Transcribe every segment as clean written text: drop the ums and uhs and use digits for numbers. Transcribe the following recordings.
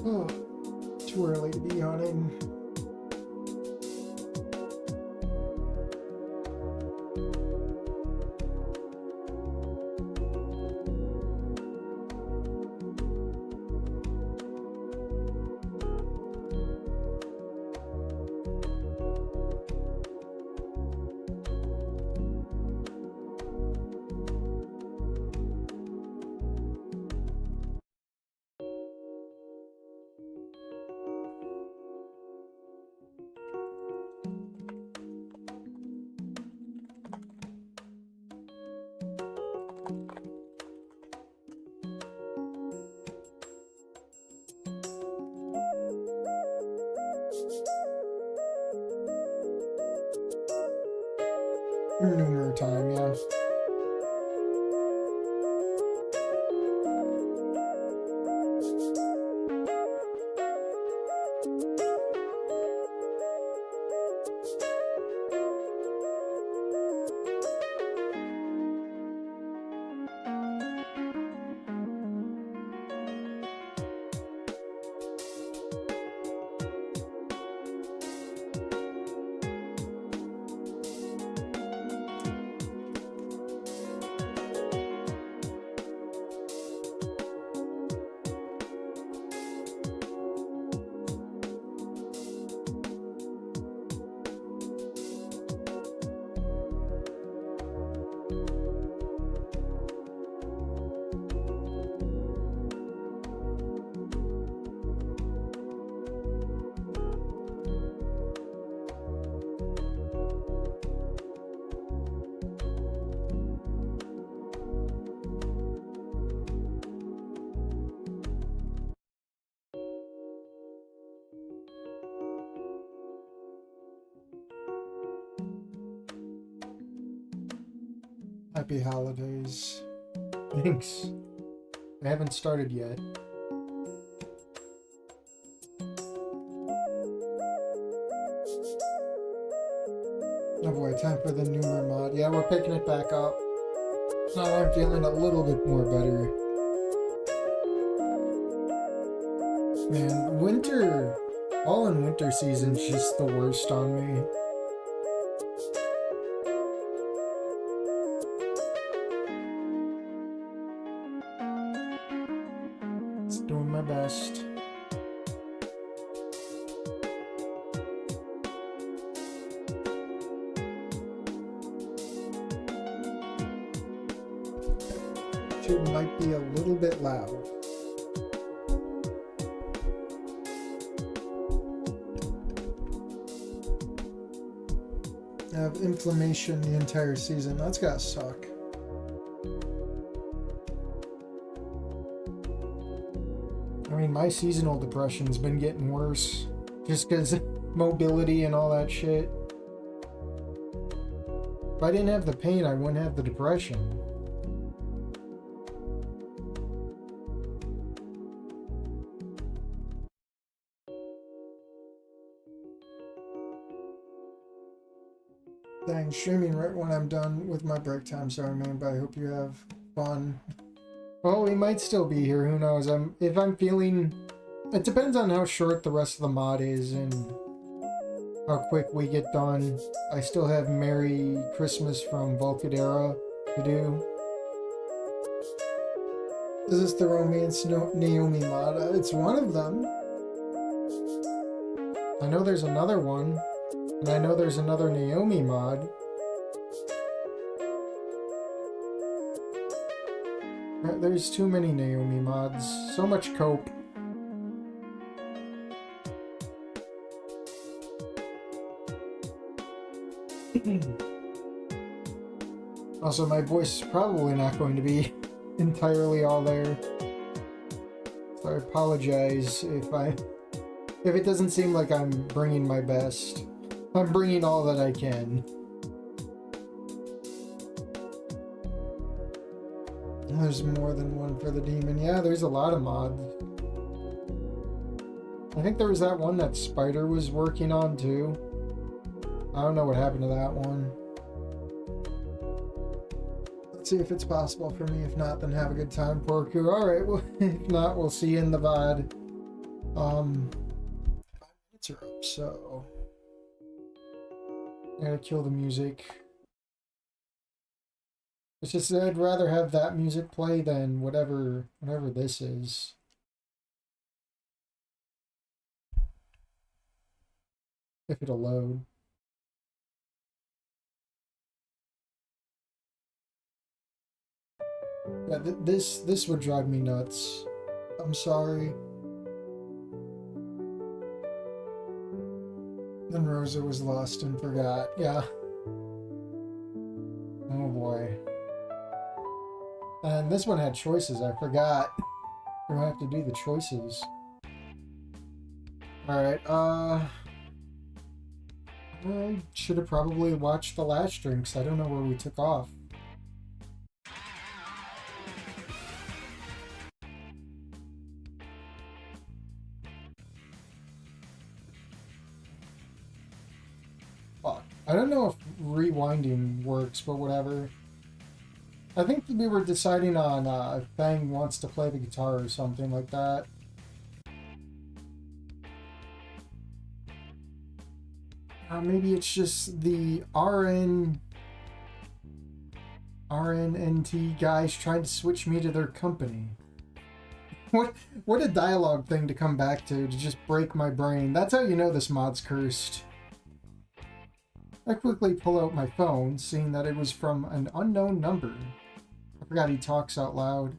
Oh, too early to be hunting. Noomer time, yeah. Happy holidays. Thanks. I haven't started yet. Oh boy, time for the Noomer mod. Yeah, we're picking it back up. Now I'm feeling a little bit more better. Man, winter, fall and winter season's just the worst on me. Just doing my best. It might be a little bit loud. I have inflammation the entire season. That's gotta suck. I mean, my seasonal depression's been getting worse just because mobility and all that shit. If I didn't have the pain, I wouldn't have the depression. Dang, streaming right when I'm done with my break time. Sorry, man, but I hope you have fun. Well, we might still be here. Who knows? If I'm feeling... It depends on how short the rest of the mod is and how quick we get done. I still have Merry Christmas from Volcadara to do. Is this the Romance Naomi mod? It's one of them. I know there's another one. And I know there's another Naomi mod. There's too many Naomi mods. So much cope. Also, my voice is probably not going to be entirely all there. So I apologize if it doesn't seem like I'm bringing my best. I'm bringing all that I can. There's more than one for the demon. Yeah, there's a lot of mods. I think there was that one that Spider was working on too. I don't know what happened to that one. Let's see if it's possible for me. If not, then have a good time, Porku. Alright, well, if not, we'll see you in the VOD. Um, 5 minutes are up, so I gotta kill the music. It's just that I'd rather have that music play than whatever this is. If it'll load. Yeah, this would drive me nuts. I'm sorry. Then Rosa was lost and forgot. Yeah. Oh boy. And this one had choices. I forgot. You have to do the choices. Alright, I should have probably watched the last drinks. I don't know where we took off. Fuck. I don't know if rewinding works, but whatever. I think we were deciding on if Fang wants to play the guitar or something like that. Maybe it's just the RNNT guys trying to switch me to their company. What a dialogue thing to come back to just break my brain. That's how you know this mod's cursed. I quickly pull out my phone, seeing that it was from an unknown number. I forgot he talks out loud.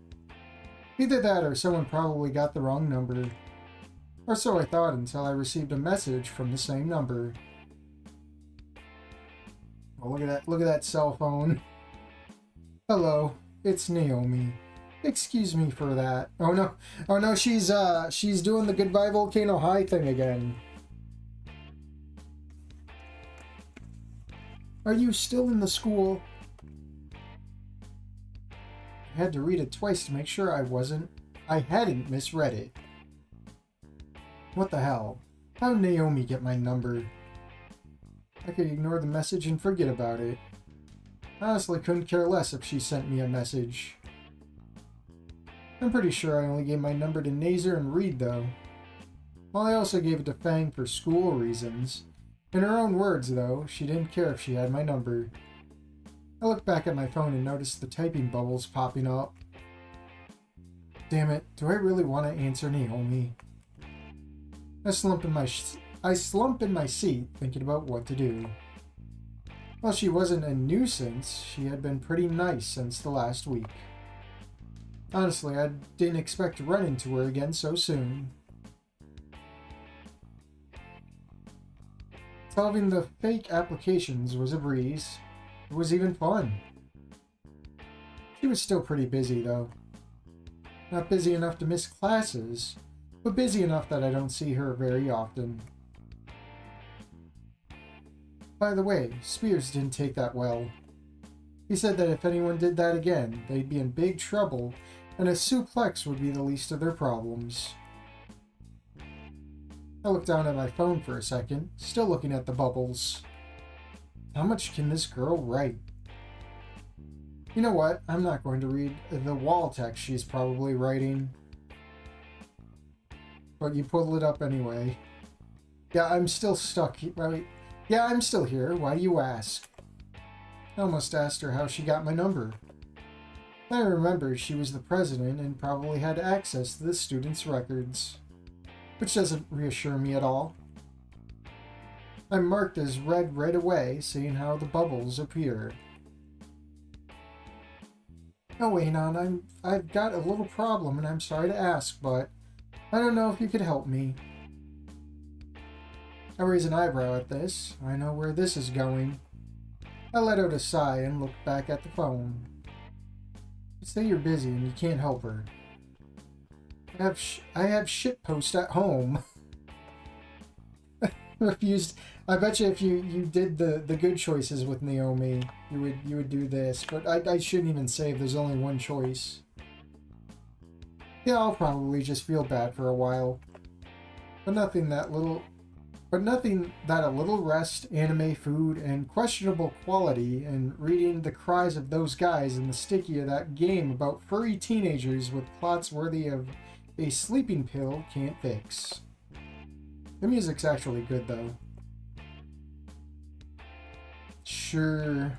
Either that or someone probably got the wrong number. Or so I thought until I received a message from the same number. Oh, look at that cell phone. Hello, it's Naomi. Excuse me for that. Oh no, she's doing the Goodbye Volcano High thing again. Are you still in the school? I had to read it twice to make sure I hadn't misread it. What the hell? How'd Naomi get my number? I could ignore the message and forget about it. Honestly, couldn't care less if she sent me a message. I'm pretty sure I only gave my number to Nazer and Reed, though. Well, I also gave it to Fang for school reasons. In her own words, though, she didn't care if she had my number. I looked back at my phone and noticed the typing bubbles popping up. Damn it, do I really want to answer Naomi? I slump in my seat, thinking about what to do. While she wasn't a nuisance, she had been pretty nice since the last week. Honestly, I didn't expect to run into her again so soon. Solving the fake applications was a breeze. It was even fun. She was still pretty busy, though. Not busy enough to miss classes, but busy enough that I don't see her very often. By the way, Spears didn't take that well. He said that if anyone did that again, they'd be in big trouble, and a suplex would be the least of their problems. I looked down at my phone for a second, still looking at the bubbles. How much can this girl write? You know what? I'm not going to read the wall text she's probably writing. But you pulled it up anyway. Yeah, I'm still stuck. Yeah, I'm still here. Why do you ask? I almost asked her how she got my number. I remember she was the president and probably had access to the students' records. Which doesn't reassure me at all. I'm marked as read right away, seeing how the bubbles appear. Oh, Anon, I've got a little problem and I'm sorry to ask, but I don't know if you could help me. I raise an eyebrow at this. I know where this is going. I let out a sigh and looked back at the phone. Say you're busy and you can't help her. I have shitpost at home. Refused. I bet you if you did the good choices with Naomi, you would do this. But I shouldn't even save. There's only one choice. Yeah, I'll probably just feel bad for a while. But nothing that a little rest, anime, food, and questionable quality, and reading the cries of those guys in the sticky of that game about furry teenagers with plots worthy of a sleeping pill can't fix. The music's actually good, though. Sure.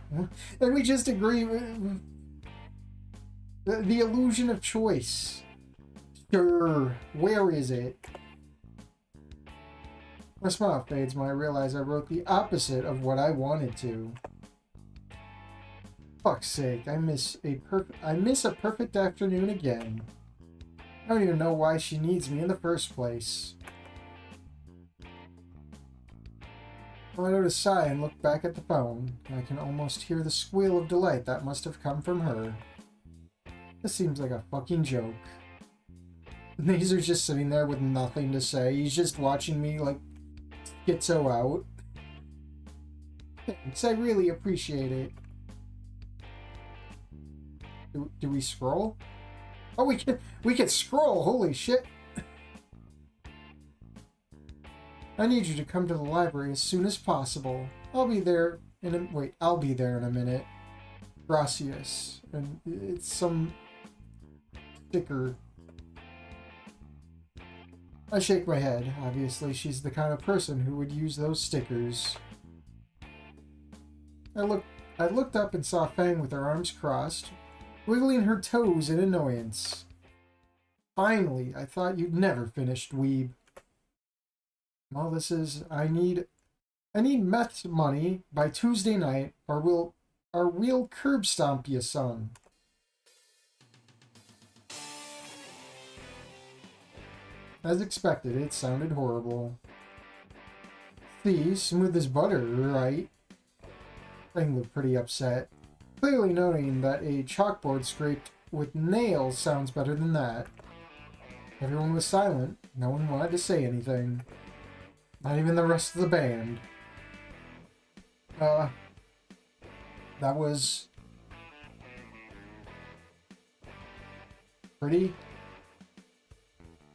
And we just agree with the illusion of choice. Sure. Where is it? My smile fades when I realize I wrote the opposite of what I wanted to. Fuck's sake, I miss a perfect afternoon again. I don't even know why she needs me in the first place. I let out a sigh and looked back at the phone. I can almost hear the squeal of delight that must have come from her. This seems like a fucking joke. Nazer's just sitting there with nothing to say. He's just watching me, like, schizo out. Thanks, I really appreciate it. Do we scroll? Oh, we can scroll! Holy shit! I need you to come to the library as soon as possible. I'll be there in a minute. Gracias. And it's some sticker. I shake my head. Obviously, she's the kind of person who would use those stickers. I looked up and saw Fang with her arms crossed, wiggling her toes in annoyance. Finally, I thought you'd never finish, dweeb. All this is, I need meth money by Tuesday night, or we'll curb stomp you, son. As expected, it sounded horrible. See, smooth as butter, right? Fang looked pretty upset, clearly noting that a chalkboard scraped with nails sounds better than that. Everyone was silent. No one wanted to say anything. Not even the rest of the band. That was pretty.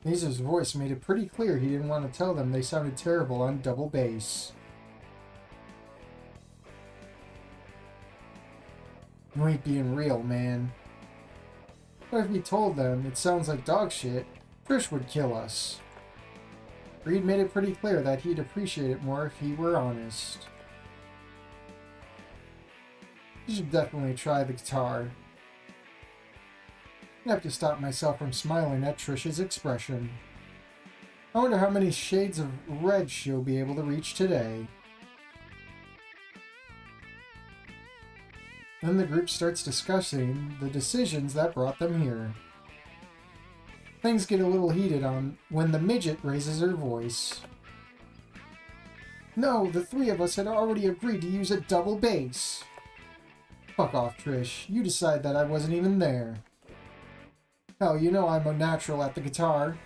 Nazer's voice made it pretty clear he didn't want to tell them they sounded terrible on double bass. You ain't being real, man. But if we told them it sounds like dog shit, Trish would kill us. Reed made it pretty clear that he'd appreciate it more if he were honest. You should definitely try the guitar. I have to stop myself from smiling at Trish's expression. I wonder how many shades of red she'll be able to reach today. Then the group starts discussing the decisions that brought them here. Things get a little heated on when the midget raises her voice. No, the three of us had already agreed to use a double bass. Fuck off, Trish. You decide that I wasn't even there. Hell, you know I'm a natural at the guitar.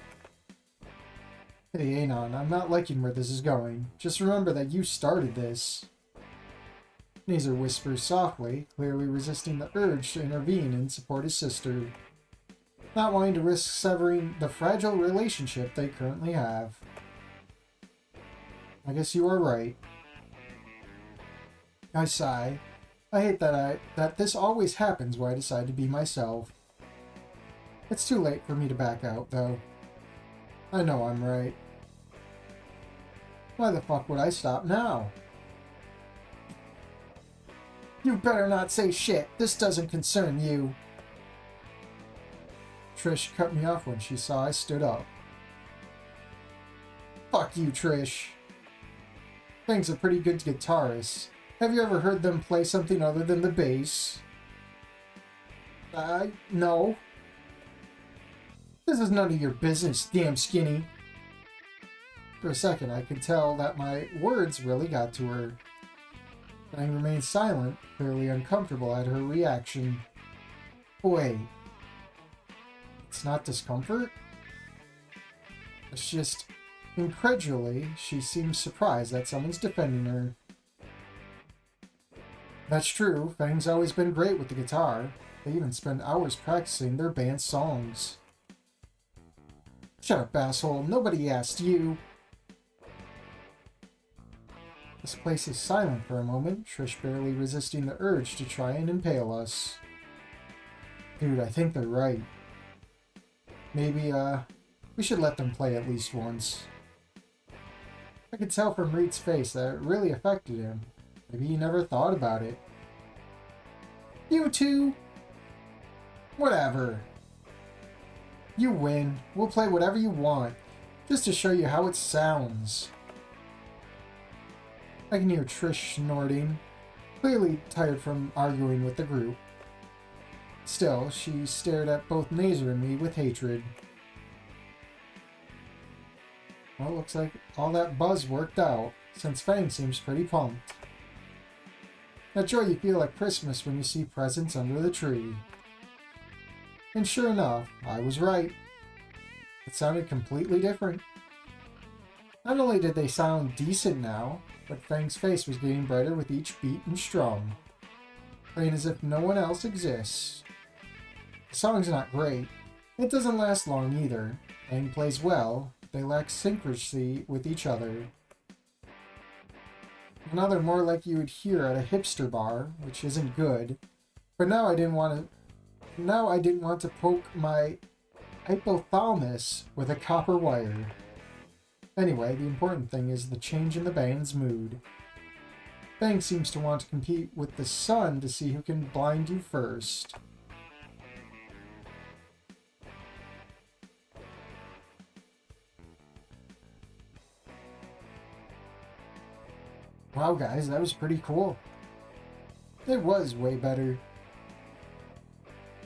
Hey, Anon, I'm not liking where this is going. Just remember that you started this. Nazer whispers softly, clearly resisting the urge to intervene and support his sister. Not wanting to risk severing the fragile relationship they currently have. I guess you are right. I sigh. I hate that this always happens when I decide to be myself. It's too late for me to back out, though. I know I'm right. Why the fuck would I stop now? You better not say shit. This doesn't concern you. Trish cut me off when she saw I stood up. Fuck you, Trish. Fang's a pretty good guitarist. Have you ever heard them play something other than the bass? No. This is none of your business, damn skinny. For a second, I could tell that my words really got to her. Fang remained silent, clearly uncomfortable at her reaction. Wait. It's not discomfort? It's just, incredulously, she seems surprised that someone's defending her. That's true, Fang's always been great with the guitar. They even spend hours practicing their band's songs. Shut up, asshole. Nobody asked you. This place is silent for a moment, Trish barely resisting the urge to try and impale us. Dude, I think they're right. Maybe We should let them play at least once. I could tell from Reed's face that it really affected him. Maybe he never thought about it. You two? Whatever. You win. We'll play whatever you want, just to show you how it sounds. I can hear Trish snorting, clearly tired from arguing with the group. Still, she stared at both Nazer and me with hatred. Well, looks like all that buzz worked out, since Fang seems pretty pumped. That joy you feel at Christmas when you see presents under the tree. And sure enough, I was right. It sounded completely different. Not only did they sound decent now, but Fang's face was getting brighter with each beat and strum, playing as if no one else exists. The song's not great. It doesn't last long either. Fang plays well, but they lack synchrony with each other. Now they're more like you would hear at a hipster bar, which isn't good. But now I didn't want to poke my hypothalamus with a copper wire. Anyway, the important thing is the change in the band's mood. Fang seems to want to compete with the sun to see who can blind you first. Wow, guys, that was pretty cool. It was way better.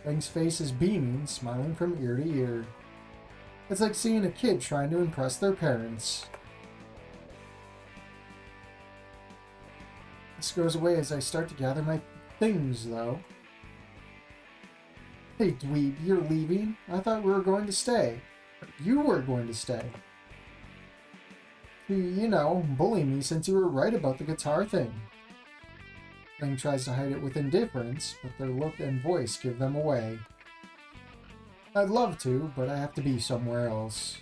Fang's face is beaming, smiling from ear to ear. It's like seeing a kid trying to impress their parents. This goes away as I start to gather my things, though. Hey, dweeb, you're leaving? I thought we were going to stay. You were going to stay. You know, bully me since you were right about the guitar thing. Fang tries to hide it with indifference, but their look and voice give them away. I'd love to, but I have to be somewhere else.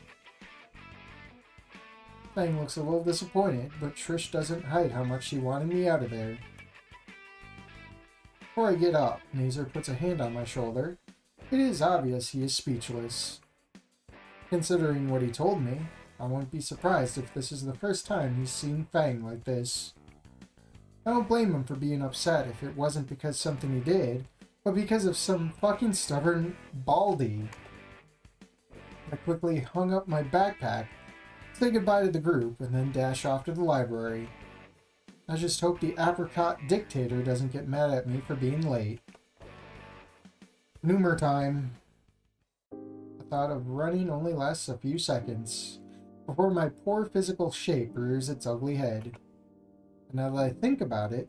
Fang looks a little disappointed, but Trish doesn't hide how much she wanted me out of there. Before I get up, Nazer puts a hand on my shoulder. It is obvious he is speechless. Considering what he told me, I won't be surprised if this is the first time he's seen Fang like this. I don't blame him for being upset if it wasn't because something he did, but because of some fucking stubborn baldy. I quickly hung up my backpack, say goodbye to the group, and then dash off to the library. I just hope the apricot dictator doesn't get mad at me for being late. Noomer time. The thought of running only lasts a few seconds, before my poor physical shape rears its ugly head. And now that I think about it,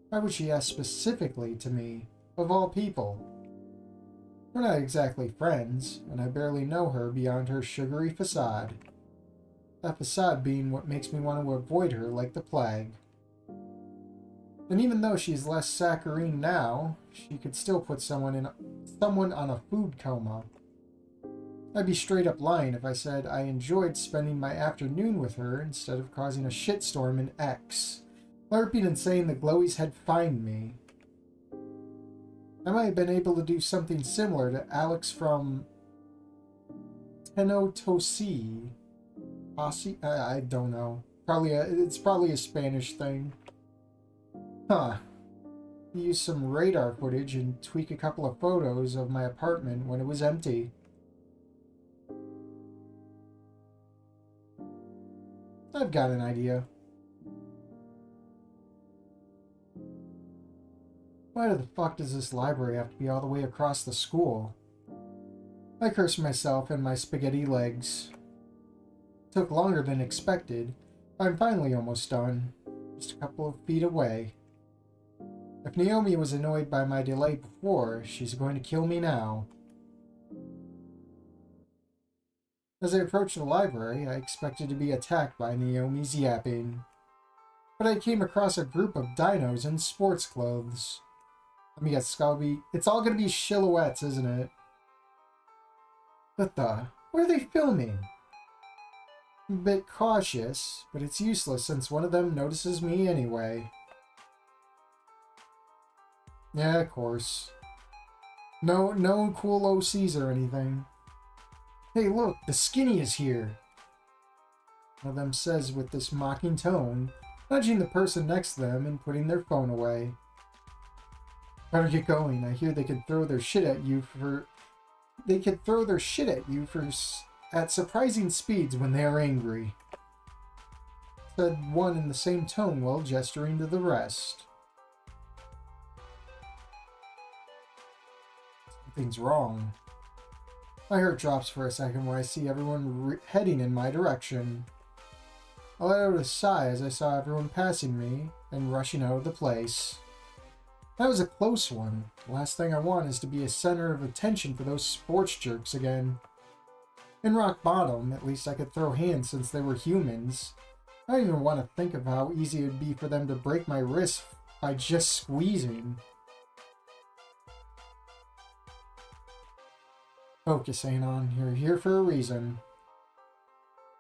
why would she ask specifically to me, of all people? We're not exactly friends, and I barely know her beyond her sugary facade. That facade being what makes me want to avoid her like the plague. And even though she's less saccharine now, she could still put someone on a food coma. I'd be straight up lying if I said I enjoyed spending my afternoon with her instead of causing a shitstorm in X, LARPing and saying the glowies had fined me. I might have been able to do something similar to Alex from Tenotosi. I don't know. It's probably a Spanish thing. Huh. Use some radar footage and tweak a couple of photos of my apartment when it was empty. I've got an idea. Why the fuck does this library have to be all the way across the school? I curse myself and my spaghetti legs. It took longer than expected. I'm finally almost done. Just a couple of feet away. If Naomi was annoyed by my delay before, she's going to kill me now. As I approached the library, I expected to be attacked by Naomi's yapping. But I came across a group of dinos in sports clothes. Let me guess, it's all gonna be silhouettes, isn't it? What the? What are they filming? I'm a bit cautious, but it's useless since one of them notices me anyway. Yeah, of course. No cool OCs or anything. Hey, look, the skinny is here. One of them says with this mocking tone, nudging the person next to them and putting their phone away. Better get going. I hear they could throw their shit at you for... They could throw their shit at you at surprising speeds when they are angry. Said one in the same tone while gesturing to the rest. Something's wrong. My heart drops for a second when I see everyone heading in my direction. I let out a sigh as I saw everyone passing me and rushing out of the place. That was a close one. The last thing I want is to be a center of attention for those sports jerks again. In rock bottom, at least I could throw hands since they were humans. I don't even want to think of how easy it would be for them to break my wrist by just squeezing. Focus, Anon. You're here for a reason.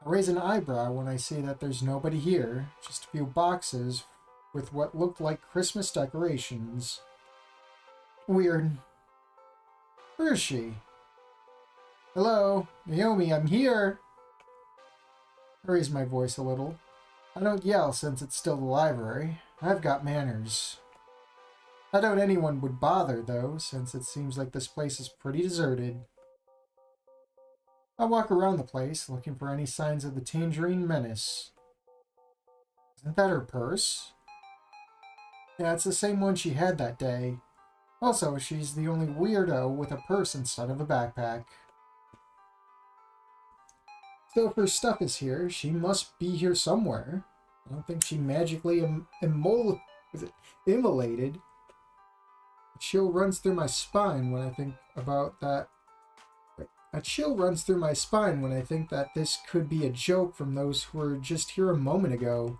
I raise an eyebrow when I see that there's nobody here, just a few boxes with what looked like Christmas decorations. Weird. Where is she? Hello? Naomi, I'm here! I raise my voice a little. I don't yell since it's still the library. I've got manners. I doubt anyone would bother, though, since it seems like this place is pretty deserted. I walk around the place, looking for any signs of the Tangerine Menace. Isn't that her purse? Yeah, it's the same one she had that day. Also, she's the only weirdo with a purse instead of a backpack. So if her stuff is here, she must be here somewhere. I don't think she magically immolated. A chill runs through my spine when I think about that. A chill runs through my spine when I think that this could be a joke from those who were just here a moment ago.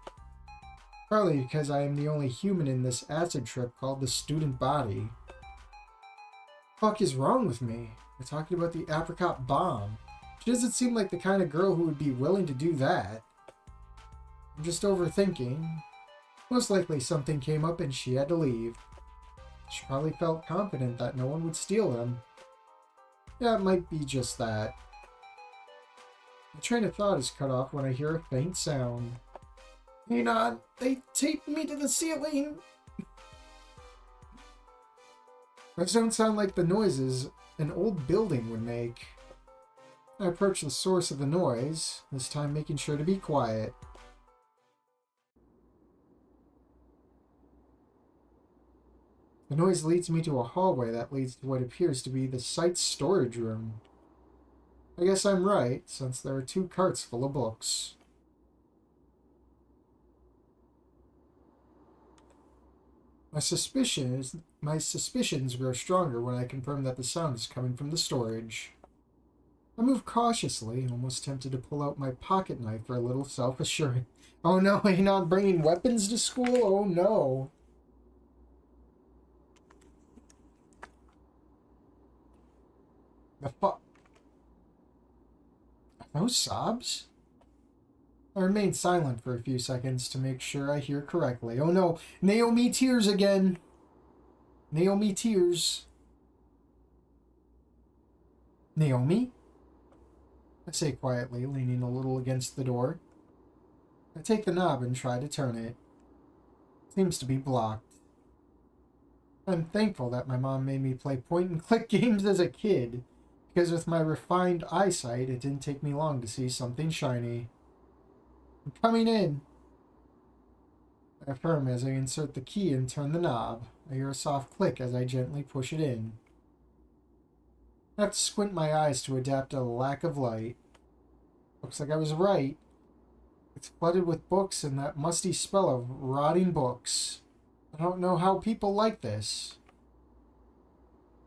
Probably because I am the only human in this acid trip called the student body. What the fuck is wrong with me? We're talking about the apricot bomb. She doesn't seem like the kind of girl who would be willing to do that. I'm just overthinking. Most likely something came up and she had to leave. She probably felt confident that no one would steal them. Yeah, it might be just that. The train of thought is cut off when I hear a faint sound. Hang on, they taped me to the ceiling! Those don't sound like the noises an old building would make. I approach the source of the noise, this time making sure to be quiet. The noise leads me to a hallway that leads to what appears to be the site's storage room. I guess I'm right, since there are 2 carts full of books. My suspicions grow stronger when I confirm that the sound is coming from the storage. I move cautiously, almost tempted to pull out my pocket knife for a little self-assurance. Oh no, are you not bringing weapons to school? Oh no. The fuck? Are those sobs? I remain silent for a few seconds to make sure I hear correctly. Oh no, Naomi tears again. Naomi tears. Naomi? I say quietly, leaning a little against the door. I take the knob and try to turn it. It seems to be blocked. I'm thankful that my mom made me play point-and-click games as a kid, because with my refined eyesight, it didn't take me long to see something shiny. I'm coming in. I affirm as I insert the key and turn the knob. I hear a soft click as I gently push it in. I have to squint my eyes to adapt to the lack of light. Looks like I was right. It's flooded with books and that musty smell of rotting books. I don't know how people like this.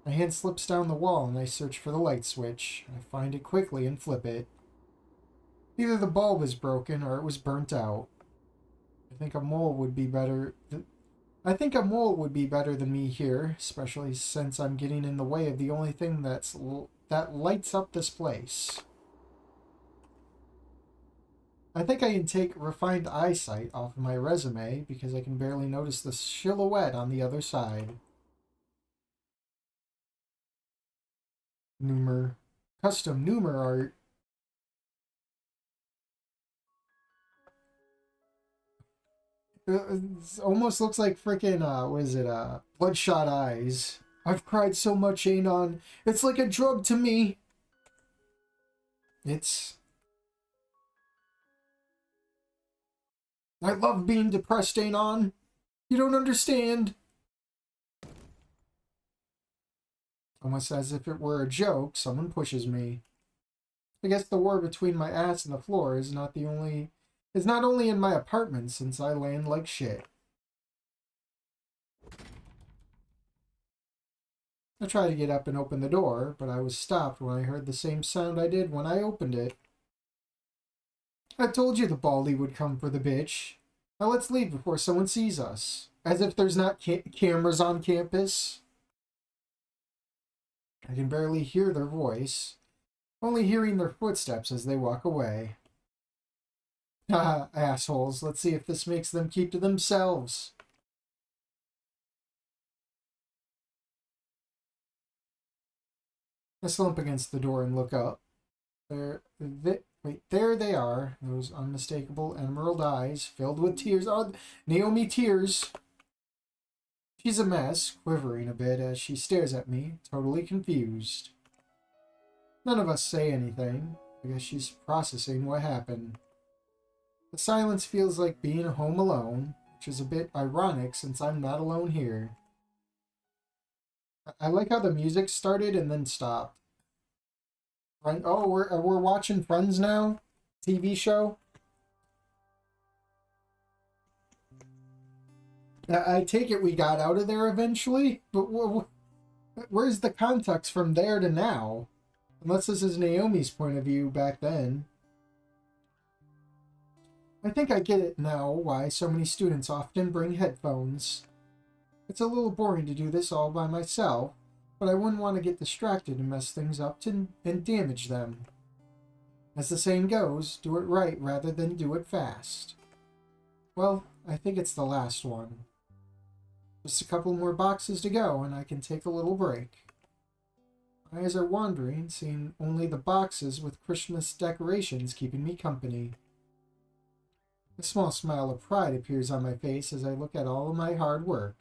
My hand slips down the wall and I search for the light switch. I find it quickly and flip it. Either the bulb is broken or it was burnt out. I think a mole would be better than me here, especially since I'm getting in the way of the only thing that lights up this place. I think I can take refined eyesight off of my resume because I can barely notice the silhouette on the other side. Noomer. custom Noomer art. It almost looks like freaking, what is it, Bloodshot Eyes. I've cried so much, Anon. It's like a drug to me. I love being depressed, Anon. You don't understand. Almost as if it were a joke, someone pushes me. I guess the war between my ass and the floor is not only in my apartment, since I land like shit. I tried to get up and open the door, but I was stopped when I heard the same sound I did when I opened it. I told you the baldy would come for the bitch. Now let's leave before someone sees us. As if there's not cameras on campus. I can barely hear their voice, only hearing their footsteps as they walk away. Haha, assholes, let's see if this makes them keep to themselves. I slump against the door and look up. There they are, those unmistakable emerald eyes filled with tears. Oh, Naomi tears. She's a mess, quivering a bit as she stares at me, totally confused. None of us say anything. I guess she's processing what happened. The silence feels like being home alone, which is a bit ironic since I'm not alone here. I like how the music started and then stopped. Oh, we're watching Friends now? TV show? I take it we got out of there eventually, but where's the context from there to now? Unless this is Naomi's point of view back then. I think I get it now why so many students often bring headphones. It's a little boring to do this all by myself, but I wouldn't want to get distracted and mess things up and damage them. As the saying goes, do it right rather than do it fast. Well, I think it's the last one. Just a couple more boxes to go and I can take a little break. My eyes are wandering, seeing only the boxes with Christmas decorations keeping me company. A small smile of pride appears on my face as I look at all of my hard work.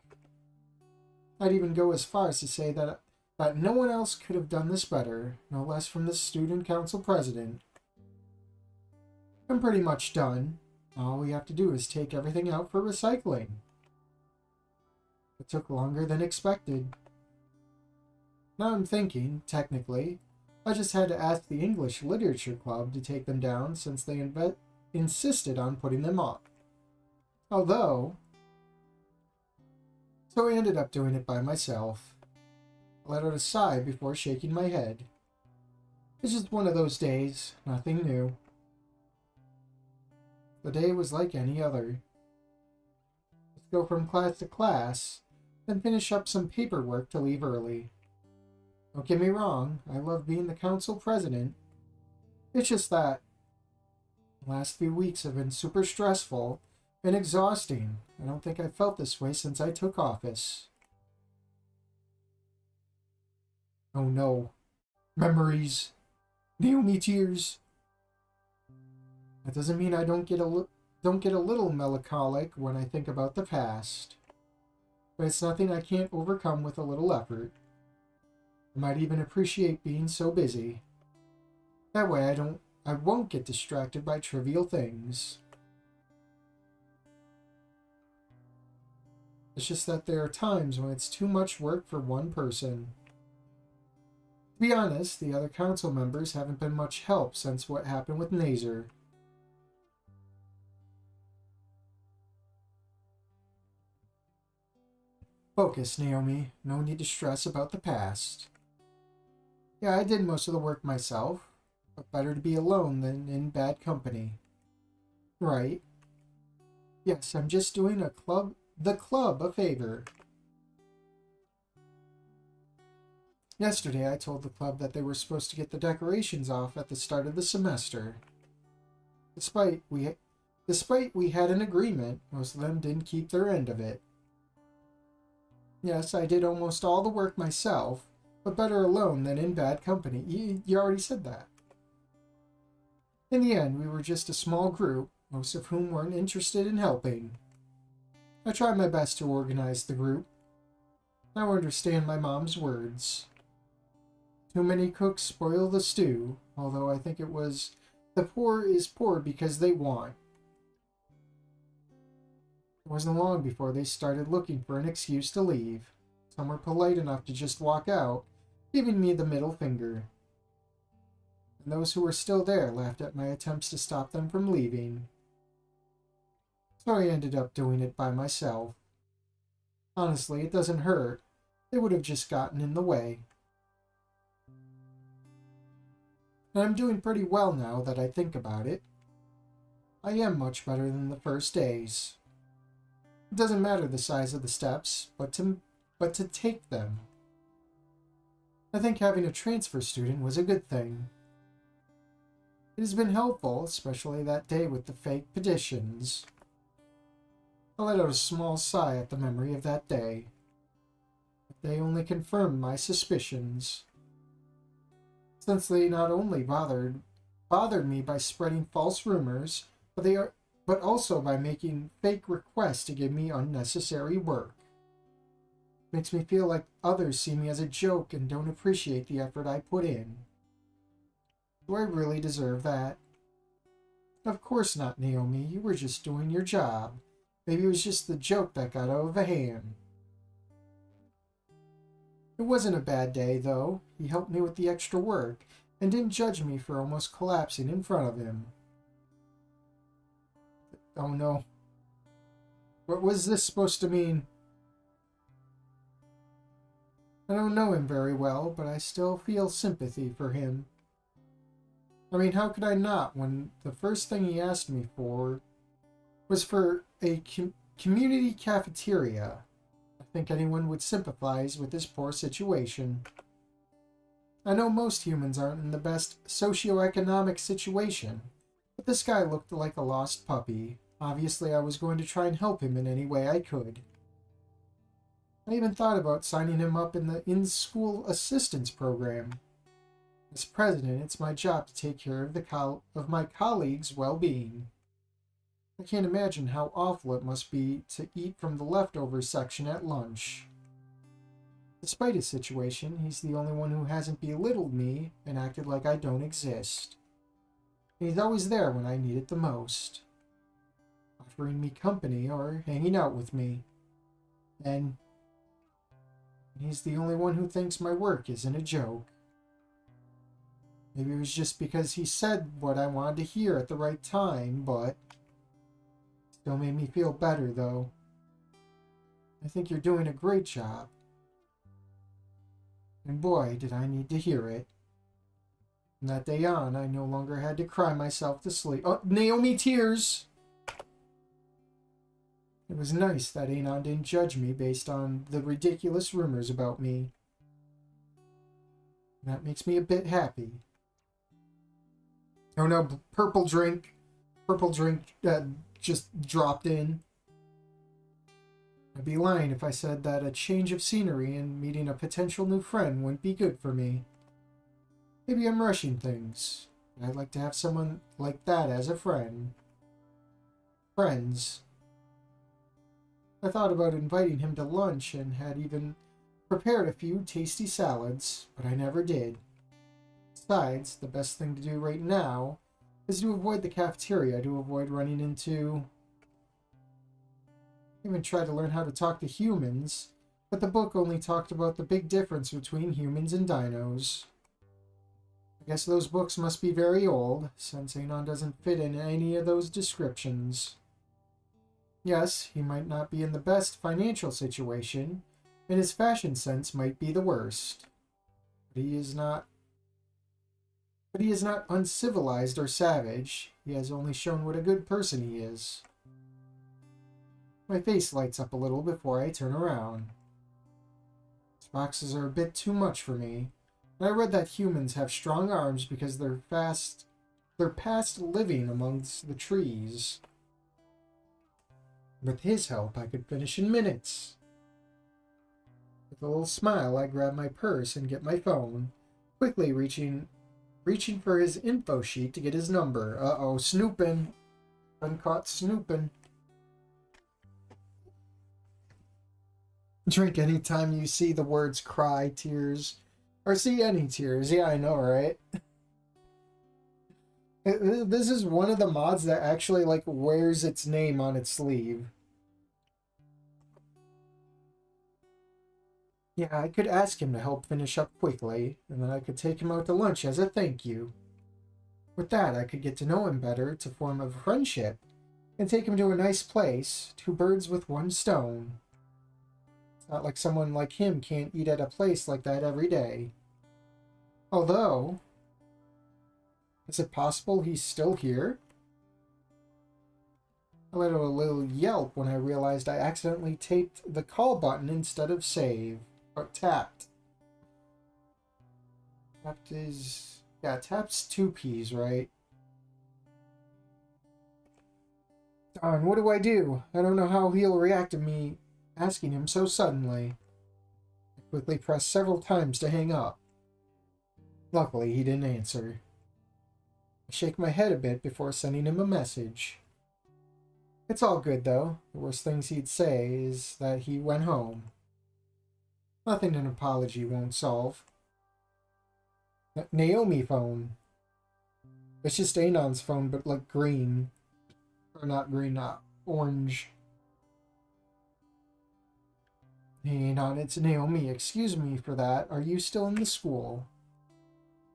I'd even go as far as to say that no one else could have done this better, no less from the student council president. I'm pretty much done. All we have to do is take everything out for recycling. It took longer than expected. Now I'm thinking, technically, I just had to ask the English Literature Club to take them down since they insisted on putting them up. So I ended up doing it by myself. I let out a sigh before shaking my head. It's just one of those days, nothing new. The day was like any other. Let's go from class to class, then finish up some paperwork to leave early. Don't get me wrong, I love being the council president. It's just that the last few weeks have been super stressful and exhausting. I don't think I've felt this way since I took office. Oh no. Memories. Naomi tears. That doesn't mean I don't get a little melancholic when I think about the past. But it's nothing I can't overcome with a little effort. I might even appreciate being so busy. That way I won't get distracted by trivial things. It's just that there are times when it's too much work for one person. To be honest, the other council members haven't been much help since what happened with Nazer. Focus, Naomi. No need to stress about the past. Yeah, I did most of the work myself, but better to be alone than in bad company. Right. Yes, I'm just doing the club a favor. Yesterday, I told the club that they were supposed to get the decorations off at the start of the semester. Despite we had an agreement, most of them didn't keep their end of it. Yes, I did almost all the work myself, but better alone than in bad company. You already said that. In the end, we were just a small group, most of whom weren't interested in helping. I tried my best to organize the group. Now I understand my mom's words. Too many cooks spoil the stew, although I think it was, the poor is poor because they want. It wasn't long before they started looking for an excuse to leave. Some were polite enough to just walk out, giving me the middle finger. And those who were still there laughed at my attempts to stop them from leaving. So I ended up doing it by myself. Honestly, it doesn't hurt. They would have just gotten in the way. And I'm doing pretty well now that I think about it. I am much better than the first days. It doesn't matter the size of the steps, but to take them. I think having a transfer student was a good thing. It has been helpful, especially that day with the fake petitions. I let out a small sigh at the memory of that day. They only confirmed my suspicions. Since they not only bothered me by spreading false rumors, but also by making fake requests to give me unnecessary work. Makes me feel like others see me as a joke and don't appreciate the effort I put in. Do I really deserve that? Of course not, Naomi. You were just doing your job. Maybe it was just the joke that got out of hand. It wasn't a bad day, though. He helped me with the extra work and didn't judge me for almost collapsing in front of him. Oh no. What was this supposed to mean? I don't know him very well, but I still feel sympathy for him. I mean, how could I not when the first thing he asked me for was for a community cafeteria? I think anyone would sympathize with his poor situation. I know most humans aren't in the best socioeconomic situation, but this guy looked like a lost puppy. Obviously, I was going to try and help him in any way I could. I even thought about signing him up in the in-school assistance program. As president, it's my job to take care of my colleagues' well-being. I can't imagine how awful it must be to eat from the leftover section at lunch. Despite his situation, he's the only one who hasn't belittled me and acted like I don't exist. And he's always there when I need it the most, offering me company or hanging out with me. And he's the only one who thinks my work isn't a joke. Maybe it was just because he said what I wanted to hear at the right time, but still made me feel better, though. I think you're doing a great job. And boy, did I need to hear it. From that day on, I no longer had to cry myself to sleep. Oh, Naomi, tears! It was nice that Anon didn't judge me based on the ridiculous rumors about me. That makes me a bit happy. Oh no, purple drink. Purple drink just dropped in. I'd be lying if I said that a change of scenery and meeting a potential new friend wouldn't be good for me. Maybe I'm rushing things. I'd like to have someone like that as a friend. Friends. I thought about inviting him to lunch and had even prepared a few tasty salads, but I never did. Besides, the best thing to do right now is to avoid the cafeteria, to avoid running into... I even tried to learn how to talk to humans, but the book only talked about the big difference between humans and dinos. I guess those books must be very old, since Anon doesn't fit in any of those descriptions. Yes, he might not be in the best financial situation, and his fashion sense might be the worst. But he is not uncivilized or savage. He has only shown what a good person he is. My face lights up a little before I turn around. These boxes are a bit too much for me. And I read that humans have strong arms because they're past living amongst the trees. With his help, I could finish in minutes. With a little smile, I grab my purse and get my phone, quickly reaching for his info sheet to get his number. Uh-oh, snooping. Been caught snooping. Drink anytime you see the words cry, tears, or see any tears. Yeah, I know, right? This is one of the mods that actually, like, wears its name on its sleeve. Yeah, I could ask him to help finish up quickly, and then I could take him out to lunch as a thank you. With that, I could get to know him better to form a friendship, and take him to a nice place, 2 birds with 1 stone. It's not like someone like him can't eat at a place like that every day. Although, is it possible he's still here? I let out a little yelp when I realized I accidentally taped the call button instead of save. Or tapped. Tapped is... yeah, tapp's 2 P's, right? Darn, what do? I don't know how he'll react to me asking him so suddenly. I quickly pressed several times to hang up. Luckily, he didn't answer. I shake my head a bit before sending him a message. It's all good, though. The worst things he'd say is that he went home. Nothing an apology won't solve. Naomi phone. It's just Anon's phone, but like green. Or not green, not orange. Hey, Anon, it's Naomi. Excuse me for that. Are you still in the school?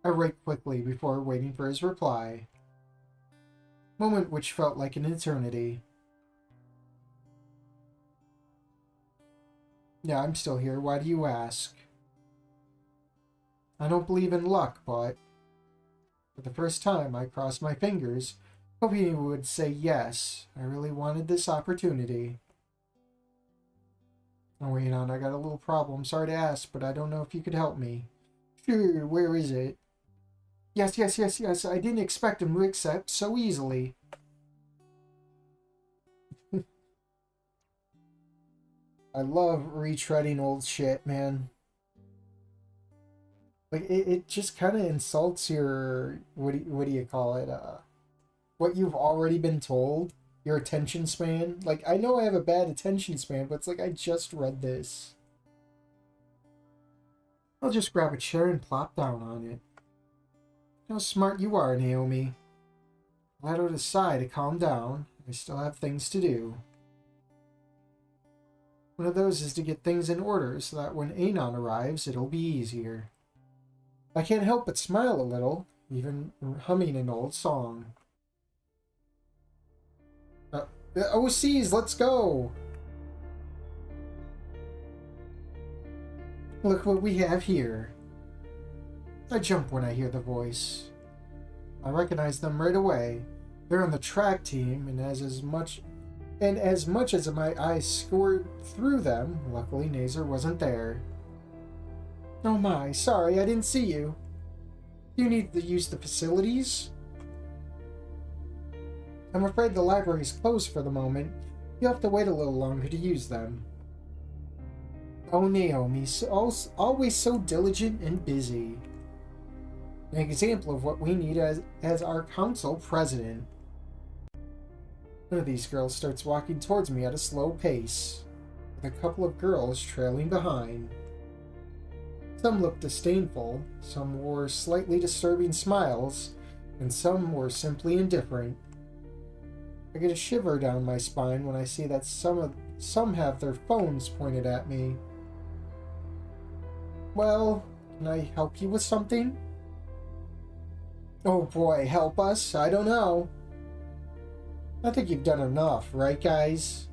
I write quickly before waiting for his reply. Moment which felt like an eternity. Yeah, I'm still here. Why do you ask? I don't believe in luck, but for the first time I crossed my fingers, hoping he would say yes. I really wanted this opportunity. Oh, wait on, I got a little problem. Sorry to ask, but I don't know if you could help me. Sure, where is it? Yes. I didn't expect him to accept so easily. I love retreading old shit, man. Like, it just kind of insults your, what do you call it, what you've already been told, your attention span. Like, I know I have a bad attention span, but it's like, I just read this. I'll just grab a chair and plop down on it. How smart you are, Naomi. I let out a sigh to calm down. I still have things to do. One of those is to get things in order so that when Anon arrives, it'll be easier. I can't help but smile a little, even humming an old song. OCs, let's go! Look what we have here. I jump when I hear the voice. I recognize them right away. They're on the track team, and as much as my eyes scored through them, luckily Nazer wasn't there. Oh my, sorry, I didn't see you. You need to use the facilities? I'm afraid the library's closed for the moment. You'll have to wait a little longer to use them. Oh, Naomi, always so diligent and busy. An example of what we need as our council president. One of these girls starts walking towards me at a slow pace, with a couple of girls trailing behind. Some looked disdainful, some wore slightly disturbing smiles, and some were simply indifferent. I get a shiver down my spine when I see that some have their phones pointed at me. Well, can I help you with something? Oh boy, help us? I don't know. I think you've done enough, right, guys?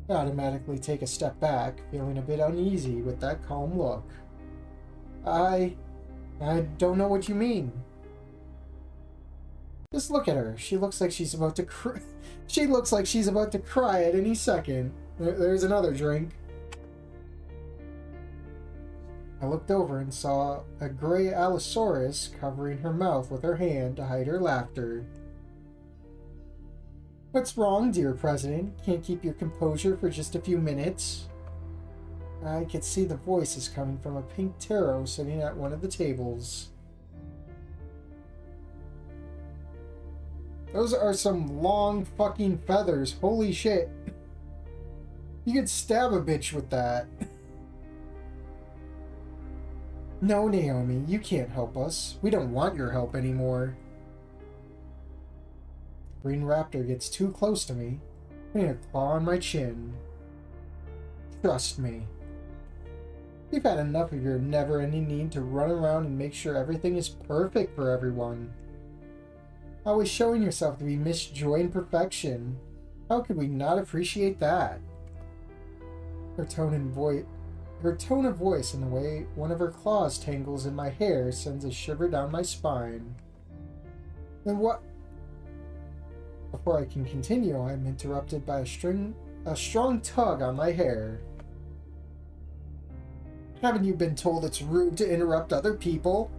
I automatically take a step back, feeling a bit uneasy with that calm look. I don't know what you mean. Just look at her. She looks like she's about to cry. She looks like she's about to cry at any second. There's another drink. I looked over and saw a gray Allosaurus covering her mouth with her hand to hide her laughter. What's wrong, dear President? Can't keep your composure for just a few minutes? I could see the voices coming from a pink tarot sitting at one of the tables. Those are some long fucking feathers. Holy shit. You could stab a bitch with that. No, Naomi, you can't help us. We don't want your help anymore. Green Raptor gets too close to me, putting a claw on my chin. Trust me. We've had enough of your never-ending need to run around and make sure everything is perfect for everyone. Always showing yourself to be Miss Joy and Perfection. How could we not appreciate that? Her tone of voice and the way one of her claws tangles in my hair sends a shiver down my spine. Then what? Before I can continue, I'm interrupted by a strong tug on my hair. Haven't you been told it's rude to interrupt other people?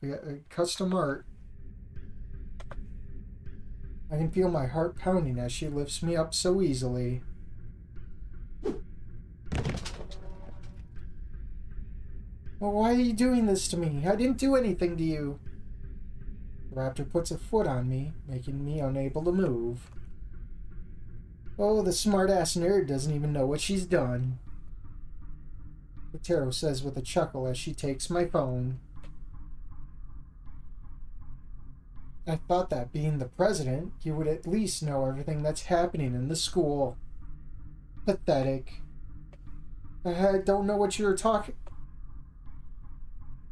We got a custom art. I can feel my heart pounding as she lifts me up so easily. Well, why are you doing this to me? I didn't do anything to you. The raptor puts a foot on me, making me unable to move. Oh, the smart-ass nerd doesn't even know what she's done. The tarot says with a chuckle as she takes my phone. I thought that being the president, you would at least know everything that's happening in the school. Pathetic. I don't know what you're talking...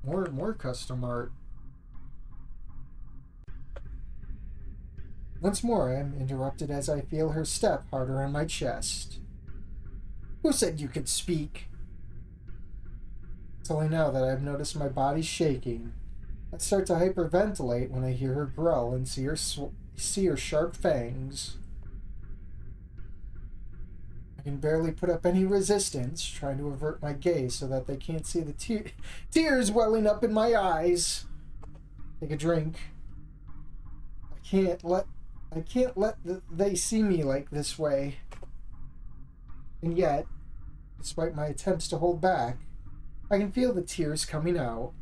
More custom art. Once more, I am interrupted as I feel her step harder on my chest. Who said you could speak? It's only now that I've noticed my body shaking. I start to hyperventilate when I hear her growl and see her sharp fangs. I can barely put up any resistance, trying to avert my gaze so that they can't see the tears welling up in my eyes. Take a drink. I can't let they see me like this way. And yet, despite my attempts to hold back, I can feel the tears coming out.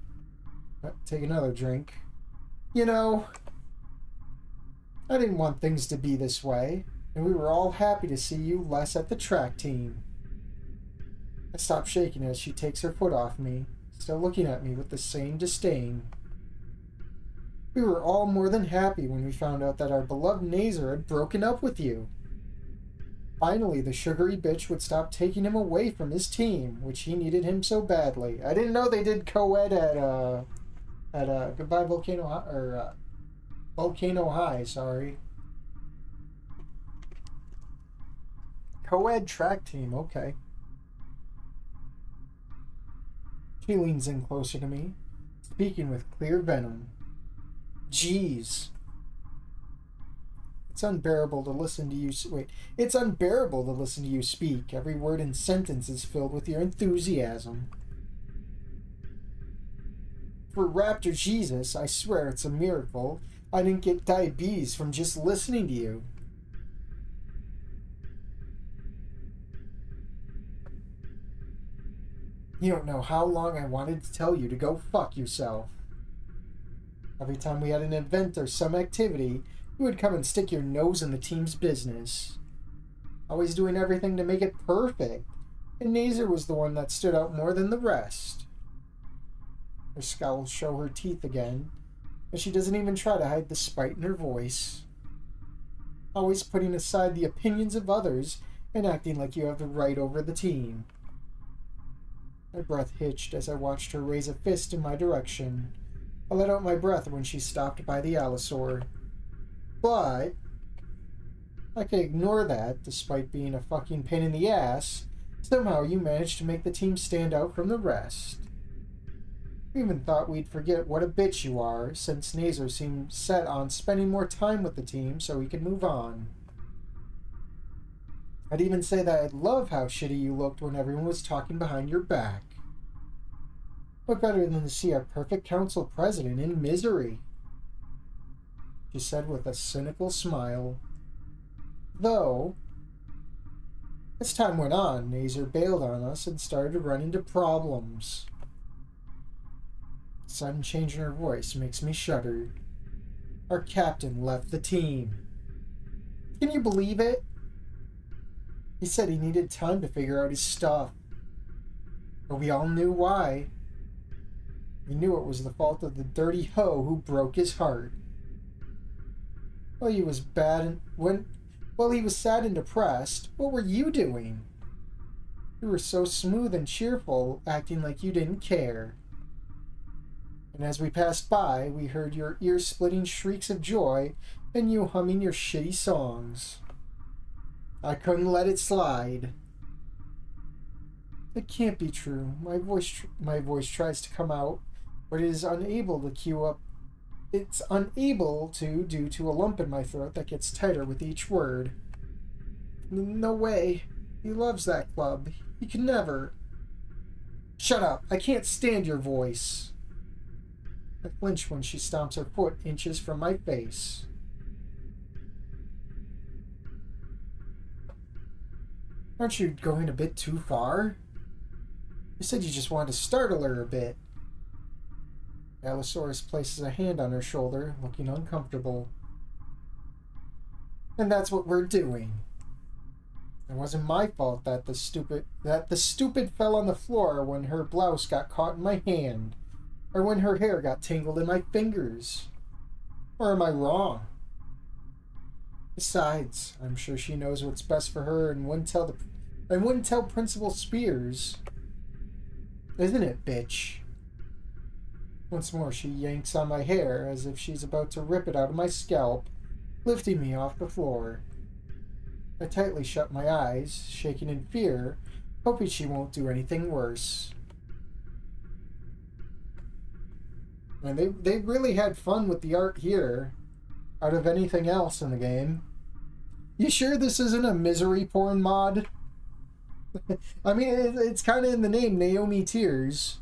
Take another drink. You know, I didn't want things to be this way, and we were all happy to see you less at the track team. I stop shaking as she takes her foot off me, still looking at me with the same disdain. We were all more than happy when we found out that our beloved Nazer had broken up with you. Finally, the sugary bitch would stop taking him away from his team, which he needed him so badly. I didn't know they did co-ed at Goodbye Volcano High, or Volcano High, sorry. Co-ed track team, okay. She leans in closer to me, speaking with clear venom. Jeez. It's unbearable to listen to you... Wait. It's unbearable to listen to you speak. Every word and sentence is filled with your enthusiasm. For Raptor Jesus, I swear it's a miracle I didn't get diabetes from just listening to you. You don't know how long I wanted to tell you to go fuck yourself. Every time we had an event or some activity, you would come and stick your nose in the team's business. Always doing everything to make it perfect, and Nazer was the one that stood out more than the rest. Her scowls show her teeth again, and she doesn't even try to hide the spite in her voice. Always putting aside the opinions of others and acting like you have the right over the team. My breath hitched as I watched her raise a fist in my direction. I let out my breath when she stopped by the Allosaur. But I could ignore that, despite being a fucking pain in the ass. Somehow you managed to make the team stand out from the rest. We even thought we'd forget what a bitch you are, since Nazer seemed set on spending more time with the team so he could move on. I'd even say that I'd love how shitty you looked when everyone was talking behind your back. What better than to see our perfect council president in misery? she said with a cynical smile. Though, as time went on, Nazer bailed on us and started to run into problems. The sudden change in her voice makes me shudder. Our captain left the team. Can you believe it? He said he needed time to figure out his stuff. But we all knew why. We knew it was the fault of the dirty hoe who broke his heart. While he was sad and depressed, what were you doing? You were so smooth and cheerful, acting like you didn't care. And as we passed by, we heard your ear-splitting shrieks of joy and you humming your shitty songs. I couldn't let it slide. It can't be true. My voice tries to come out, but it is unable to cue up. It's unable to due to a lump in my throat that gets tighter with each word. No way. He loves that club. He can never. Shut up. I can't stand your voice. I flinch when she stomps her foot inches from my face. Aren't you going a bit too far? You said you just wanted to startle her a bit. Allosaurus places a hand on her shoulder, looking uncomfortable. And that's what we're doing. It wasn't my fault that the stupid fell on the floor when her blouse got caught in my hand, or when her hair got tangled in my fingers. Or am I wrong? Besides, I'm sure she knows what's best for her and wouldn't tell Principal Spears. Isn't it, bitch? Once more, she yanks on my hair as if she's about to rip it out of my scalp, lifting me off the floor. I tightly shut my eyes, shaking in fear, hoping she won't do anything worse. And they really had fun with the art here, out of anything else in the game. You sure this isn't a misery porn mod? I mean, it's kind of in the name, Naomi Tears.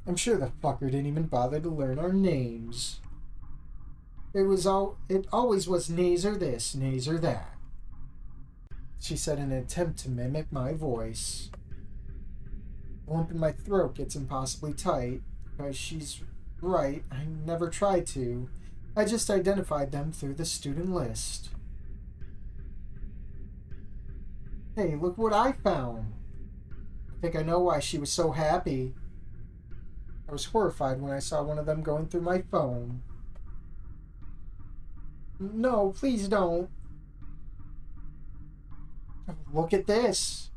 I'm sure the fucker didn't even bother to learn our names. It always was Nazer this, Nazer that. She said in an attempt to mimic my voice. The lump in my throat gets impossibly tight, because she's right, I never tried to. I just identified them through the student list. Hey, look what I found. I think I know why she was so happy. I was horrified when I saw one of them going through my phone. No, please don't. Look at this.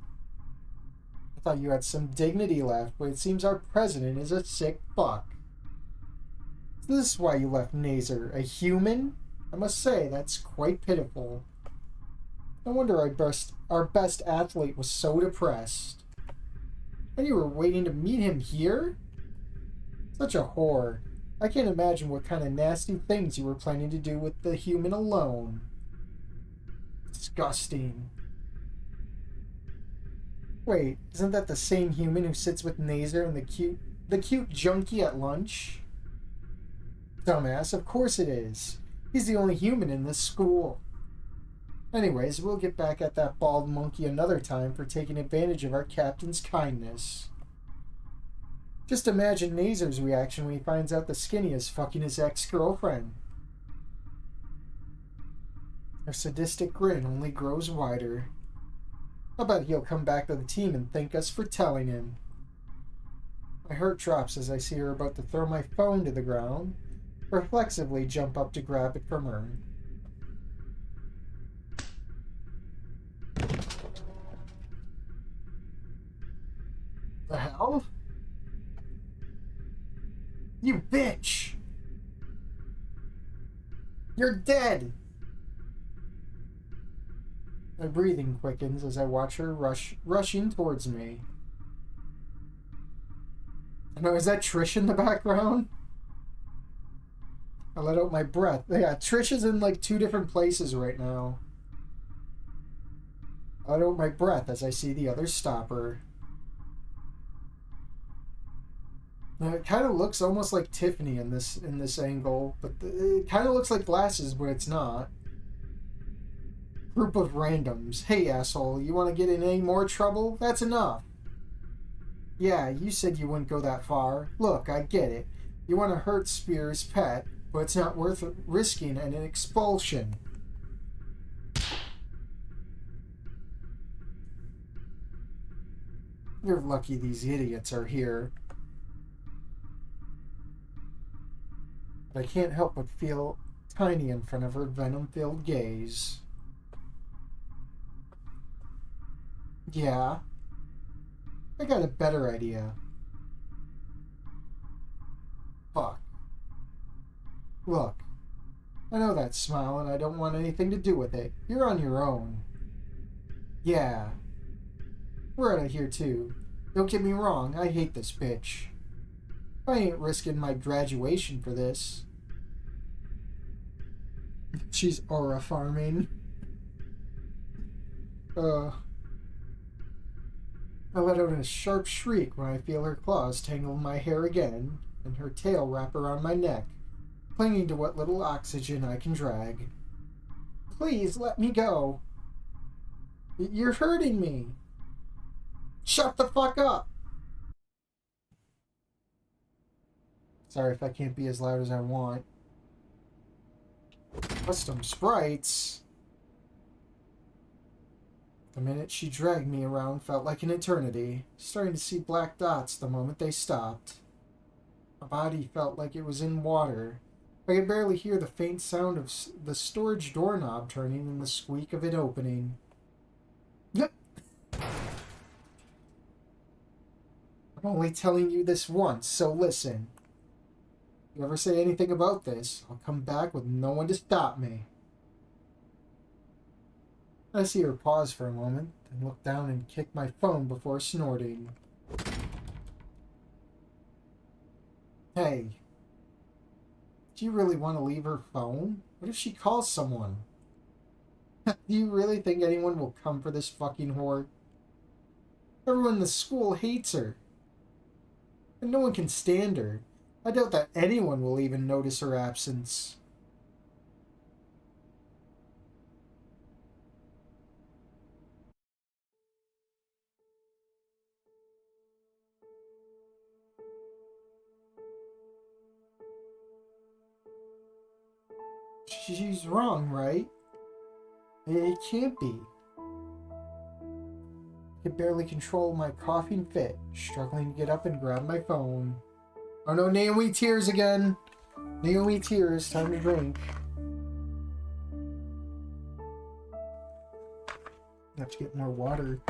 I thought you had some dignity left, but it seems our president is a sick fuck. This is why you left Nazer, a human? I must say, that's quite pitiful. No wonder our best athlete was so depressed. And you were waiting to meet him here? Such a whore. I can't imagine what kind of nasty things you were planning to do with the human alone. Disgusting. Wait, isn't that the same human who sits with Nazer and the cute junkie at lunch? Dumbass, of course it is. He's the only human in this school. Anyways, we'll get back at that bald monkey another time for taking advantage of our captain's kindness. Just imagine Nazer's reaction when he finds out the skinny is fucking his ex-girlfriend. Her sadistic grin only grows wider. I bet he'll come back to the team and thank us for telling him. My heart drops as I see her about to throw my phone to the ground, reflexively jump up to grab it from her. The hell? You bitch! You're dead! My breathing quickens as I watch her rushing towards me. No, is that Trish in the background? I let out my breath. Yeah, Trish is in like 2 different places right now. I let out my breath as I see the others stop her. It kind of looks almost like Tiffany in this angle, but it kind of looks like glasses, but it's not. Group of randoms. Hey, asshole, you want to get in any more trouble? That's enough. Yeah, you said you wouldn't go that far. Look, I get it. You want to hurt Spears' pet, but it's not worth risking an expulsion. You're lucky these idiots are here. But I can't help but feel tiny in front of her venom-filled gaze. Yeah, I got a better idea. Fuck. Look, I know that smile and I don't want anything to do with it. You're on your own. Yeah, we're out of here too. Don't get me wrong, I hate this bitch. I ain't risking my graduation for this. She's aura farming. I let out a sharp shriek when I feel her claws tangle my hair again and her tail wrap around my neck, clinging to what little oxygen I can drag. Please let me go. You're hurting me. Shut the fuck up. Sorry if I can't be as loud as I want. Custom sprites. The minute she dragged me around felt like an eternity, starting to see black dots the moment they stopped. My body felt like it was in water. I could barely hear the faint sound of the storage doorknob turning and the squeak of it opening. I'm only telling you this once, so listen. If you ever say anything about this, I'll come back with no one to stop me. I see her pause for a moment, then look down and kick my phone before snorting. Hey, do you really want to leave her phone? What if she calls someone? Do you really think anyone will come for this fucking whore? Everyone in the school hates her. And no one can stand her. I doubt that anyone will even notice her absence. She's wrong, right? It can't be. I could barely control my coughing fit, struggling to get up and grab my phone. Oh no, Naomi tears again! Naomi tears, time to drink. I have to get more water.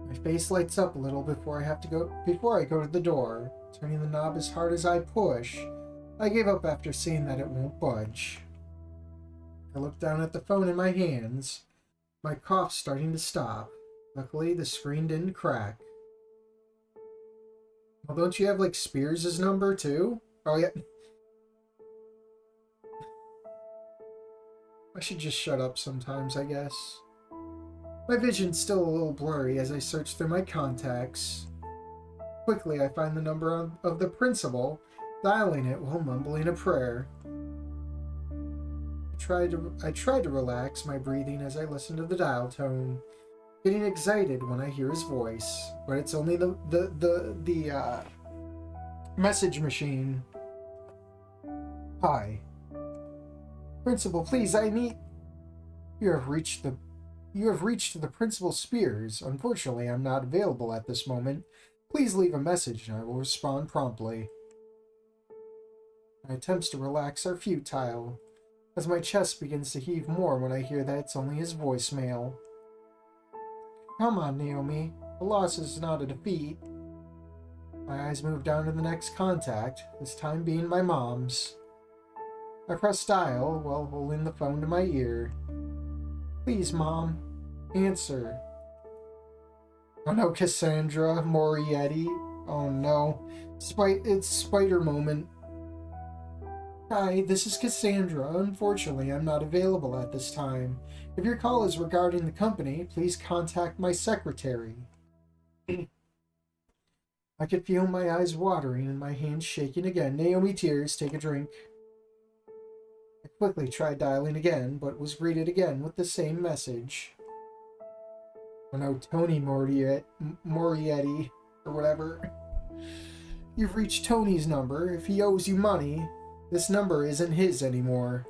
My face lights up a little before I go to the door. Turning the knob as hard as I push, I give up after seeing that it won't budge. I look down at the phone in my hands, my cough starting to stop. Luckily, the screen didn't crack. Well, don't you have, like, Spears' number, too? Oh, yeah. I should just shut up sometimes, I guess. My vision's still a little blurry as I search through my contacts. Quickly, I find the number of the principal, dialing it while mumbling a prayer. I try to relax my breathing as I listen to the dial tone, getting excited when I hear his voice, but it's only the message machine. Hi. Principal, please, I need... You have reached the Principal Spears. Unfortunately, I'm not available at this moment. Please leave a message and I will respond promptly. My attempts to relax are futile, as my chest begins to heave more when I hear that it's only his voicemail. Come on, Naomi. A loss is not a defeat. My eyes move down to the next contact, this time being my mom's. I press dial while holding the phone to my ear. Please, Mom, answer. Oh no, Cassandra, Morietti. Oh no. It's Spider moment. Hi, this is Cassandra. Unfortunately, I'm not available at this time. If your call is regarding the company, please contact my secretary. I could feel my eyes watering and my hands shaking again. Naomi, tears, take a drink. I quickly tried dialing again, but was greeted again with the same message. Oh no, Tony Morietti, or whatever. You've reached Tony's number. If he owes you money, this number isn't his anymore.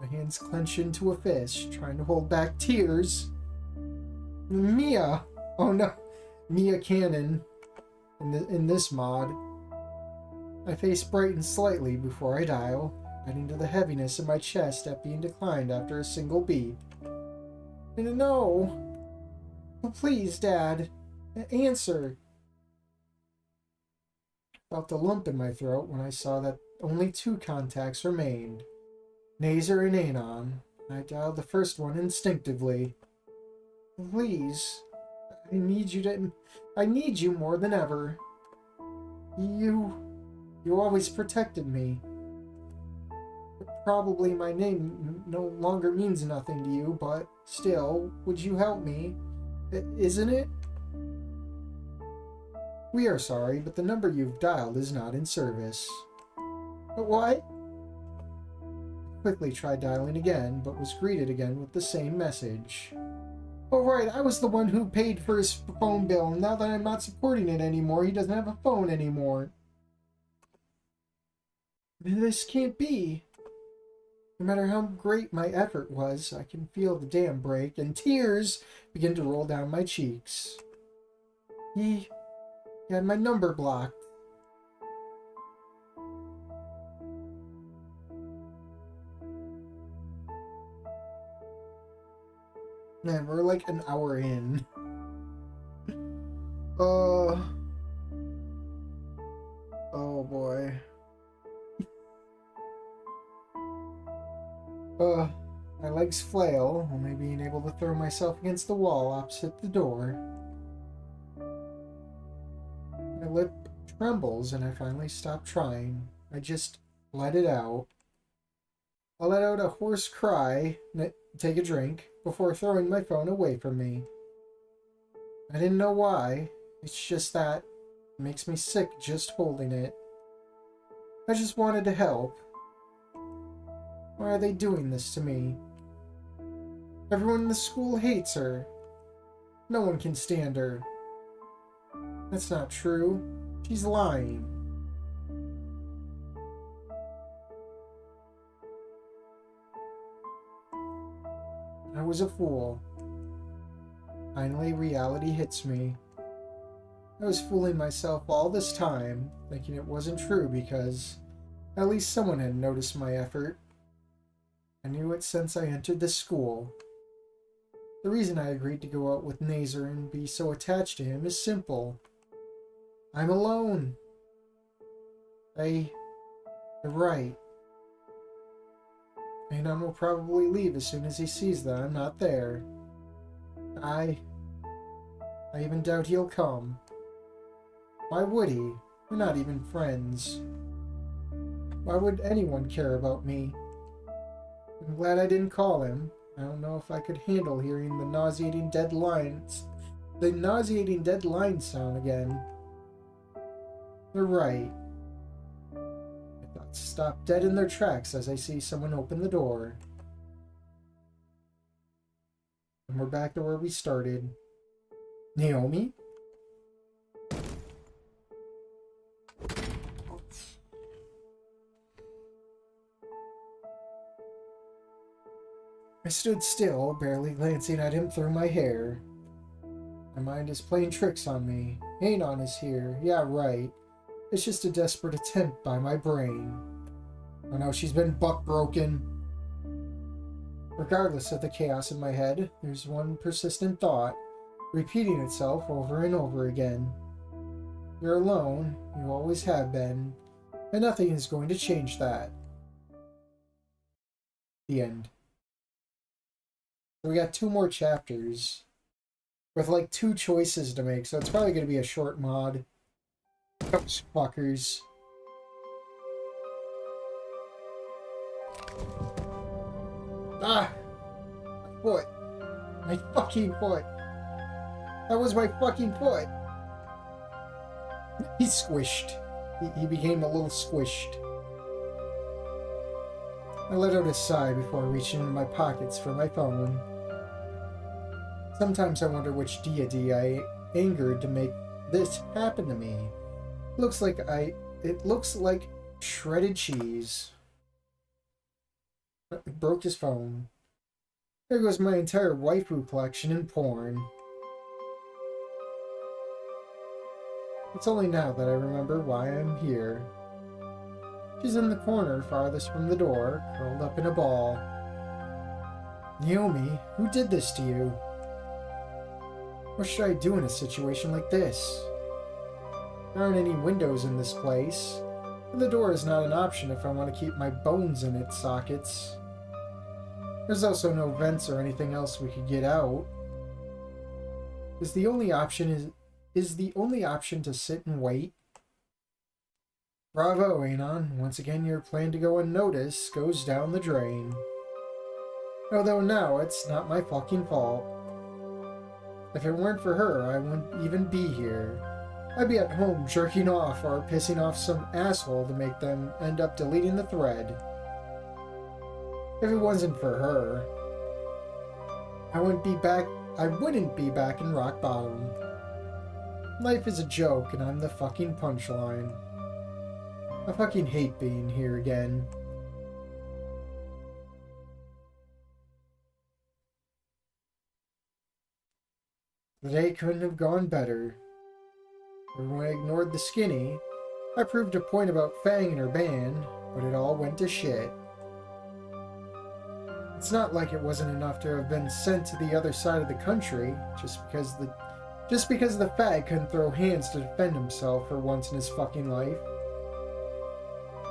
My hands clench into a fist, trying to hold back tears. Mia! Oh no, Mia Cannon in this mod. My face brightens slightly before I dial, adding to the heaviness in my chest at being declined after a single beep. No! Oh, please, Dad. Answer. I felt a lump in my throat when I saw that only 2 contacts remained. Nazer and Anon. I dialed the first one instinctively. Please. I need you more than ever. You always protected me. Probably my name no longer means nothing to you, but still, would you help me? Isn't it? We are sorry, but the number you've dialed is not in service. What? I quickly tried dialing again, but was greeted again with the same message. Oh right, I was the one who paid for his phone bill. Now that I'm not supporting it anymore, he doesn't have a phone anymore. This can't be. No matter how great my effort was, I can feel the dam break, and tears begin to roll down my cheeks. He had my number blocked. Man, we're like an hour in. Oh boy. My legs flail, only being able to throw myself against the wall opposite the door. My lip trembles and I finally stop trying. I just let it out. I let out a hoarse cry, take a drink, before throwing my phone away from me. I didn't know why. It's just that it makes me sick just holding it. I just wanted to help. Why are they doing this to me? Everyone in the school hates her. No one can stand her. That's not true. She's lying. I was a fool. Finally, reality hits me. I was fooling myself all this time, thinking it wasn't true because at least someone had noticed my effort. I knew it since I entered the school. The reason I agreed to go out with Nazer and be so attached to him is simple. I'm alone. They're right. Anon will probably leave as soon as he sees that I'm not there. I even doubt he'll come. Why would he? We're not even friends. Why would anyone care about me? I'm glad I didn't call him. I don't know if I could handle hearing the nauseating dead lines sound again. They're right. My thoughts stop dead in their tracks as I see someone open the door. And we're back to where we started. Naomi? I stood still, barely glancing at him through my hair. My mind is playing tricks on me. Anon is here. Yeah, right. It's just a desperate attempt by my brain. Oh no, she's been buck-broken. Regardless of the chaos in my head, there's one persistent thought, repeating itself over and over again. You're alone. You always have been. And nothing is going to change that. The end. We got 2 more chapters with like 2 choices to make, so it's probably going to be a short mod. Those fuckers. Ah! My foot. My fucking foot. That was my fucking foot. He's squished. He became a little squished. I let out a sigh before reaching into my pockets for my phone. Sometimes I wonder which deity I angered to make this happen to me. It looks like shredded cheese. It broke his phone. There goes my entire waifu collection in porn. It's only now that I remember why I'm here. She's in the corner farthest from the door, curled up in a ball. Naomi, who did this to you? What should I do in a situation like this? There aren't any windows in this place, and the door is not an option if I want to keep my bones in its sockets. There's also no vents or anything else we could get out. Is the only option to sit and wait? Bravo, Anon. Once again, your plan to go unnoticed goes down the drain. Although now it's not my fucking fault. If it weren't for her, I wouldn't even be here. I'd be at home jerking off or pissing off some asshole to make them end up deleting the thread. If it wasn't for her, I wouldn't be back in rock bottom. Life is a joke and I'm the fucking punchline. I fucking hate being here again. The day couldn't have gone better. When I ignored the skinny, I proved a point about Fang and her band, but it all went to shit. It's not like it wasn't enough to have been sent to the other side of the country, just because the fag couldn't throw hands to defend himself for once in his fucking life.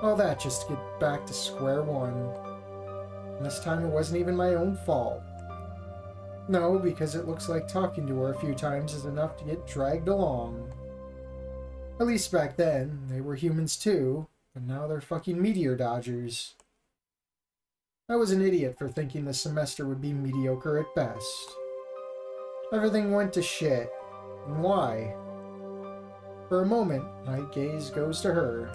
All that just to get back to square one. And this time it wasn't even my own fault. No, because it looks like talking to her a few times is enough to get dragged along. At least back then, they were humans too, but now they're fucking meteor dodgers. I was an idiot for thinking the semester would be mediocre at best. Everything went to shit. And why? For a moment, my gaze goes to her.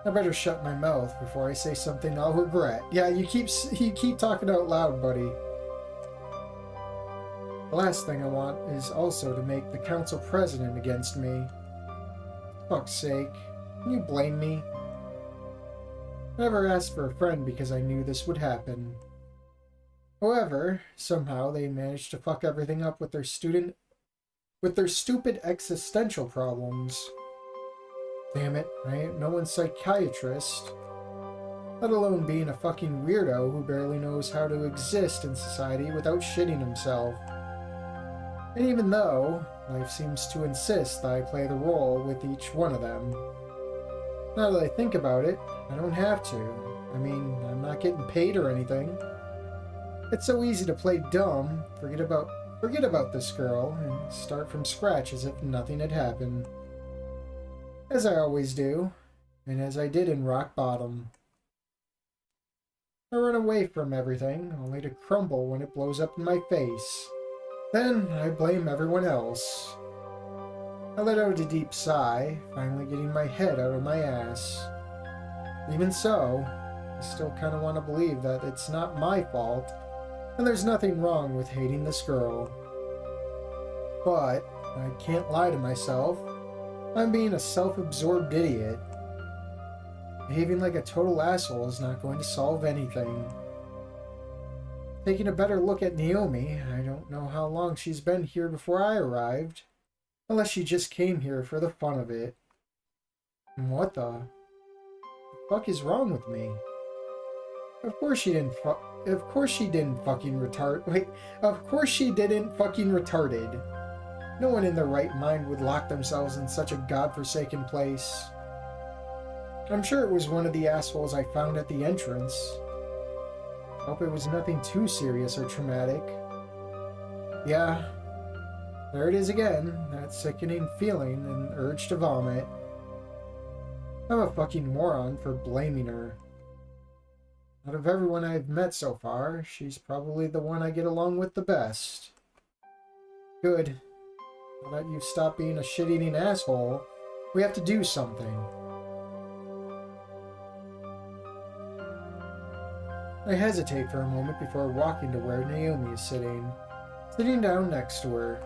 I better shut my mouth before I say something I'll regret. Yeah, you keep talking out loud, buddy. The last thing I want is also to make the council president against me. Fuck's sake. Can you blame me? I never asked for a friend because I knew this would happen. However, somehow they managed to fuck everything up with their stupid existential problems. Damn it, I ain't no one's psychiatrist. Let alone being a fucking weirdo who barely knows how to exist in society without shitting himself. And even though life seems to insist that I play the role with each one of them. Now that I think about it, I don't have to. I mean, I'm not getting paid or anything. It's so easy to play dumb, forget about this girl, and start from scratch as if nothing had happened. As I always do, and as I did in rock bottom. I run away from everything, only to crumble when it blows up in my face. Then I blame everyone else. I let out a deep sigh, finally getting my head out of my ass. Even so, I still kind of want to believe that it's not my fault, and there's nothing wrong with hating this girl. But I can't lie to myself. I'm being a self-absorbed idiot. Behaving like a total asshole is not going to solve anything. Taking a better look at Naomi, I don't know how long she's been here before I arrived. Unless she just came here for the fun of it. And what the fuck is wrong with me? Of course she didn't fucking retarded. No one in their right mind would lock themselves in such a godforsaken place. I'm sure it was one of the assholes I found at the entrance. Hope it was nothing too serious or traumatic. Yeah, there it is again, that sickening feeling and urge to vomit. I'm a fucking moron for blaming her. Out of everyone I've met so far, she's probably the one I get along with the best. Good. Now that you've stopped being a shit-eating asshole, we have to do something. I hesitate for a moment before walking to where Naomi is sitting down next to her.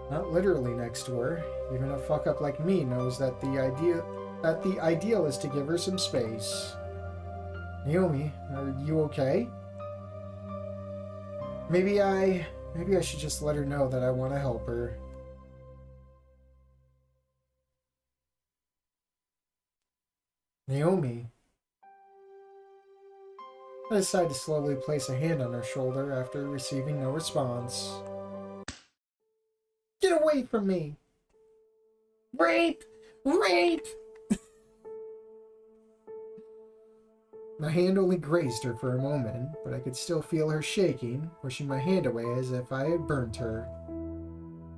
Not literally next to her. Even a fuck-up like me knows that the ideal is to give her some space. Naomi, are you okay? Maybe I should just let her know that I want to help her. Naomi. I decide to slowly place a hand on her shoulder after receiving no response. Get away from me! Rape! Rape! My hand only grazed her for a moment, but I could still feel her shaking, pushing my hand away as if I had burnt her.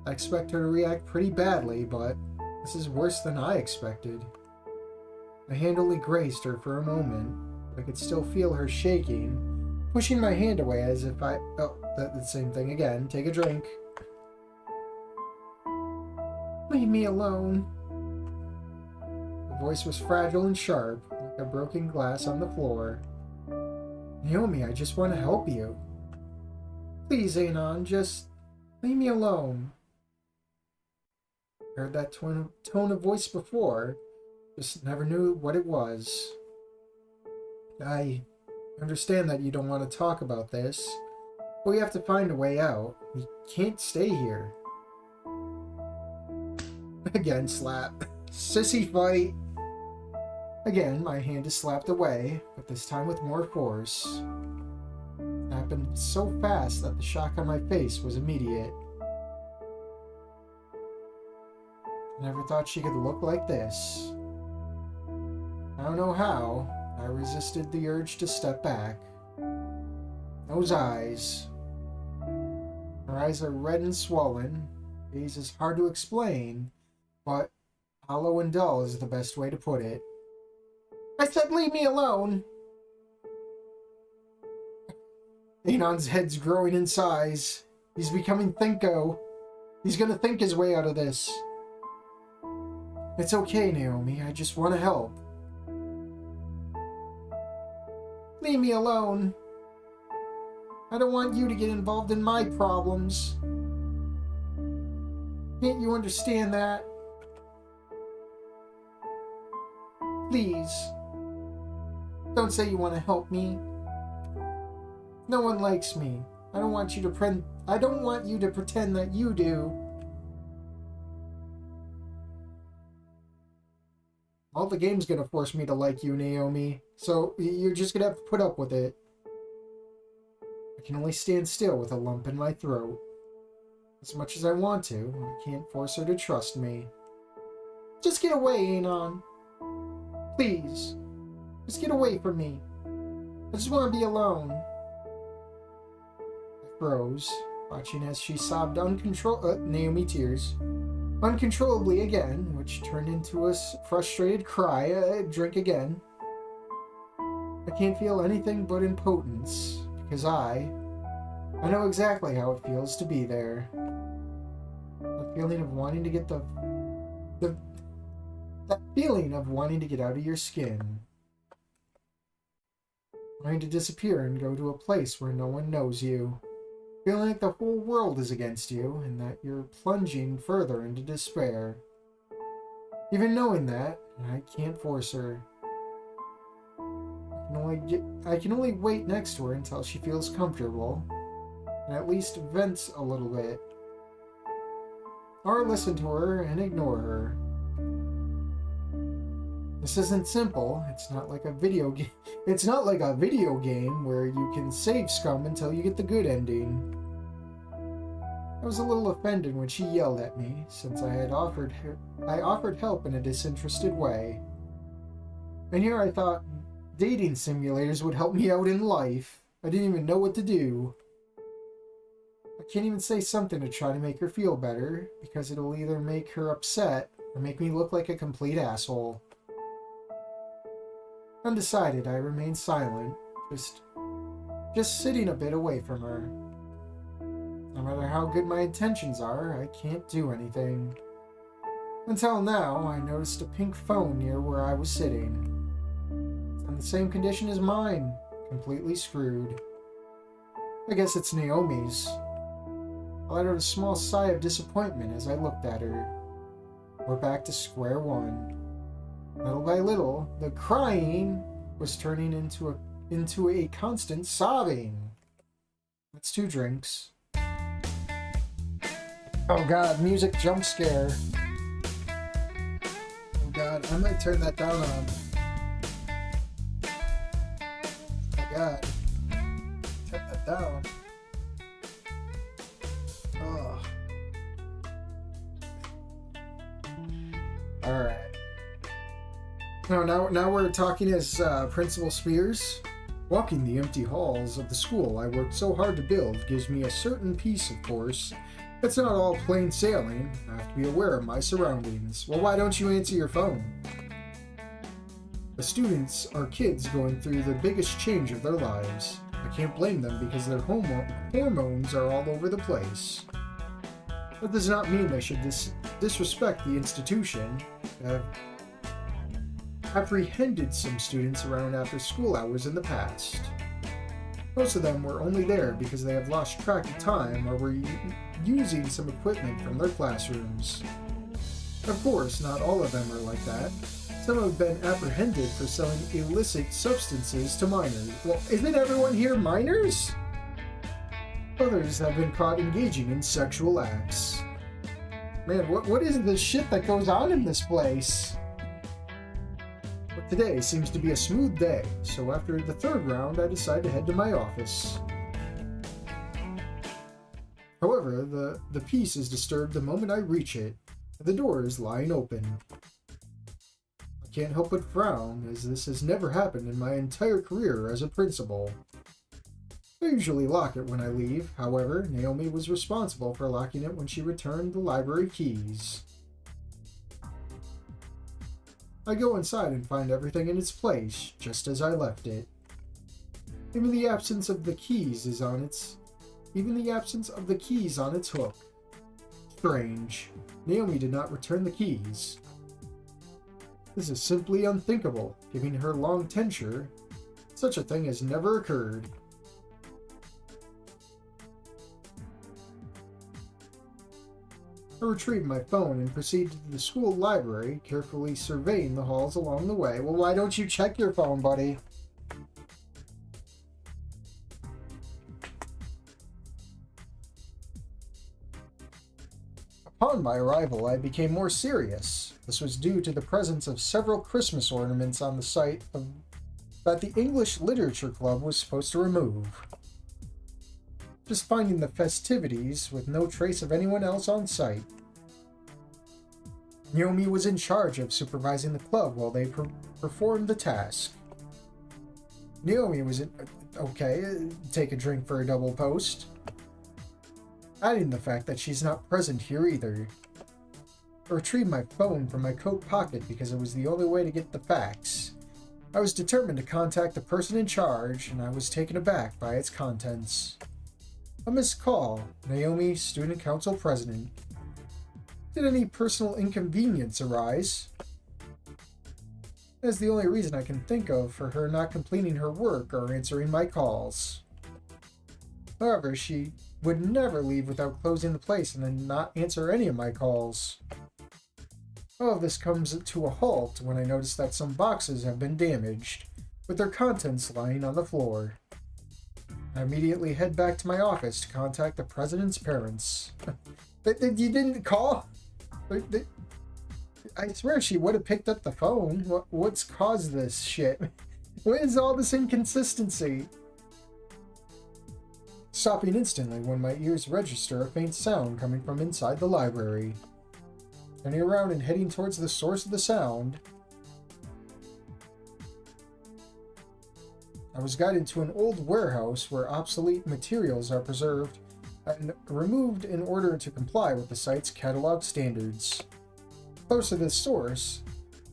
I expect her to react pretty badly, but this is worse than I expected. My hand only grazed her for a moment, but I could still feel her shaking, pushing my hand away as if I... Oh, the same thing again. Take a drink. Leave me alone. The voice was fragile and sharp, like a broken glass on the floor. Naomi, I just want to help you. Please, Anon, just leave me alone. I heard that tone of voice before, just never knew what it was. I understand that you don't want to talk about this, but we have to find a way out. We can't stay here. Again, slap. Sissy fight. Again, my hand is slapped away, but this time with more force. It happened so fast that the shock on my face was immediate. I never thought she could look like this. I don't know how. I resisted the urge to step back. Those eyes. Her eyes are red and swollen. Gaze is hard to explain, but hollow and dull is the best way to put it. I said leave me alone! Anon's head's growing in size. He's becoming Thinko. He's gonna think his way out of this. It's okay, Naomi. I just want to help. Leave me alone. I don't want you to get involved in my problems. Can't you understand that? Please. Don't say you want to help me. No one likes me. I don't want you to pretend that you do. Well, the game's gonna force me to like you, Naomi. So you're just gonna have to put up with it. I can only stand still with a lump in my throat. As much as I want to, I can't force her to trust me. Just get away, Anon. Please. Just get away from me. I just want to be alone. I froze, watching as she sobbed Naomi tears. Uncontrollably again, which turned into a frustrated cry. Drink again. I can't feel anything but impotence, because I know exactly how it feels to be there. The feeling of wanting to get that feeling of wanting to get out of your skin. Wanting to disappear and go to a place where no one knows you. Feeling like the whole world is against you, and that you're plunging further into despair. Even knowing that, I can't force her. I can only wait next to her until she feels comfortable, and at least vents a little bit. Or listen to her and ignore her. This isn't simple. It's not like a video game. It's not like a video game where you can save scum until you get the good ending. I was a little offended when she yelled at me, since I offered help in a disinterested way. And here I thought dating simulators would help me out in life. I didn't even know what to do. I can't even say something to try to make her feel better, because it'll either make her upset or make me look like a complete asshole. Undecided, I remained silent, just sitting a bit away from her. No matter how good my intentions are, I can't do anything. Until now, I noticed a pink phone near where I was sitting. It's in the same condition as mine, completely screwed. I guess it's Naomi's. I let out a small sigh of disappointment as I looked at her. We're back to square one. Little by little, the crying was turning into a constant sobbing. That's 2 drinks. Oh god, music jump scare. Oh god, I might turn that down on. Oh god. Turn that down. Oh. Alright. Now we're talking as Principal Spears. Walking the empty halls of the school I worked so hard to build gives me a certain peace, of course. It's not all plain sailing. I have to be aware of my surroundings. Well, why don't you answer your phone? The students are kids going through the biggest change of their lives. I can't blame them because their hormones are all over the place. That does not mean they should disrespect the institution. I've apprehended some students around after school hours in the past. Most of them were only there because they have lost track of time or were using some equipment from their classrooms. Of course, not all of them are like that. Some have been apprehended for selling illicit substances to minors. Well, isn't everyone here minors? Others have been caught engaging in sexual acts. Man, what is this shit that goes on in this place? But today seems to be a smooth day, so after the 3rd round, I decide to head to my office. However, the peace is disturbed the moment I reach it. The door is lying open. I can't help but frown, as this has never happened in my entire career as a principal. I usually lock it when I leave. However, Naomi was responsible for locking it when she returned the library keys. I go inside and find everything in its place, just as I left it. Even the absence of the keys on its hook. Strange. Naomi did not return the keys. This is simply unthinkable, given her long tenure. Such a thing has never occurred. I retrieved my phone and proceeded to the school library, carefully surveying the halls along the way. Well, why don't you check your phone, buddy? Upon my arrival, I became more serious. This was due to the presence of several Christmas ornaments on the site that the English Literature Club was supposed to remove. Just finding the festivities with no trace of anyone else on site. Naomi was in charge of supervising the club while they performed the task. Naomi was okay, take a drink for a double post. Adding the fact that she's not present here either. I retrieved my phone from my coat pocket because it was the only way to get the facts. I was determined to contact the person in charge, and I was taken aback by its contents. A missed call. Naomi, Student Council President. Did any personal inconvenience arise? That's the only reason I can think of for her not completing her work or answering my calls. However, she would never leave without closing the place and then not answer any of my calls. All of this comes to a halt when I notice that some boxes have been damaged, with their contents lying on the floor. I immediately head back to my office to contact the president's parents. You didn't call? I swear she would have picked up the phone. What's caused this shit? What is all this inconsistency? Stopping instantly when my ears register a faint sound coming from inside the library. Turning around and heading towards the source of the sound, I was guided to an old warehouse where obsolete materials are preserved and removed in order to comply with the site's catalog standards. Close to this source,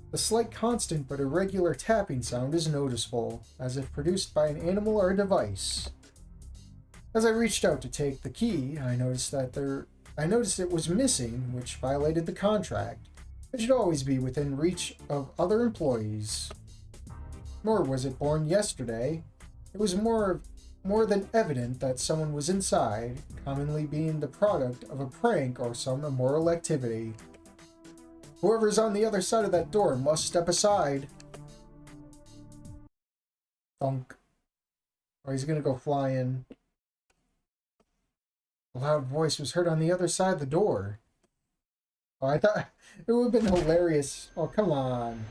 the slight constant but irregular tapping sound is noticeable, as if produced by an animal or a device. As I reached out to take the key, I noticed it was missing, which violated the contract. It should always be within reach of other employees. Nor was it born yesterday. It was more than evident that someone was inside, commonly being the product of a prank or some immoral activity. Whoever's on the other side of that door must step aside. Thunk. Oh, he's gonna go flying. A loud voice was heard on the other side of the door. Oh, I thought it would have been hilarious. Oh, come on.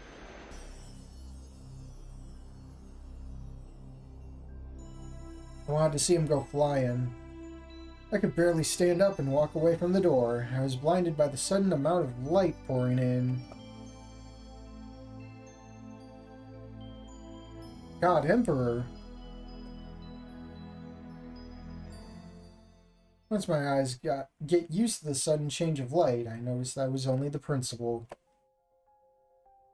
I wanted to see him go flying. I could barely stand up and walk away from the door. I was blinded by the sudden amount of light pouring in. God, Emperor. Once my eyes get used to the sudden change of light, I noticed that I was only the principal.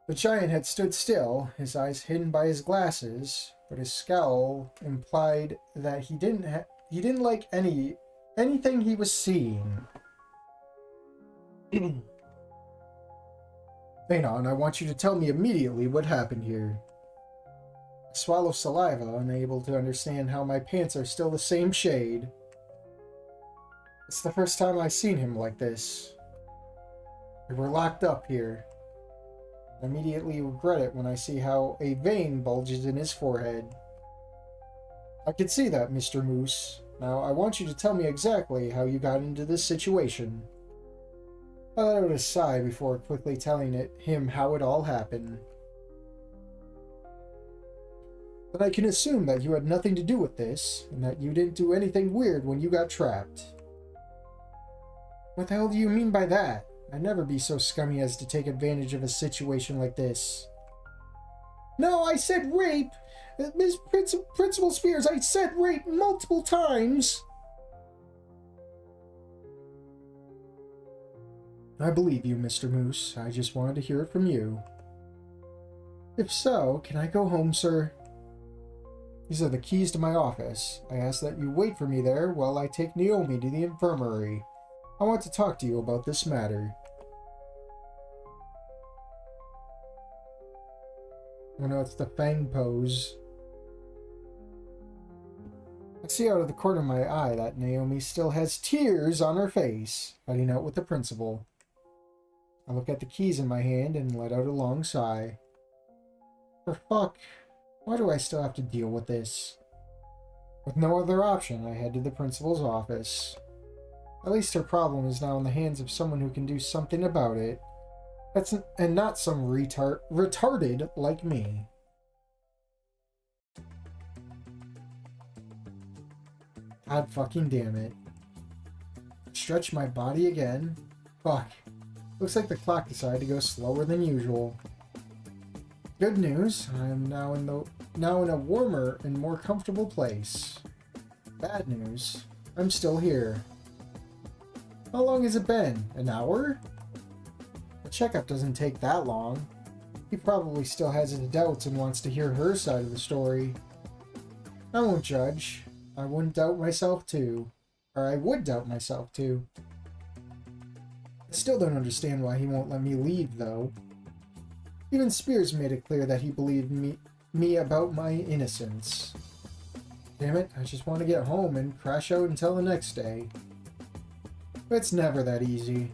The giant had stood still, his eyes hidden by his glasses, but his scowl implied that he didn't like anything he was seeing. Anon, I want you to tell me immediately what happened here. I swallow saliva, unable to understand how my pants are still the same shade. It's the first time I've seen him like this. We were locked up here. I immediately regret it when I see how a vein bulges in his forehead. I can see that, Mr. Moose. Now, I want you to tell me exactly how you got into this situation. I let out a sigh before quickly telling him how it all happened. But I can assume that you had nothing to do with this, and that you didn't do anything weird when you got trapped. What the hell do you mean by that? I'd never be so scummy as to take advantage of a situation like this. No, I said rape! Miss Principal Spears, I said rape multiple times! I believe you, Mr. Moose. I just wanted to hear it from you. If so, can I go home, sir? These are the keys to my office. I ask that you wait for me there while I take Naomi to the infirmary. I want to talk to you about this matter. Oh no, it's the fang pose. I see out of the corner of my eye that Naomi still has tears on her face, heading out with the principal. I look at the keys in my hand and let out a long sigh. For fuck, why do I still have to deal with this? With no other option, I head to the principal's office. At least her problem is now in the hands of someone who can do something about it. And not some retarded like me. God fucking damn it. Stretch my body again. Fuck. Looks like the clock decided to go slower than usual. Good news, I am now in a warmer and more comfortable place. Bad news, I'm still here. How long has it been? An hour? The checkup doesn't take that long. He probably still has his doubts and wants to hear her side of the story. I won't judge. I wouldn't doubt myself too. Or I would doubt myself too. I still don't understand why he won't let me leave, though. Even Spears made it clear that he believed me about my innocence. Damn it, I just want to get home and crash out until the next day. But it's never that easy.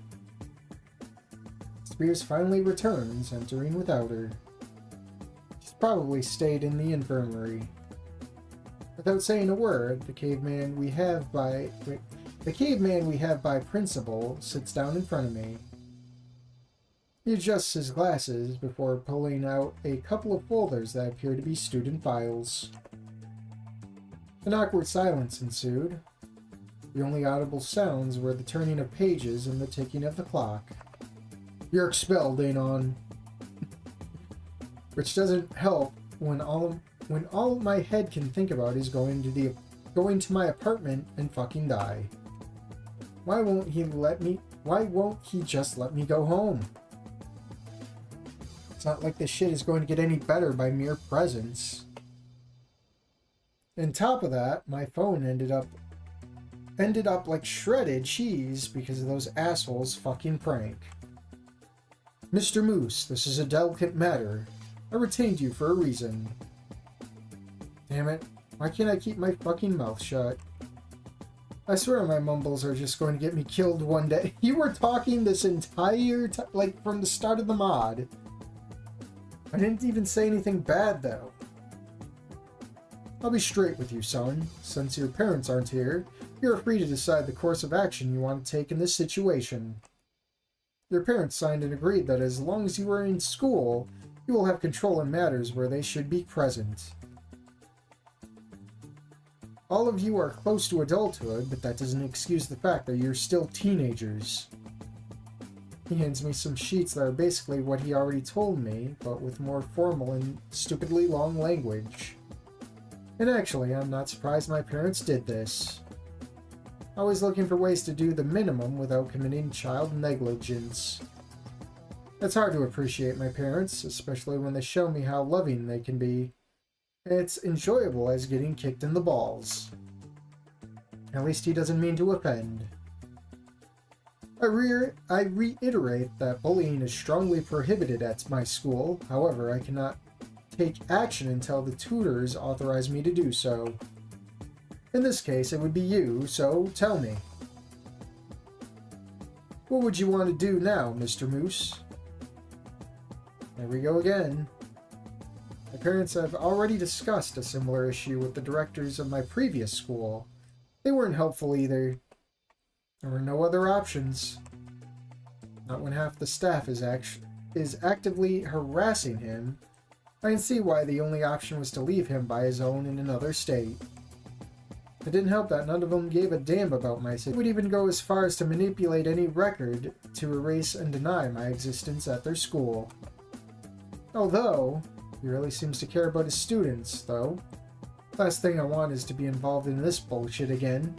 Spears finally returns, entering without her. She's probably stayed in the infirmary. Without saying a word, the caveman we have by principal sits down in front of me. He adjusts his glasses before pulling out a couple of folders that appear to be student files. An awkward silence ensued. The only audible sounds were the turning of pages and the ticking of the clock. You're expelled, Anon. Which doesn't help when all my head can think about is going to my apartment and fucking die. Why won't he just let me go home? It's not like this shit is going to get any better by mere presence. On top of that, my phone ended up ended up like shredded cheese because of those assholes' fucking prank. Mr. Moose, this is a delicate matter. I retained you for a reason. Damn it. Why can't I keep my fucking mouth shut? I swear my mumbles are just going to get me killed one day. You were talking this entire time, like from the start of the mod. I didn't even say anything bad though. I'll be straight with you, son. Since your parents aren't here, you're free to decide the course of action you want to take in this situation. Your parents signed and agreed that as long as you are in school, you will have control in matters where they should be present. All of you are close to adulthood, but that doesn't excuse the fact that you're still teenagers. He hands me some sheets that are basically what he already told me, but with more formal and stupidly long language. And actually, I'm not surprised my parents did this. Always looking for ways to do the minimum without committing child negligence. It's hard to appreciate my parents, especially when they show me how loving they can be. It's enjoyable as getting kicked in the balls. At least he doesn't mean to offend. I reiterate that bullying is strongly prohibited at my school. However, I cannot take action until the tutors authorize me to do so. In this case, it would be you, so tell me. What would you want to do now, Mr. Moose? There we go again. My parents have already discussed a similar issue with the directors of my previous school. They weren't helpful either. There were no other options. Not when half the staff is actively harassing him. I can see why the only option was to leave him by his own in another state. It didn't help that none of them gave a damn about my situation. They would even go as far as to manipulate any record to erase and deny my existence at their school. Although, he really seems to care about his students, though. Last thing I want is to be involved in this bullshit again.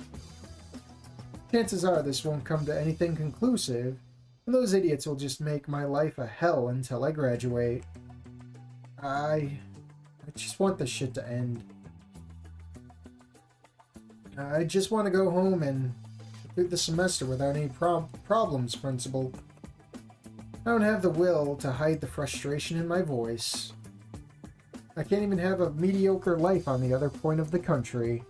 Chances are this won't come to anything conclusive, and those idiots will just make my life a hell until I graduate. I just want this shit to end. I just want to go home and complete the semester without any problems, Principal. I don't have the will to hide the frustration in my voice. I can't even have a mediocre life on the other point of the country.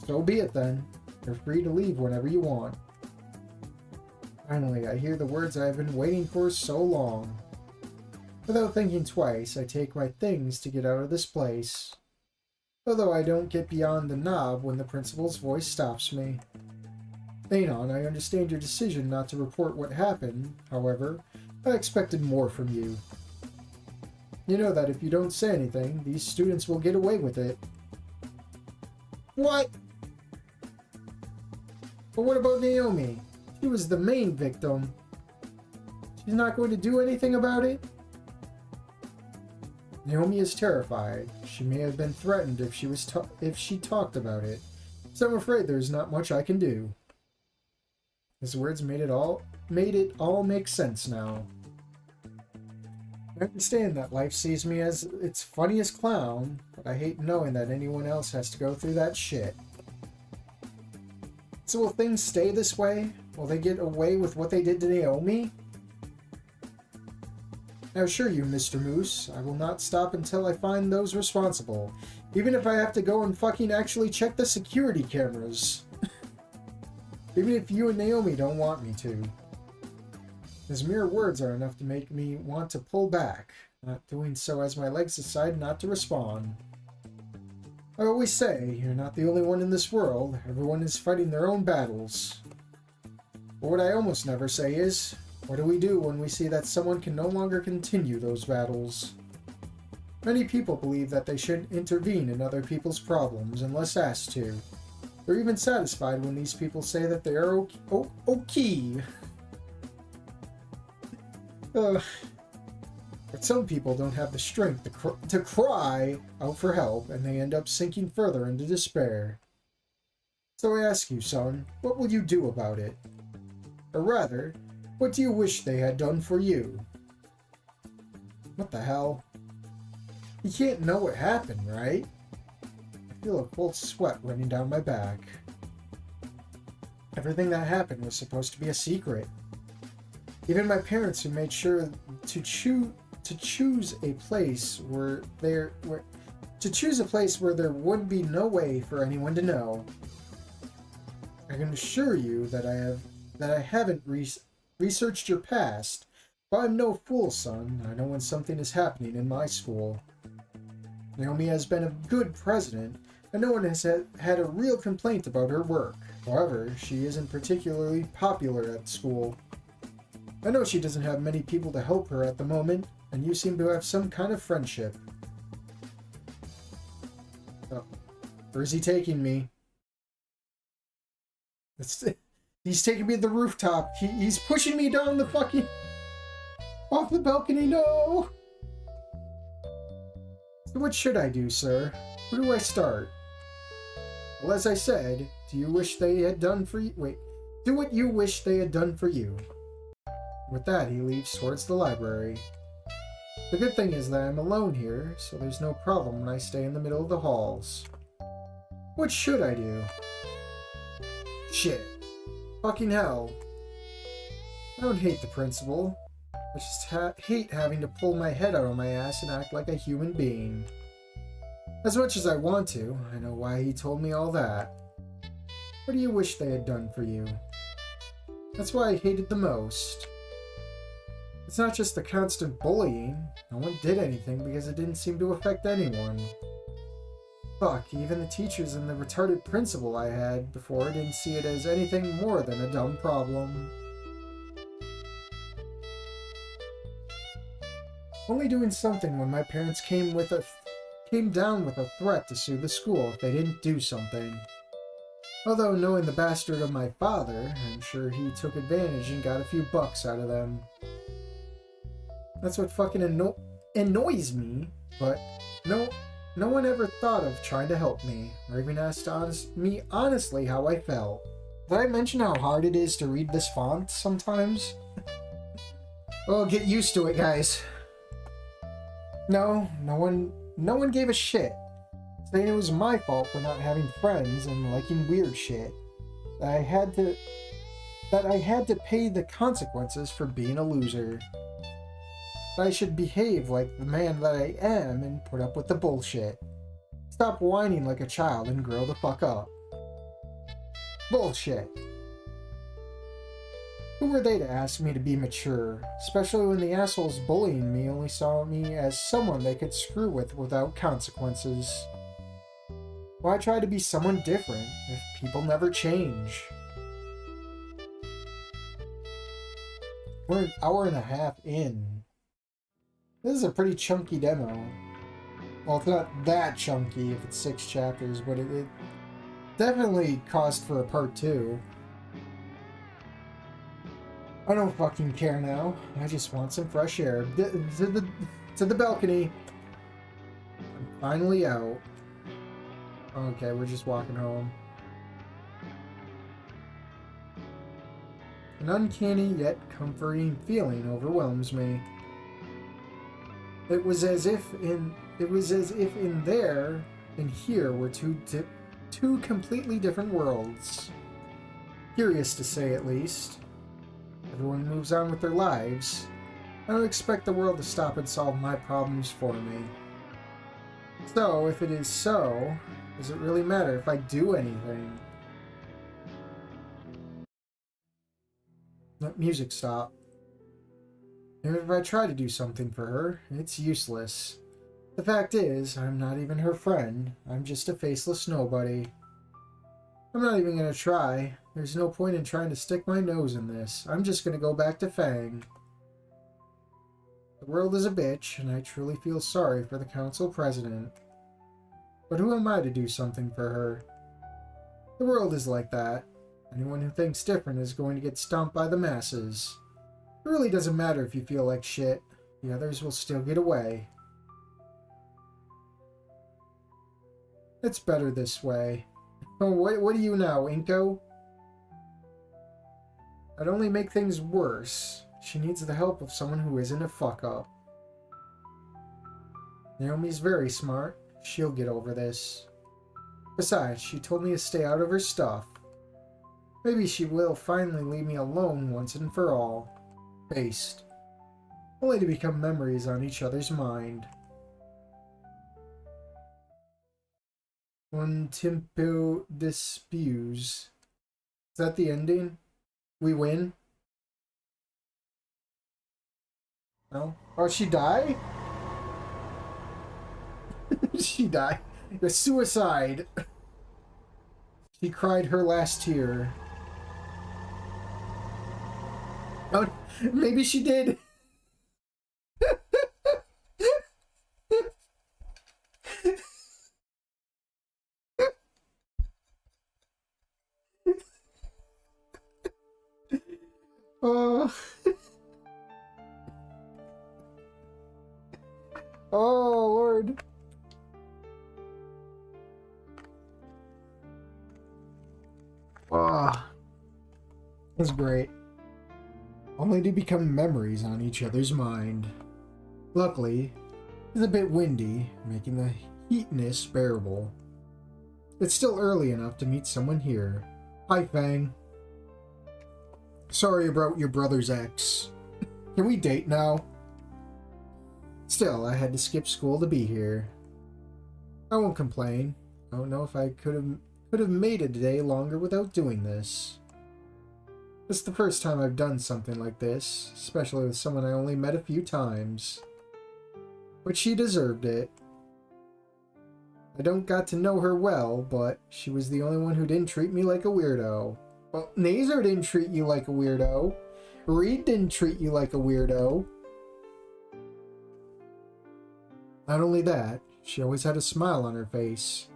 So be it then. You're free to leave whenever you want. Finally, I hear the words I have been waiting for so long. Without thinking twice, I take my things to get out of this place. Although I don't get beyond the knob when the principal's voice stops me. Anon, I understand your decision not to report what happened. However, I expected more from you. You know that if you don't say anything, these students will get away with it. What? But what about Naomi? She was the main victim. She's not going to do anything about it? Naomi is terrified. She may have been threatened if she talked about it. So I'm afraid there's not much I can do. His words made it all make sense now. I understand that life sees me as its funniest clown, but I hate knowing that anyone else has to go through that shit. So will things stay this way? Will they get away with what they did to Naomi? I assure you, Mr. Moose, I will not stop until I find those responsible. Even if I have to go and fucking actually check the security cameras. Even if you and Naomi don't want me to. His mere words are enough to make me want to pull back, not doing so as my legs decide not to respond. I always say, you're not the only one in this world. Everyone is fighting their own battles. But what I almost never say is, what do we do when we see that someone can no longer continue those battles? Many people believe that they shouldn't intervene in other people's problems unless asked to. They're even satisfied when these people say that they are okay. But some people don't have the strength to cry out for help, and they end up sinking further into despair. So I ask you, son, what will you do about it? Or rather, what do you wish they had done for you? What the hell? You can't know what happened, right? I feel a cold sweat running down my back. Everything that happened was supposed to be a secret. Even my parents, who made sure to choose a place where there would be no way for anyone to know. I can assure you that I haven't researched your past, but I'm no fool, son. I know when something is happening in my school. Naomi has been a good president, and no one has had a real complaint about her work. However, she isn't particularly popular at school. I know she doesn't have many people to help her at the moment, and you seem to have some kind of friendship. Oh, where is he taking me? He's taking me to the rooftop. He's pushing me down the fucking... off the balcony, no! So what should I do, sir? Where do I start? Well, as I said, do you wish they had done for you? Wait. Do what you wish they had done for you. With that, he leaves towards the library. The good thing is that I'm alone here, so there's no problem when I stay in the middle of the halls. What should I do? Shit. Fucking hell. I don't hate the principal. I just hate having to pull my head out of my ass and act like a human being. As much as I want to, I know why he told me all that. What do you wish they had done for you? That's why I hated the most. It's not just the constant bullying. No one did anything because it didn't seem to affect anyone. Fuck, even the teachers and the retarded principal I had before didn't see it as anything more than a dumb problem. Only doing something when my parents came down with a threat to sue the school if they didn't do something. Although, knowing the bastard of my father, I'm sure he took advantage and got a few bucks out of them. That's what fucking annoys me, but no one ever thought of trying to help me, or even asked me honestly how I felt. Did I mention how hard it is to read this font sometimes? Well, get used to it, guys. No one gave a shit. Saying it was my fault for not having friends and liking weird shit. That I had to pay the consequences for being a loser. That I should behave like the man that I am and put up with the bullshit. Stop whining like a child and grow the fuck up. Bullshit. Who were they to ask me to be mature, especially when the assholes bullying me only saw me as someone they could screw with without consequences? Why try to be someone different if people never change? We're an hour and a half in. This is a pretty chunky demo. Well, it's not that chunky if it's 6 chapters, but it definitely cost for a part 2. I don't fucking care now. I just want some fresh air. To the balcony. I'm finally out. Okay, we're just walking home. An uncanny yet comforting feeling overwhelms me. It was as if in there and here were two completely different worlds. Curious to say at least. Everyone moves on with their lives. I don't expect the world to stop and solve my problems for me. So, if it is so, does it really matter if I do anything? Let music stop. Even if I try to do something for her, it's useless. The fact is, I'm not even her friend. I'm just a faceless nobody. I'm not even gonna try. There's no point in trying to stick my nose in this. I'm just gonna go back to Fang. The world is a bitch, and I truly feel sorry for the council president. But who am I to do something for her? The world is like that. Anyone who thinks different is going to get stomped by the masses. It really doesn't matter if you feel like shit. The others will still get away. It's better this way. Oh, what do you know, Inko? I'd only make things worse. She needs the help of someone who isn't a fuck-up. Naomi's very smart. She'll get over this. Besides, she told me to stay out of her stuff. Maybe she will finally leave me alone once and for all. Based. Only to become memories on each other's mind. Un tempo dispuse. Is that the ending? We win? No? Oh, she died? She died. The suicide. She cried her last tear. Oh, maybe she did. Oh. Oh, Lord. Ah, that's great. Only to become memories on each other's mind. Luckily, it's a bit windy, making the heatness bearable. It's still early enough to meet someone here. Hi, Fang. Sorry about your brother's ex. Can we date now? Still, I had to skip school to be here. I won't complain. I don't know if I could have made a day longer without doing this. This is the first time I've done something like this, especially with someone I only met a few times. But she deserved it. I don't got to know her well, but she was the only one who didn't treat me like a weirdo. Well, Nazar didn't treat you like a weirdo. Reed didn't treat you like a weirdo. Not only that, she always had a smile on her face.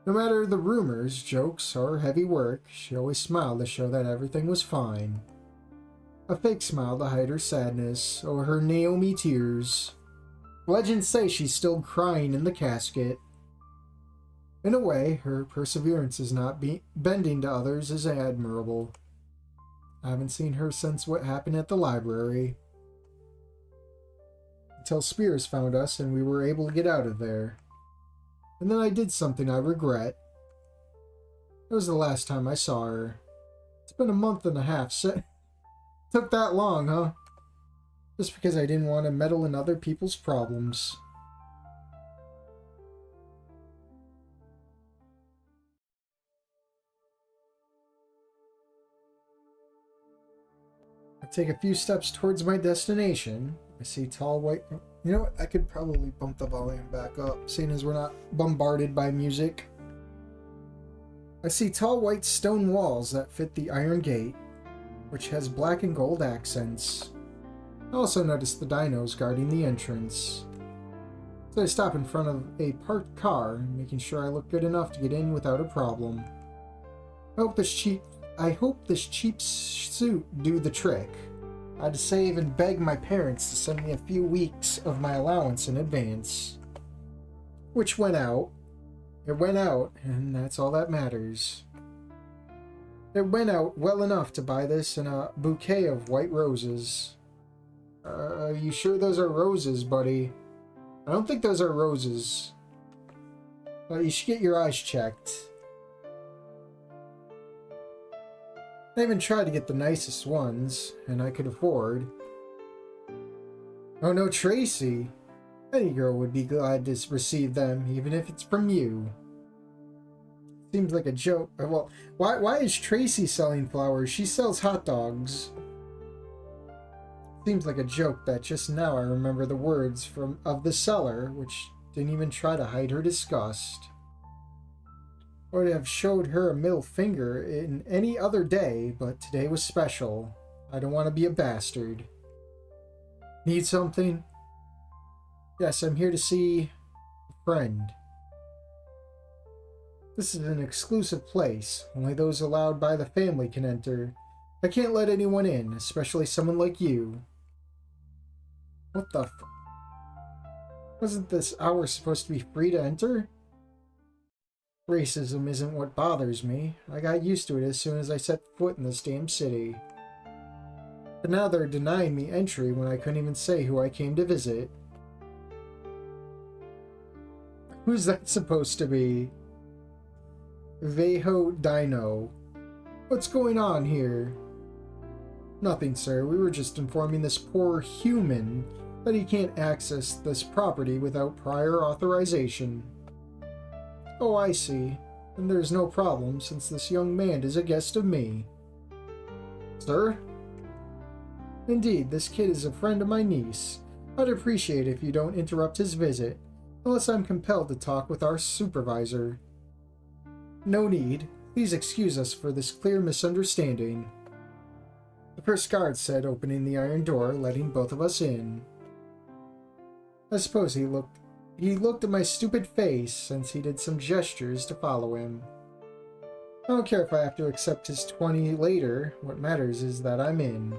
No matter the rumors, jokes, or heavy work, she always smiled to show that everything was fine. A fake smile to hide her sadness, or her Naomi tears. Legends say she's still crying in the casket. In a way, her perseverance is not bending to others is admirable. I haven't seen her since what happened at the library. Until Spears found us and we were able to get out of there. And then I did something I regret. It was the last time I saw her. It's been a month and a half since. Took that long, huh? Just because I didn't want to meddle in other people's problems. I take a few steps towards my destination. I see tall white... You know what? I could probably bump the volume back up, seeing as we're not bombarded by music. I see tall white stone walls that fit the iron gate, which has black and gold accents. I also notice the dinos guarding the entrance. So I stop in front of a parked car, making sure I look good enough to get in without a problem. I hope this cheap suit do the trick. I had to save and beg my parents to send me a few weeks of my allowance in advance. Which went out. It went out, and that's all that matters. It went out well enough to buy this and a bouquet of white roses. Are you sure those are roses, buddy? I don't think those are roses. You should get your eyes checked. I even tried to get the nicest ones, and I could afford. Oh no, Tracy! Any girl would be glad to receive them, even if it's from you. Seems like a joke. Well, why is Tracy selling flowers? She sells hot dogs. Seems like a joke that just now I remember the words of the seller, which didn't even try to hide her disgust. I would have showed her a middle finger in any other day, but today was special. I don't want to be a bastard. Need something? Yes, I'm here to see a friend. This is an exclusive place. Only those allowed by the family can enter. I can't let anyone in, especially someone like you. What the f... Wasn't this hour supposed to be free to enter? Racism isn't what bothers me. I got used to it as soon as I set foot in this damn city. But now they're denying me entry when I couldn't even say who I came to visit. Who's that supposed to be? Veho Dino. What's going on here? Nothing, sir. We were just informing this poor human that he can't access this property without prior authorization. Oh, I see. And there's no problem, since this young man is a guest of me. Sir? Indeed, this kid is a friend of my niece. I'd appreciate if you don't interrupt his visit, unless I'm compelled to talk with our supervisor. No need. Please excuse us for this clear misunderstanding. The first guard said, opening the iron door, letting both of us in. I suppose he looked at my stupid face, since he did some gestures to follow him. I don't care if I have to accept his 20 later. What matters is that I'm in.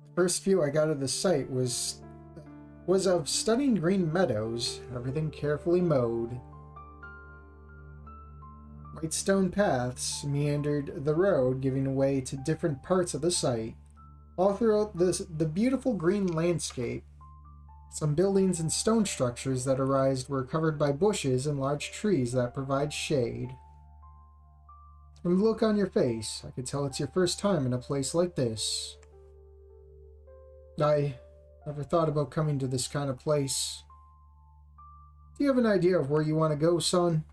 The first view I got of the site was of stunning green meadows, everything carefully mowed. White stone paths meandered the road, giving way to different parts of the site. All throughout the beautiful green landscape, some buildings and stone structures that arised were covered by bushes and large trees that provide shade. From the look on your face, I could tell it's your first time in a place like this. I never thought about coming to this kind of place. Do you have an idea of where you want to go, son?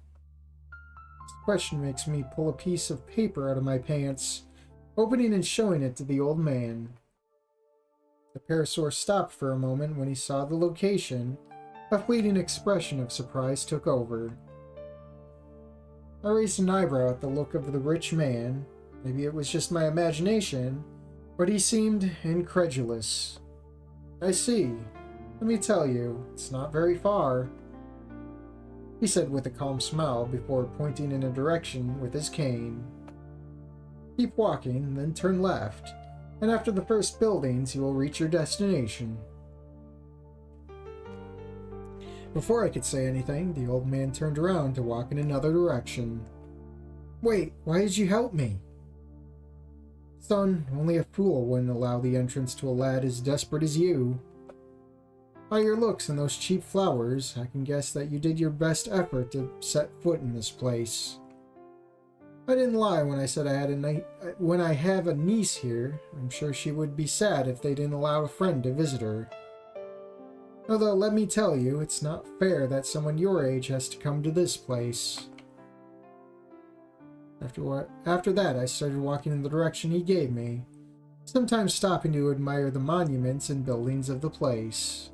This question makes me pull a piece of paper out of my pants, opening and showing it to the old man. The parasaur stopped for a moment when he saw the location. A fleeting expression of surprise took over. I raised an eyebrow at the look of the rich man. Maybe it was just my imagination, but he seemed incredulous. I see. Let me tell you, it's not very far, he said with a calm smile before pointing in a direction with his cane. Keep walking, then turn left, and after the first buildings you will reach your destination. Before I could say anything, the old man turned around to walk in another direction. Wait, why did you help me? Son, only a fool wouldn't allow the entrance to a lad as desperate as you. By your looks and those cheap flowers, I can guess that you did your best effort to set foot in this place. I didn't lie when I said when I have a niece here. I'm sure she would be sad if they didn't allow a friend to visit her. Although, let me tell you, it's not fair that someone your age has to come to this place. After that, I started walking in the direction he gave me, sometimes stopping to admire the monuments and buildings of the place.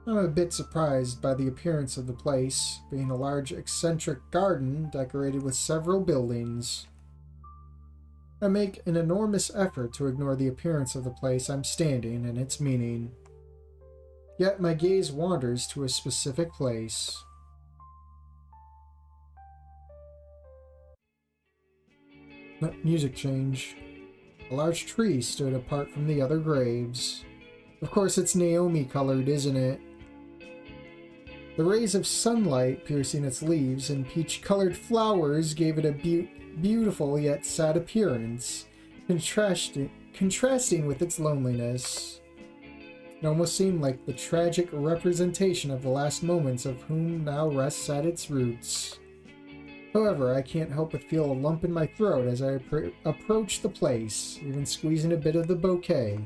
I'm a bit surprised by the appearance of the place, being a large eccentric garden decorated with several buildings. I make an enormous effort to ignore the appearance of the place I'm standing and its meaning. Yet my gaze wanders to a specific place. Music change. A large tree stood apart from the other graves. Of course, it's Naomi colored, isn't it? The rays of sunlight piercing its leaves and peach-colored flowers gave it a beautiful yet sad appearance, contrasting with its loneliness. It almost seemed like the tragic representation of the last moments of whom now rests at its roots. However, I can't help but feel a lump in my throat as I approach the place, even squeezing a bit of the bouquet.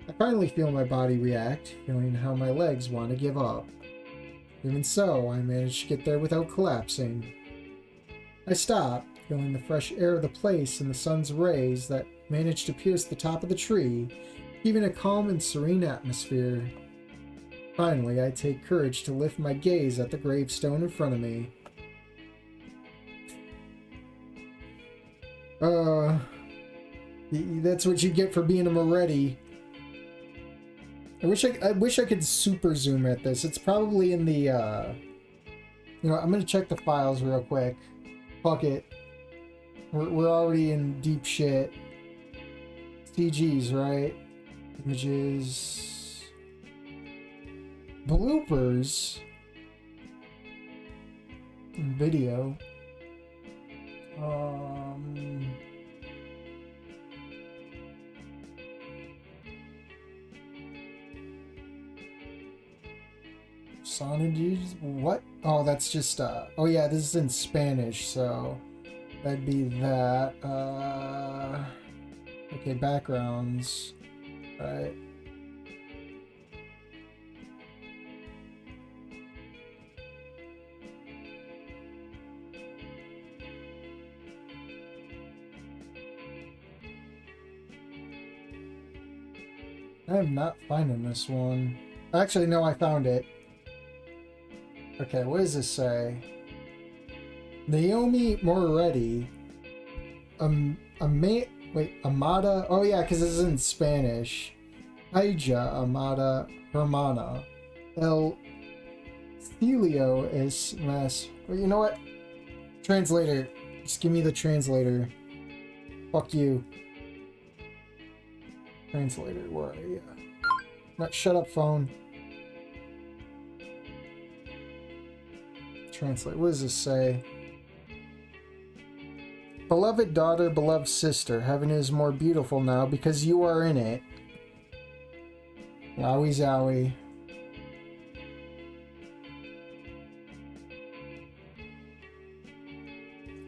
I finally feel my body react, feeling how my legs want to give up. Even so, I manage to get there without collapsing. I stop, feeling the fresh air of the place and the sun's rays that manage to pierce the top of the tree, giving a calm and serene atmosphere. Finally, I take courage to lift my gaze at the gravestone in front of me. That's what you get for being a Moretti. I wish I could super zoom at this. It's probably in the, I'm gonna check the files real quick. Fuck it. We're already in deep shit. CGs, right? Images. Bloopers. Video. Sonages? What? Oh, that's just, oh yeah, this is in Spanish, so that'd be that. Okay, backgrounds. Right. I am not finding this one. Actually, no, I found it. Okay, what does this say? Naomi Moretti. Amada. Oh yeah, because this is in Spanish. Aija Amada Hermana. El Celio es más. Well, you know what? Translator. Just give me the translator. Fuck you. Translator, where are you? Not shut up, phone. Translate. What does this say? Beloved daughter, beloved sister, heaven is more beautiful now because you are in it. Wowie zowie.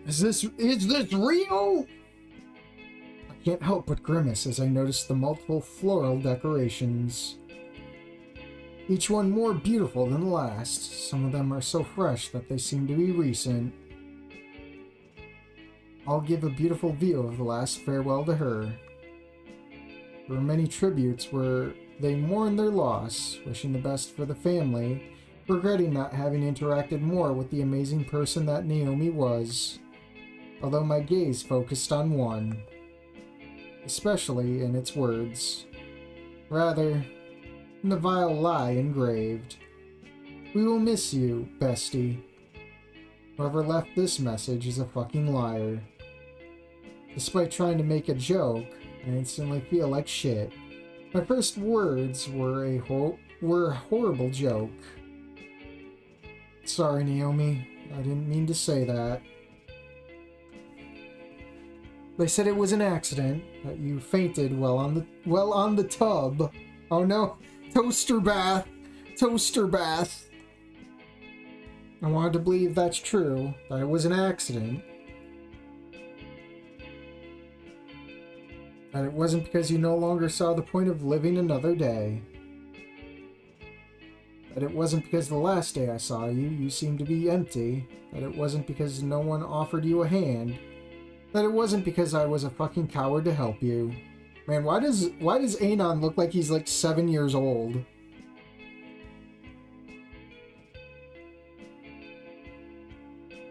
Is this real? I can't help but grimace as I notice the multiple floral decorations. Each one more beautiful than the last. Some of them are so fresh that they seem to be recent. I'll give a beautiful view of the last farewell to her. There were many tributes where they mourned their loss, wishing the best for the family, regretting not having interacted more with the amazing person that Naomi was. Although my gaze focused on one, especially in its words. Rather, in the vile lie engraved. We will miss you, bestie. Whoever left this message is a fucking liar. Despite trying to make a joke, I instantly feel like shit. My first words were a horrible joke. Sorry, Naomi. I didn't mean to say that. They said it was an accident, that you fainted while on the tub. Oh no, toaster bath. Toaster bath. I wanted to believe that's true, that it was an accident. That it wasn't because you no longer saw the point of living another day. That it wasn't because the last day I saw you, you seemed to be empty. That it wasn't because no one offered you a hand. That it wasn't because I was a fucking coward to help you. Man, why does Anon look like he's like 7 years old?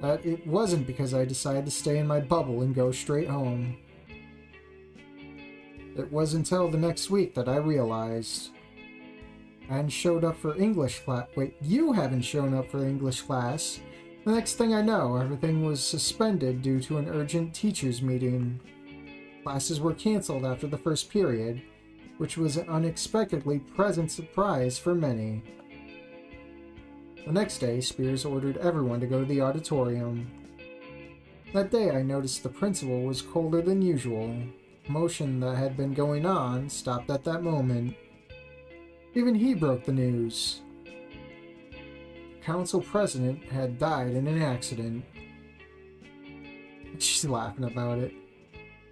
That it wasn't because I decided to stay in my bubble and go straight home. It was until the next week that I realized. I hadn't showed up for English class. Wait, you haven't shown up for English class. The next thing I know, everything was suspended due to an urgent teachers' meeting. Classes were canceled after the first period, which was an unexpectedly pleasant surprise for many. The next day, Spears ordered everyone to go to the auditorium. That day, I noticed the principal was colder than usual. The commotion that had been going on stopped at that moment. Even he broke the news. Council president had died in an accident. She's laughing about it.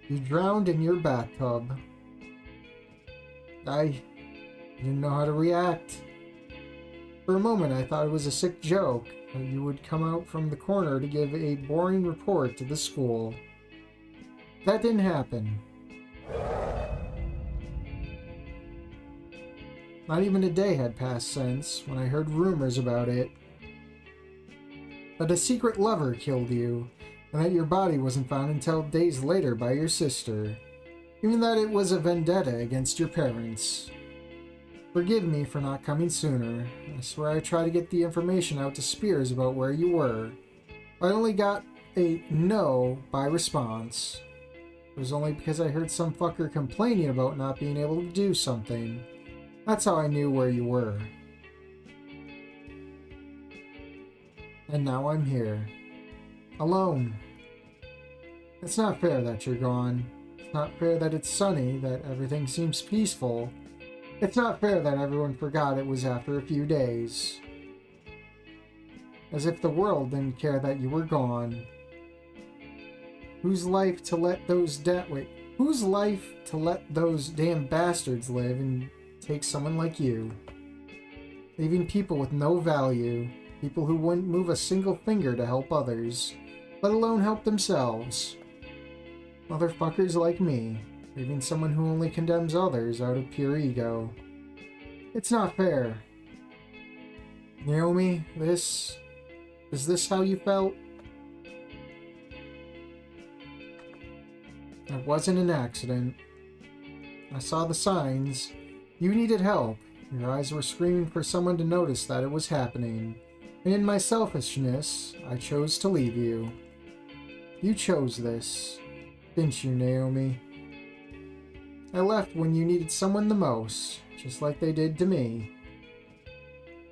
You drowned in your bathtub. I didn't know how to react. For a moment I thought it was a sick joke, that you would come out from the corner to give a boring report to the school. That didn't happen. Not even a day had passed since, when I heard rumors about it. That a secret lover killed you, and that your body wasn't found until days later by your sister. Even that it was a vendetta against your parents. Forgive me for not coming sooner. I swear I tried to get the information out to Spears about where you were. I only got a no by response. It was only because I heard some fucker complaining about not being able to do something. That's how I knew where you were. And now I'm here. Alone. It's not fair that you're gone. It's not fair that it's sunny, that everything seems peaceful. It's not fair that everyone forgot it was after a few days. As if the world didn't care that you were gone. Whose life to let those whose life to let those damn bastards live and take someone like you? Leaving people with no value, people who wouldn't move a single finger to help others, let alone help themselves. Motherfuckers like me, leaving someone who only condemns others out of pure ego. It's not fair. Naomi, is this how you felt? It wasn't an accident. I saw the signs. You needed help. Your eyes were screaming for someone to notice that it was happening. And in my selfishness, I chose to leave you. You chose this, didn't you, Naomi? I left when you needed someone the most, just like they did to me.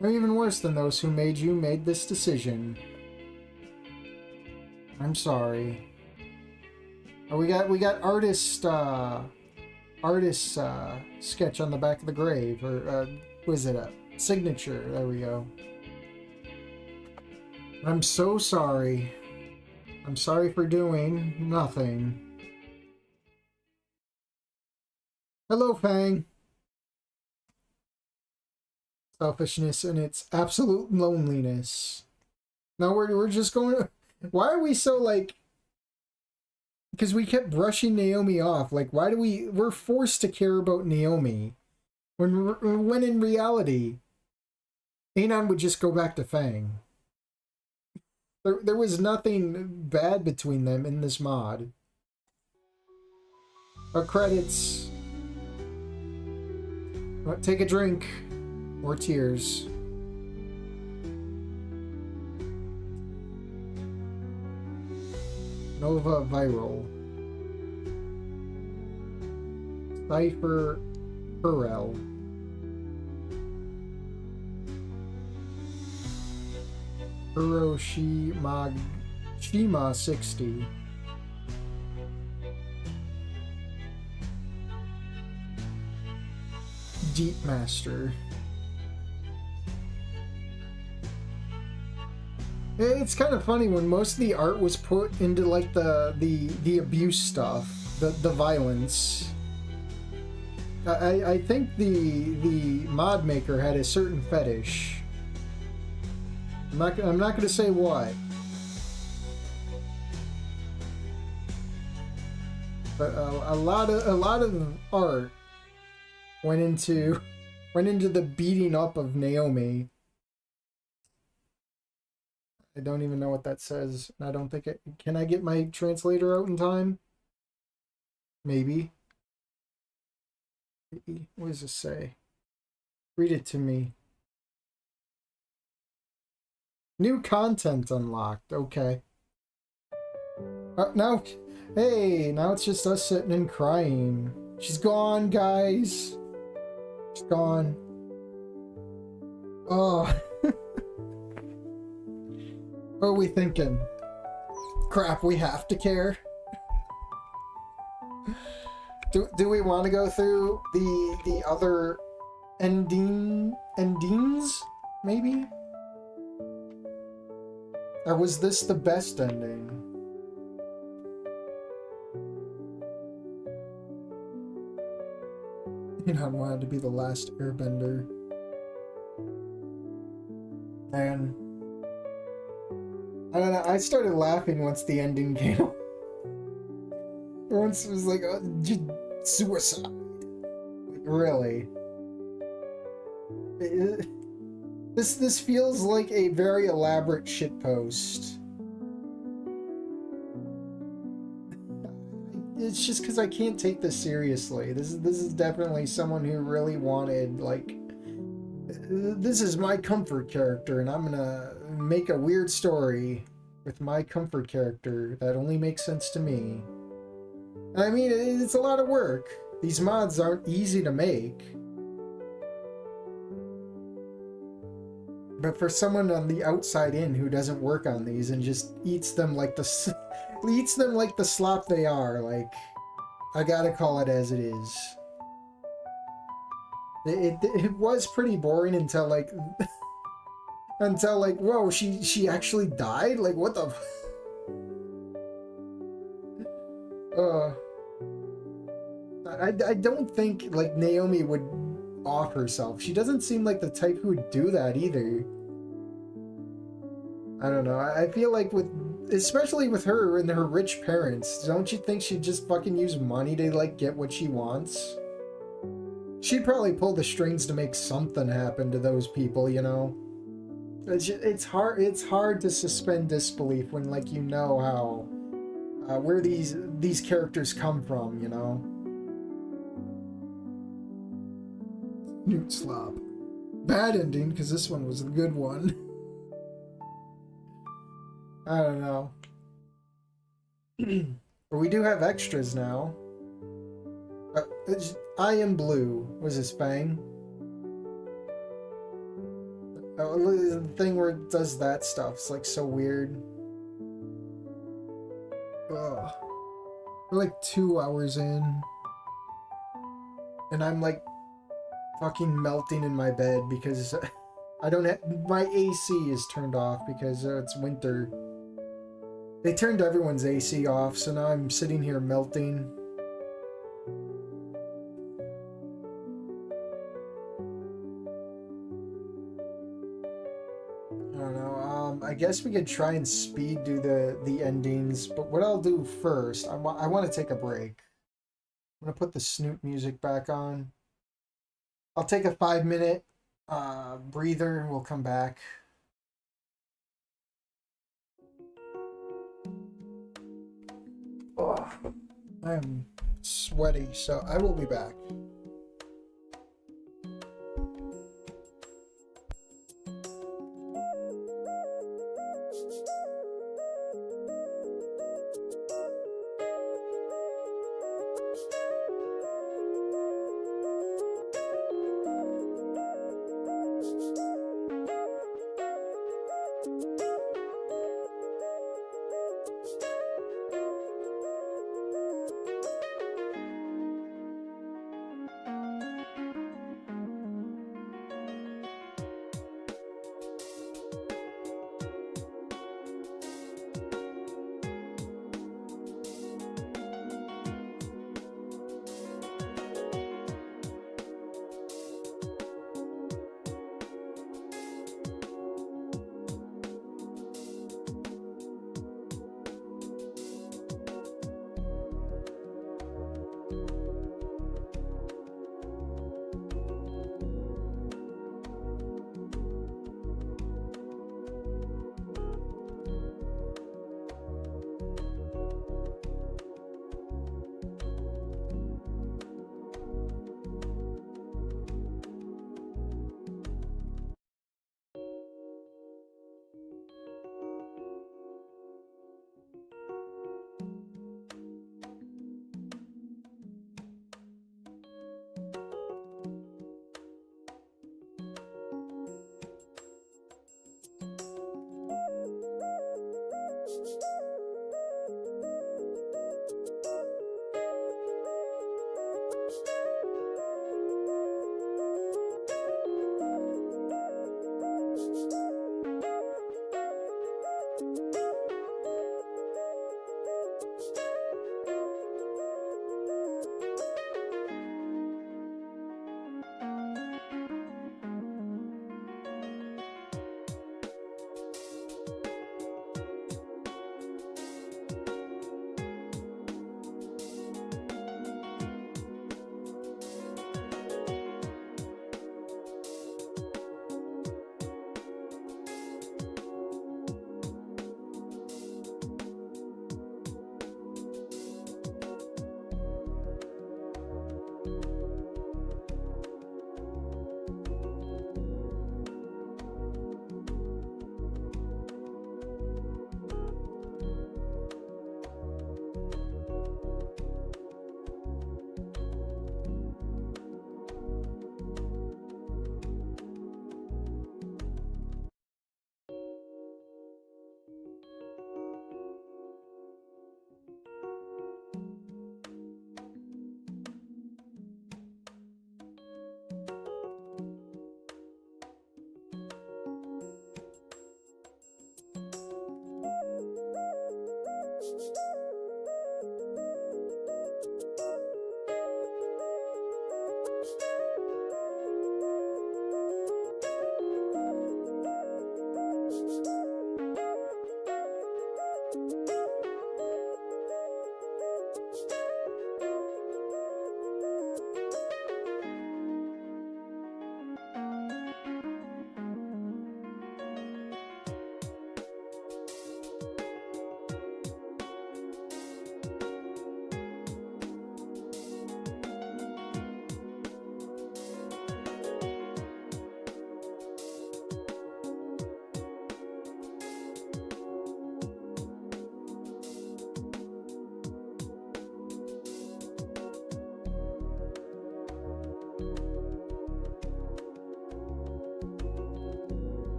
Or even worse than those who made you made this decision. I'm sorry. Oh, we got artist sketch on the back of the grave, or was it a signature? There we go. I'm so sorry. I'm sorry for doing nothing. Hello, Fang. Selfishness and its absolute loneliness. Now we're just going to... Why are we so, like... Because we kept brushing Naomi off. Like, why do we're forced to care about Naomi. When in reality, Anon would just go back to Fang. There was nothing bad between them in this mod. Our credits. Take a drink. Or tears. Nova Viral. Cypher Burrell. Shima 60. Deep Master. It's kind of funny when most of the art was put into like the abuse stuff, the violence. I think the mod maker had a certain fetish. I'm not going to say what. But a lot of art went into the beating up of Naomi. I don't even know what that says. I don't think it... Can I get my translator out in time? Maybe. What does this say? Read it to me. New content unlocked. Okay. Now... Hey, now it's just us sitting and crying. She's gone, guys. She's gone. Oh... What are we thinking? Crap, we have to care. Do we want to go through the other endings? Maybe? Or was this the best ending? You know, I wanted to be the last airbender. And I don't know, I started laughing once the ending came. Once it was like, just suicide. Like, really? This feels like a very elaborate shitpost. It's just because I can't take this seriously. This is definitely someone who really wanted, like, this is my comfort character, and I'm gonna make a weird story with my comfort character that only makes sense to me. I mean, it's a lot of work. These mods aren't easy to make. But for someone on the outside in who doesn't work on these and just eats them like the slop they are, like, I gotta call it as it is. It was pretty boring until, like, until like, whoa, she actually died? Like, what the? uh, I don't think like Naomi would off herself. She doesn't seem like the type who would do that either. I don't know. I feel like with, especially with her and her rich parents, don't you think she'd just fucking use money to like get what she wants? She'd probably pull the strings to make something happen to those people, you know? It's hard to suspend disbelief when like you know how where these characters come from, you know? Newt Slop. Bad ending, because this one was a good one. I don't know. But we do have extras now. I am blue was his fang. The thing where it does that stuff is like so weird. Ugh. We're like 2 hours in. And I'm like fucking melting in my bed because I don't have, my AC is turned off because it's winter. They turned everyone's AC off, so now I'm sitting here melting. I don't know. I guess we could try and speed do the endings, but what I'll do first, I want to take a break. I'm gonna put the Snoop music back on. I'll take a 5-minute breather. We'll come back. Oh, I am sweaty, so I will be back.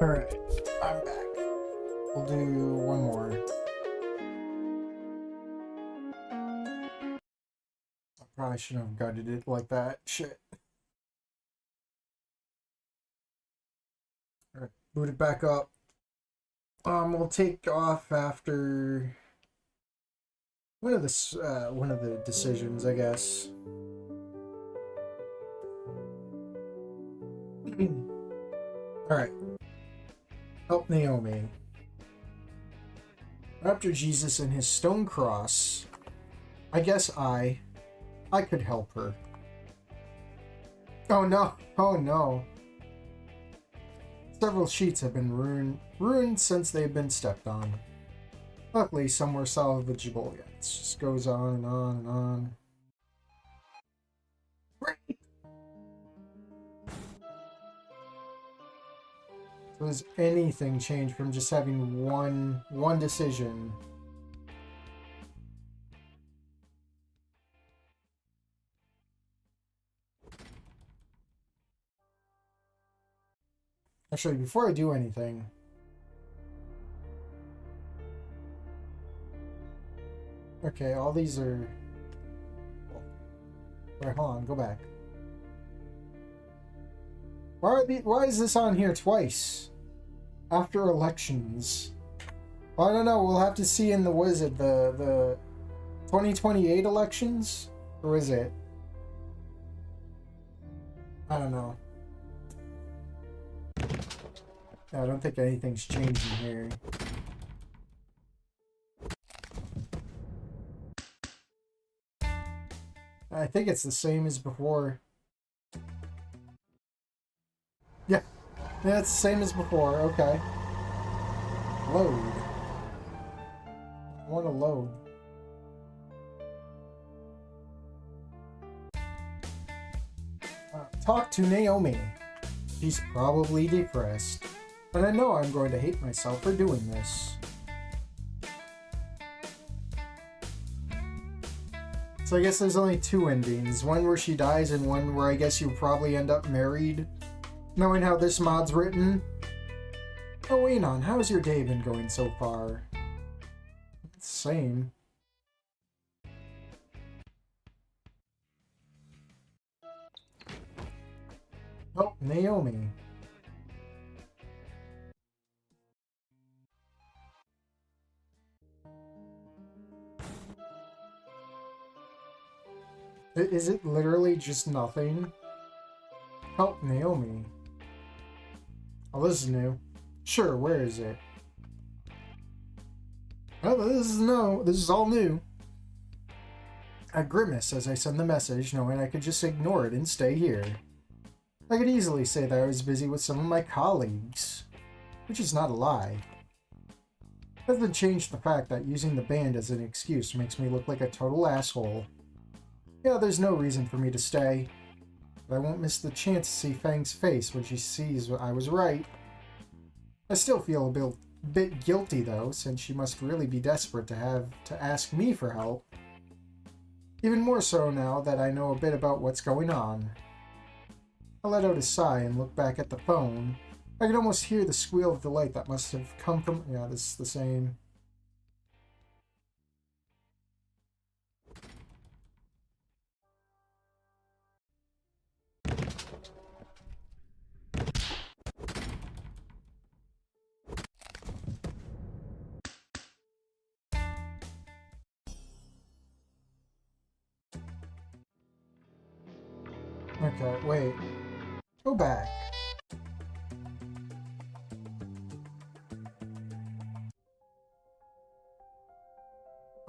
Alright, I'm back. We'll do one more. I probably shouldn't have gutted it like that. Shit. Alright, boot it back up. We'll take off after one of the decisions, I guess. Alright. Help Naomi. After Jesus and his stone cross, I guess I could help her. Oh no, oh no. Several sheets have been ruined since they've been stepped on. Luckily, some were salvageable yet. It just goes on and on and on. So does anything change from just having one decision? Actually, before I do anything, okay, all these are. Wait, hold on, go back. Why is this on here twice? After elections. Well, I don't know. We'll have to see in the what is it, the 2028 elections, or is it? I don't know. I don't think anything's changing here. I think it's the same as before. Yeah. Yeah, it's the same as before. Okay. Load. I want to load. Talk to Naomi. She's probably depressed. But I know I'm going to hate myself for doing this. So I guess there's only two endings. One where she dies and one where I guess you probably end up married. Knowing how this mod's written. Oh, Anon, how's your day been going so far? It's the same. Oh, Naomi. Is it literally just nothing? Help Naomi. Oh, this is new. Sure, where is it? Oh, this is all new. I grimace as I send the message, knowing I could just ignore it and stay here. I could easily say that I was busy with some of my colleagues, which is not a lie. Doesn't change the fact that using the band as an excuse makes me look like a total asshole. Yeah, there's no reason for me to stay. But I won't miss the chance to see Fang's face when she sees I was right. I still feel a bit guilty though, since she must really be desperate to have to ask me for help. Even more so now that I know a bit about what's going on. I let out a sigh and look back at the phone. I could almost hear the squeal of delight that must have come from... Yeah, this is the same. Okay, wait. Go back.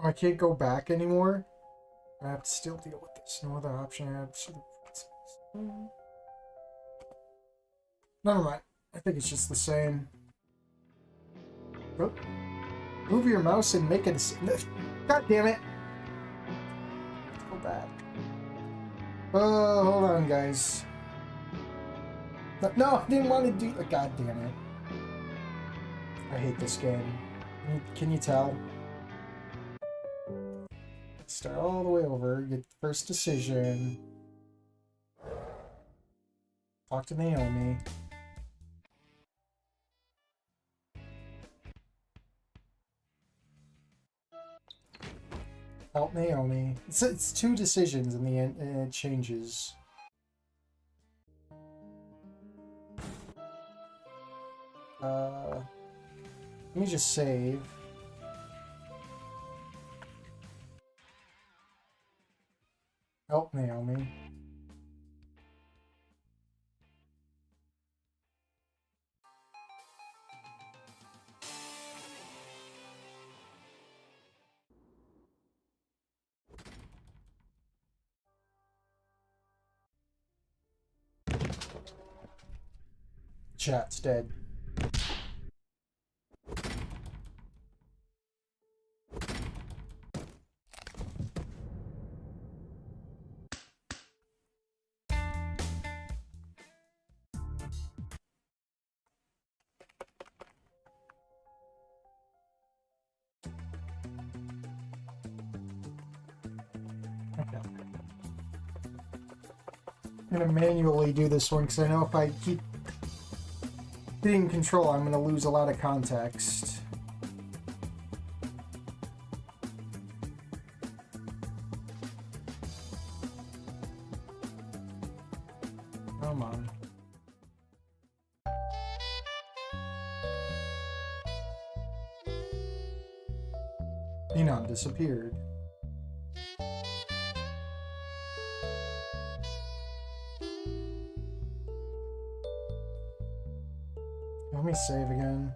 I can't go back anymore? I have to still deal with this. No other option. I have sort of... Never mind. I think it's just the same. Oh. Move your mouse and make it... God damn it! Let's go back. Oh, hold on, guys. No, I didn't want to do... God damn it. I hate this game. Can you tell? Start all the way over, get the first decision. Talk to Naomi. Help Naomi. It's two decisions in the end, and it changes. Let me just save. Help Naomi. Chat's dead. Okay. I'm gonna manually do this one because I know if I keep getting control, I'm gonna lose a lot of context. Come on. Enon disappeared. Let me save again.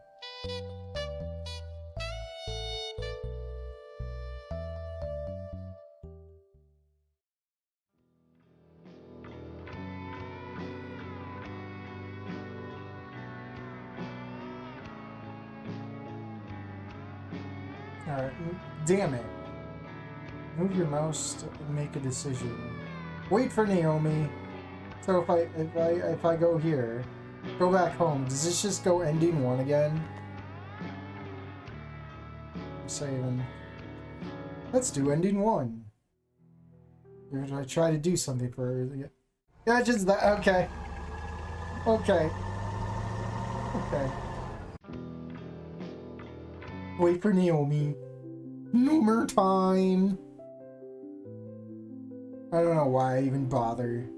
Alright, damn it. Move your mouse to make a decision. Wait for Naomi. So if I go here, go back home, does this just go ending 1 again? I'm saving. Let's do ending 1. Or I try to do something for her. Yeah, just that. Okay. Okay. Okay. Wait for Naomi. Noomer time. I don't know why I even bother.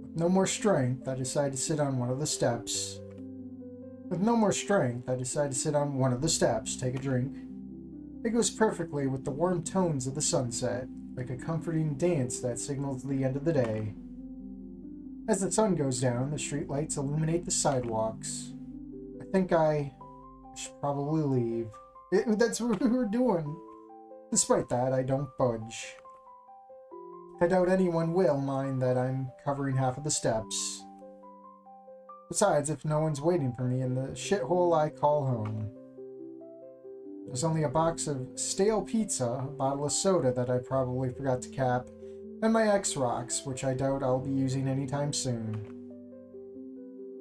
With no more strength, I decide to sit on one of the steps. With no more strength, I decide to sit on one of the steps, take a drink. It goes perfectly with the warm tones of the sunset, like a comforting dance that signals the end of the day. As the sun goes down, the streetlights illuminate the sidewalks. I think I should probably leave. That's what we were doing. Despite that, I don't budge. I doubt anyone will mind that I'm covering half of the steps. Besides, if no one's waiting for me in the shithole I call home. There's only a box of stale pizza, a bottle of soda that I probably forgot to cap, and my X-Rocks, which I doubt I'll be using anytime soon.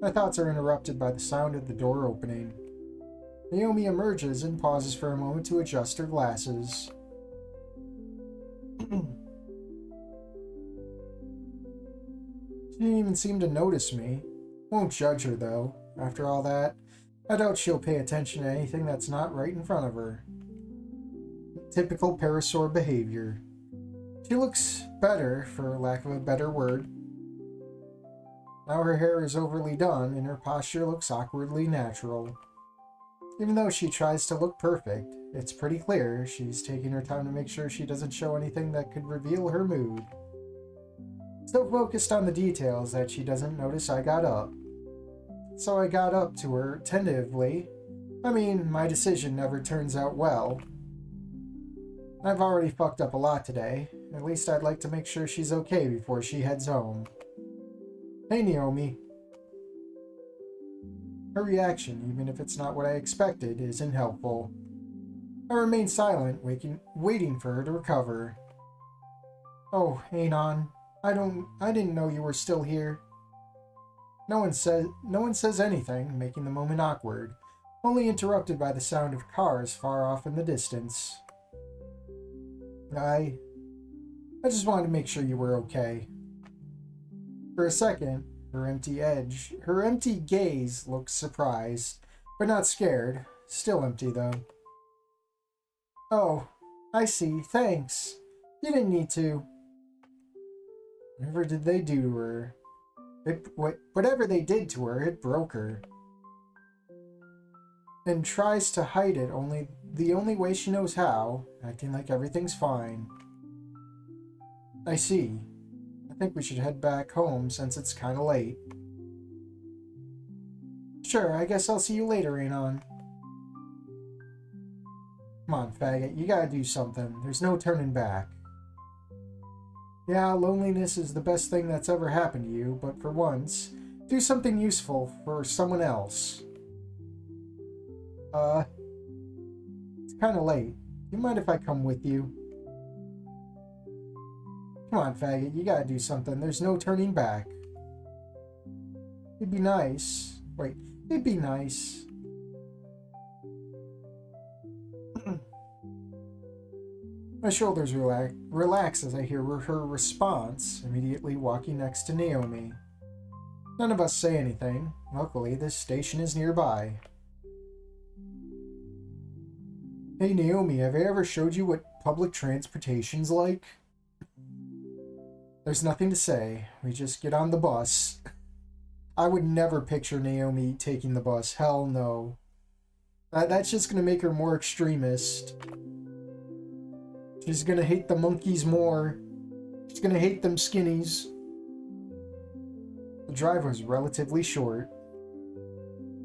My thoughts are interrupted by the sound of the door opening. Naomi emerges and pauses for a moment to adjust her glasses. She didn't even seem to notice me. Won't judge her, though. After all that, I doubt she'll pay attention to anything that's not right in front of her. Typical parasaur behavior. She looks better, for lack of a better word. Now her hair is overly done, and her posture looks awkwardly natural. Even though she tries to look perfect, it's pretty clear she's taking her time to make sure she doesn't show anything that could reveal her mood. So focused on the details that she doesn't notice I got up. So I got up to her tentatively. I mean, my decision never turns out well. I've already fucked up a lot today. At least I'd like to make sure she's okay before she heads home. Hey, Naomi. Her reaction, even if it's not what I expected, isn't helpful. I remain silent, waiting for her to recover. Oh, Anon. I didn't know you were still here. No one says anything, making the moment awkward, only interrupted by the sound of cars far off in the distance. I just wanted to make sure you were okay. For a second, her empty gaze looked surprised, but not scared. Still empty, though. Oh, I see, thanks. You didn't need to. Whatever did they do to her? Whatever they did to her, it broke her. And tries to hide it the only way she knows how, acting like everything's fine. I see. I think we should head back home since it's kinda late. Sure, I guess I'll see you later, Anon. Come on, faggot, you gotta do something. There's no turning back. Yeah, loneliness is the best thing that's ever happened to you, but for once, do something useful for someone else. It's kinda late. Do you mind if I come with you? Come on, faggot, you gotta do something. There's no turning back. It'd be nice. Wait, it'd be nice. My shoulders relax as I hear her response, immediately walking next to Naomi. None of us say anything. Luckily, this station is nearby. Hey Naomi, have I ever showed you what public transportation's like? There's nothing to say. We just get on the bus. I would never picture Naomi taking the bus. Hell no. That's just gonna make her more extremist. She's gonna hate the monkeys more. She's gonna hate them skinnies. The drive was relatively short.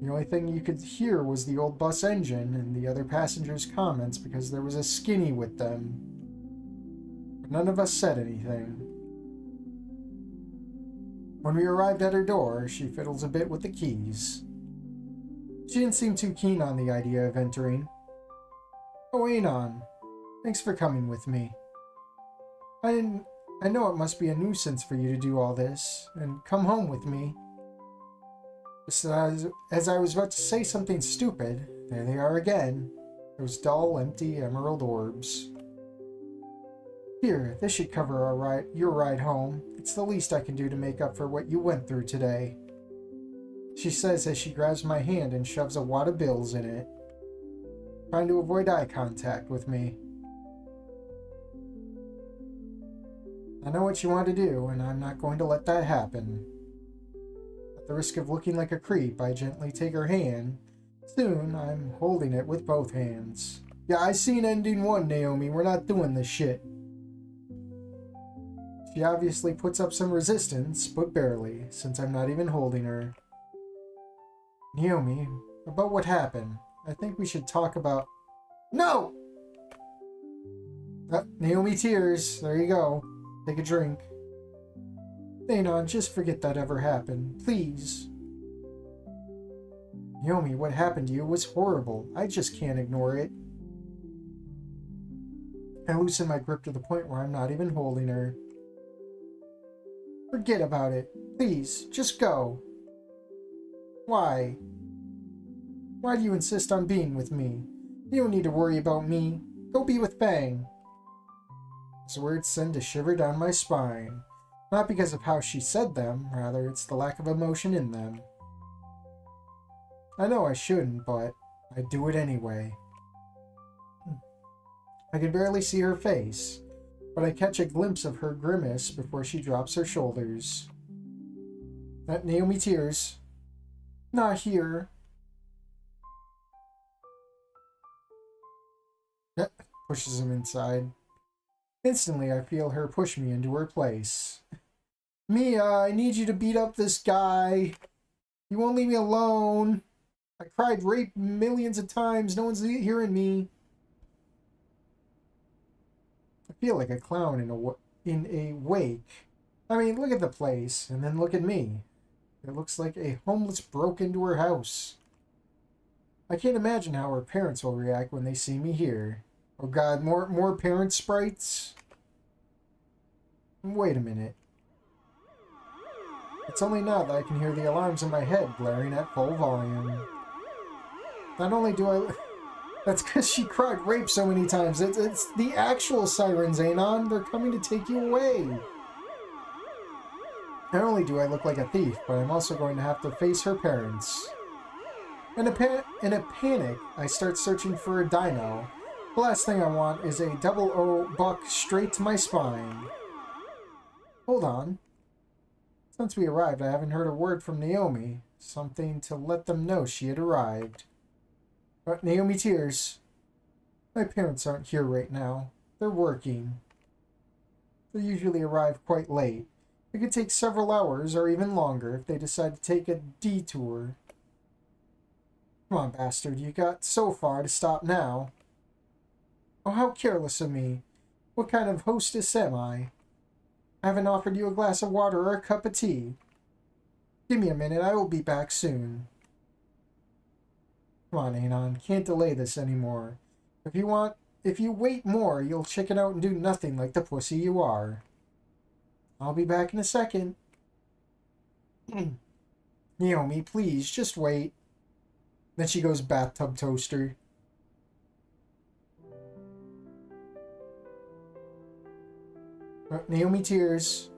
The only thing you could hear was the old bus engine and the other passengers' comments because there was a skinny with them. But none of us said anything. When we arrived at her door, she fiddles a bit with the keys. She didn't seem too keen on the idea of entering. Oh, Anon. Thanks for coming with me. I know it must be a nuisance for you to do all this, and come home with me. Just as I was about to say something stupid, there they are again. Those dull, empty emerald orbs. Here, this should cover your ride home. It's the least I can do to make up for what you went through today. She says as she grabs my hand and shoves a wad of bills in it, trying to avoid eye contact with me. I know what you want to do, and I'm not going to let that happen. At the risk of looking like a creep, I gently take her hand. Soon, I'm holding it with both hands. Yeah, I seen ending one, Naomi. We're not doing this shit. She obviously puts up some resistance, but barely, since I'm not even holding her. Naomi, about what happened. I think we should talk about... No! Naomi tears. There you go. Take a drink. Anon, just forget that ever happened. Please. Naomi, what happened to you was horrible. I just can't ignore it. I loosen my grip to the point where I'm not even holding her. Forget about it. Please, just go. Why? Why do you insist on being with me? You don't need to worry about me. Go be with Fang. His words send a shiver down my spine. Not because of how she said them, rather it's the lack of emotion in them. I know I shouldn't, but I do it anyway. I can barely see her face, but I catch a glimpse of her grimace before she drops her shoulders. Naomi tears. Not here. Pushes him inside. Instantly, I feel her push me into her place. Mia, I need you to beat up this guy. You won't leave me alone. I cried rape millions of times. No one's hearing me. I feel like a clown in a wake. I mean, look at the place, and then look at me. It looks like a homeless broke into her house. I can't imagine how her parents will react when they see me here. Oh god, more parent sprites? Wait a minute. It's only now that I can hear the alarms in my head blaring at full volume. Not only do I... That's because she cried rape so many times. It's the actual sirens, Anon. They're coming to take you away. Not only do I look like a thief, but I'm also going to have to face her parents. In a panic, I start searching for a dino, The last thing I want is a double O buck straight to my spine. Hold on. Since we arrived, I haven't heard a word from Naomi. Something to let them know she had arrived. Naomi tears. My parents aren't here right now. They're working. They usually arrive quite late. It could take several hours or even longer if they decide to take a detour. Come on, bastard. You got so far to stop now. Oh, how careless of me. What kind of hostess am I? I haven't offered you a glass of water or a cup of tea. Give me a minute. I will be back soon. Come on, Anon. Can't delay this anymore. If you wait more, you'll chicken out and do nothing like the pussy you are. I'll be back in a second. Naomi, please, just wait. Then she goes bathtub toaster. Naomi tears.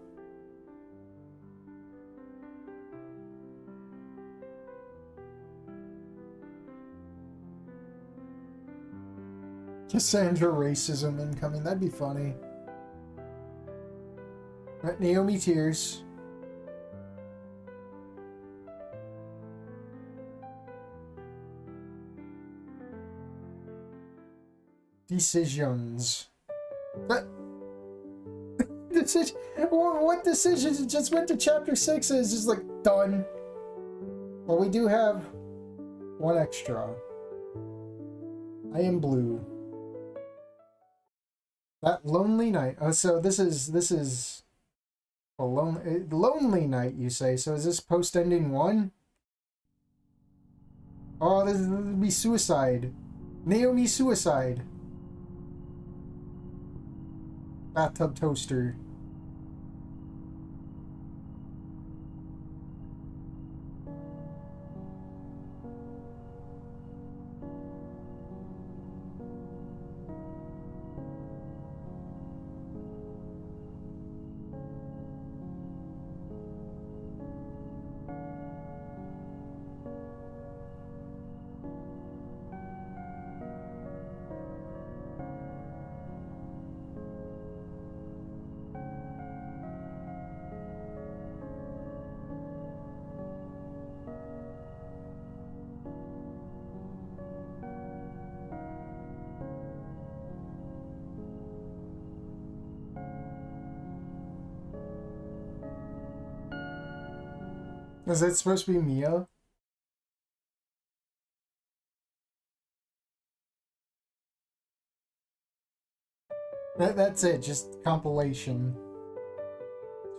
Cassandra racism incoming. That'd be funny. Naomi tears. Decisions. What decisions? It just went to chapter 6 and it's just like done. Well, we do have one extra. I am blue. That lonely night. Oh, so this is a lonely night, you say. So is this post-ending 1? Oh, this would be suicide. Naomi suicide. Bathtub toaster. Is that supposed to be Mia? That's it, just compilation.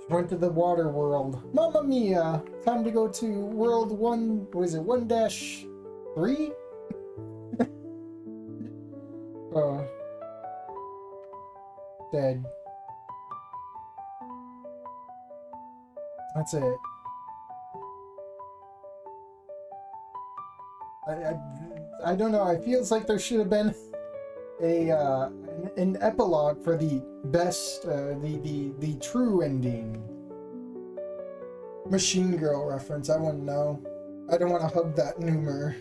She went to the water world. Mamma Mia! Time to go to world 1, what is it, 1-3? Oh. Dead. That's it. I don't know. It feels like there should have been an epilogue for the best, the true ending. Machine Girl reference. I want to know. I don't want to hug that Noomer.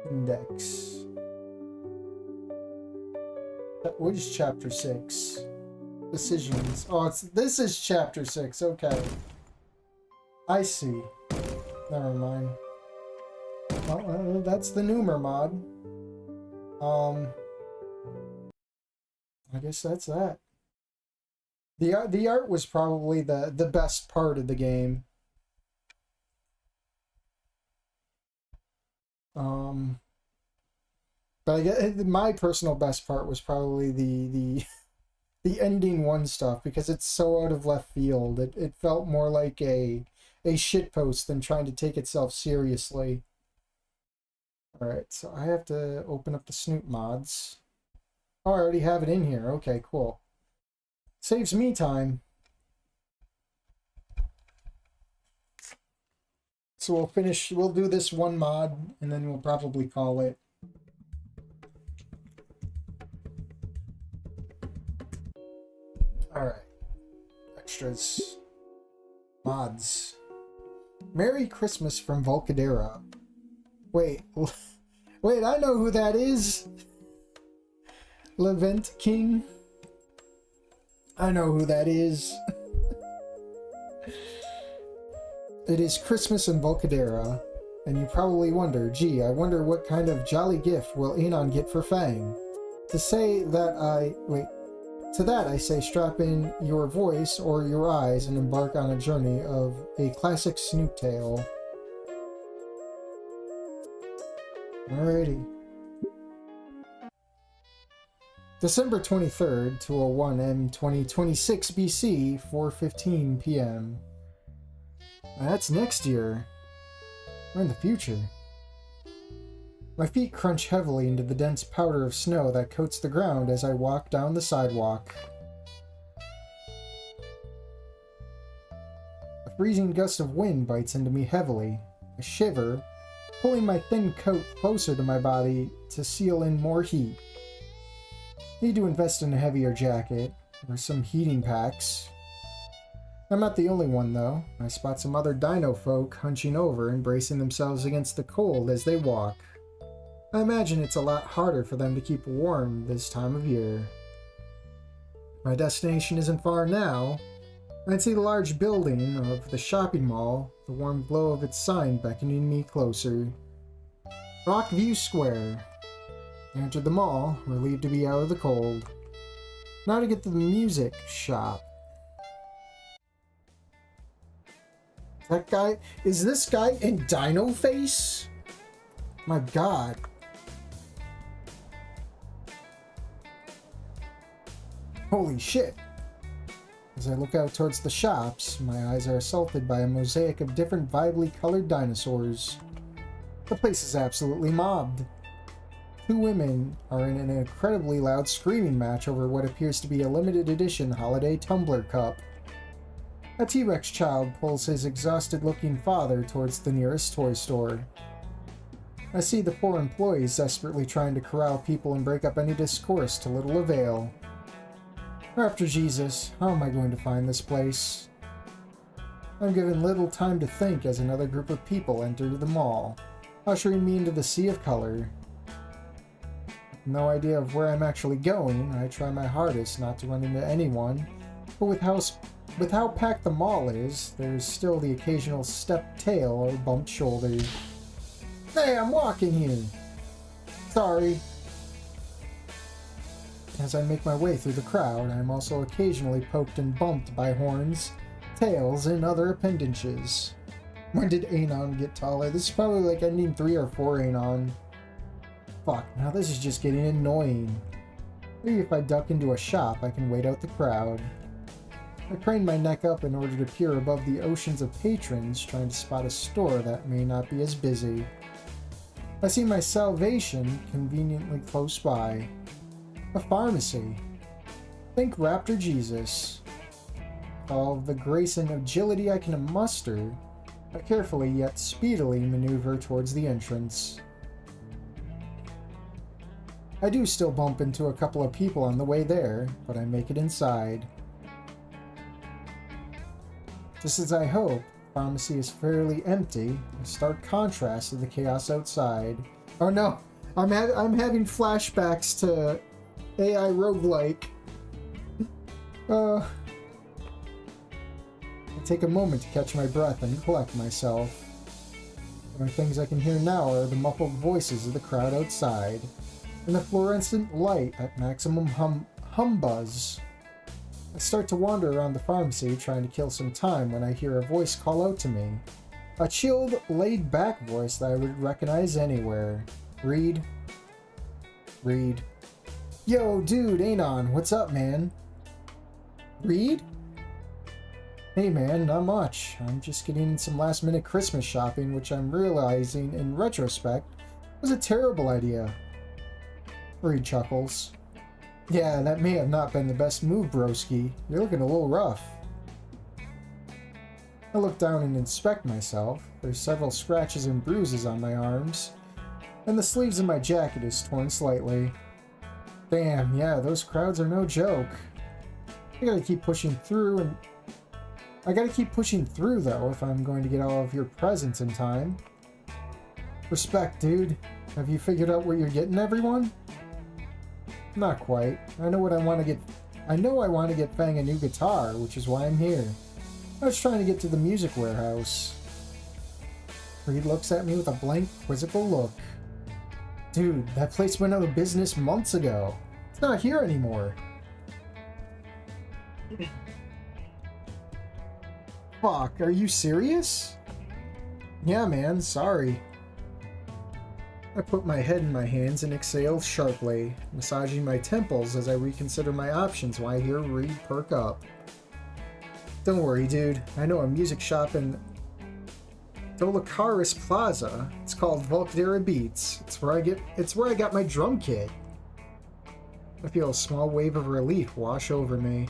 Index. What is chapter 6? Decisions. Oh, this is chapter 6. Okay. I see. Never mind. Well, that's the Noomer mod. I guess that's that. The art was probably the best part of the game. But I guess my personal best part was probably the ending 1 stuff, because it's so out of left field. It felt more like a shitpost than trying to take itself seriously. Alright, so I have to open up the Snoop mods. Oh, I already have it in here. Okay, cool. Saves me time. So we'll do this 1 mod, and then we'll probably call it. Alright. Extras. Mods. Merry Christmas from Volcadara. Wait, Wait, I know who that is. Levent King. I know who that is. It is Christmas in Volcadara, and you probably wonder, gee, I wonder what kind of jolly gift will Anon get for Fang? To that I say strap in your voice or your eyes and embark on a journey of a classic Snoop tale. Alrighty. December 23rd, 201 M 2026 BC, 4:15 PM. That's next year. We're in the future. My feet crunch heavily into the dense powder of snow that coats the ground as I walk down the sidewalk. A freezing gust of wind bites into me heavily. I shiver, pulling my thin coat closer to my body to seal in more heat. Need to invest in a heavier jacket, or some heating packs. I'm not the only one, though. I spot some other dino folk hunching over and bracing themselves against the cold as they walk. I imagine it's a lot harder for them to keep warm this time of year. My destination isn't far now. I see the large building of the shopping mall, the warm glow of its sign beckoning me closer. Rockview Square. I entered the mall, relieved to be out of the cold. Now to get to the music shop. Is this guy in Dino Face? My god. Holy shit. As I look out towards the shops, my eyes are assaulted by a mosaic of different vividly colored dinosaurs. The place is absolutely mobbed. Two women are in an incredibly loud screaming match over what appears to be a limited edition holiday tumbler cup. A T-Rex child pulls his exhausted-looking father towards the nearest toy store. I see the poor employees desperately trying to corral people and break up any discourse to little avail. After Jesus, how am I going to find this place? I'm given little time to think as another group of people enter the mall, ushering me into the sea of color. With no idea of where I'm actually going, I try my hardest not to run into anyone, but with how packed the mall is, there's still the occasional stepped tail or bumped shoulder. Hey, I'm walking here! Sorry. As I make my way through the crowd, I am also occasionally poked and bumped by horns, tails, and other appendages. When did Anon get taller? This is probably like ending 3 or 4 Anon. Fuck, now this is just getting annoying. Maybe if I duck into a shop, I can wait out the crowd. I crane my neck up in order to peer above the oceans of patrons trying to spot a store that may not be as busy. I see my salvation conveniently close by. A pharmacy. Think Raptor Jesus. All of the grace and agility I can muster, I carefully yet speedily maneuver towards the entrance. I do still bump into a couple of people on the way there, but I make it inside. Just as I hope, the pharmacy is fairly empty, a stark contrast to the chaos outside. Oh no, I'm having flashbacks to AI roguelike. I take a moment to catch my breath and collect myself. The only things I can hear now are the muffled voices of the crowd outside, and the fluorescent light at maximum humbuzz. I start to wander around the pharmacy trying to kill some time when I hear a voice call out to me. A chilled, laid-back voice that I would recognize anywhere. Reed. Yo, dude, Anon, what's up, man? Reed? Hey man, not much. I'm just getting in some last-minute Christmas shopping, which I'm realizing, in retrospect, was a terrible idea. Reed chuckles. Yeah, that may have not been the best move, broski. You're looking a little rough. I look down and inspect myself. There's several scratches and bruises on my arms, and the sleeves of my jacket is torn slightly. Damn, yeah, those crowds are no joke. I gotta keep pushing through though if I'm going to get all of your presents in time. Respect, dude. Have you figured out what you're getting, everyone? Not quite. I know I want to get Fang a new guitar, which is why I'm here. I was trying to get to the music warehouse. Reed looks at me with a blank, quizzical look. Dude, that place went out of business months ago. It's not here anymore. Fuck, are you serious? Yeah, man, sorry. I put my head in my hands and exhale sharply, massaging my temples as I reconsider my options while I hear Reed perk up. Don't worry, dude. I know a music shop in Volcadara Plaza. It's called Volcadara Beats. It's where I got my drum kit. I feel a small wave of relief wash over me.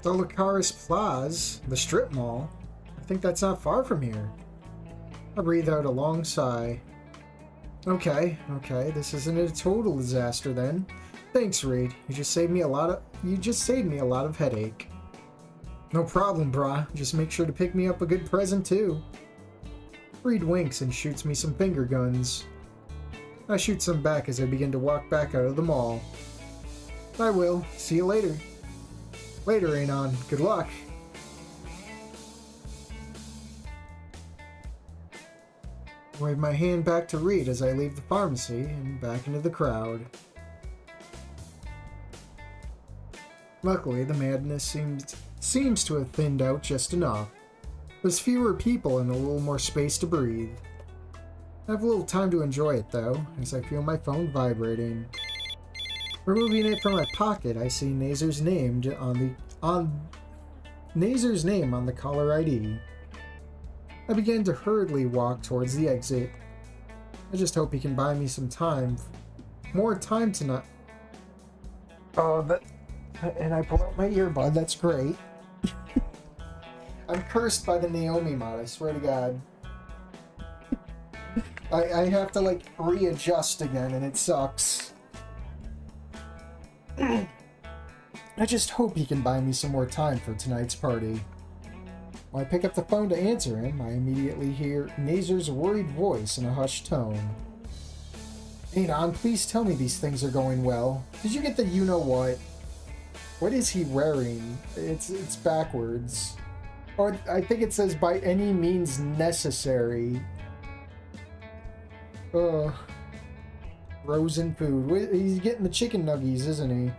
Volcadara Plaza, the strip mall. I think that's not far from here. I breathe out a long sigh. Okay, this isn't a total disaster then. Thanks, Reed. You just saved me a lot of headache. No problem, brah. Just make sure to pick me up a good present too. Reed winks and shoots me some finger guns. I shoot some back as I begin to walk back out of the mall. I will. See you later. Later, Anon. Good luck. I wave my hand back to Reed as I leave the pharmacy and back into the crowd. Luckily, the madness seems to have thinned out just enough. There's fewer people and a little more space to breathe. I have a little time to enjoy it though, as I feel my phone vibrating. Removing it from my pocket, I see Nazer's name on the caller ID. I began to hurriedly walk towards the exit. I just hope he can buy me some time. More time tonight. And I pull out my earbud, that's great. I'm cursed by the Naomi mod, I swear to God. I have to, like, readjust again, and it sucks. I just hope he can buy me some more time for tonight's party. When I pick up the phone to answer him, I immediately hear Nazer's worried voice in a hushed tone. Anon, please tell me these things are going well. Did you get the you-know-what? What is he wearing? It's backwards. Or I think it says by any means necessary. Ugh. Frozen food. He's getting the chicken nuggies, isn't he?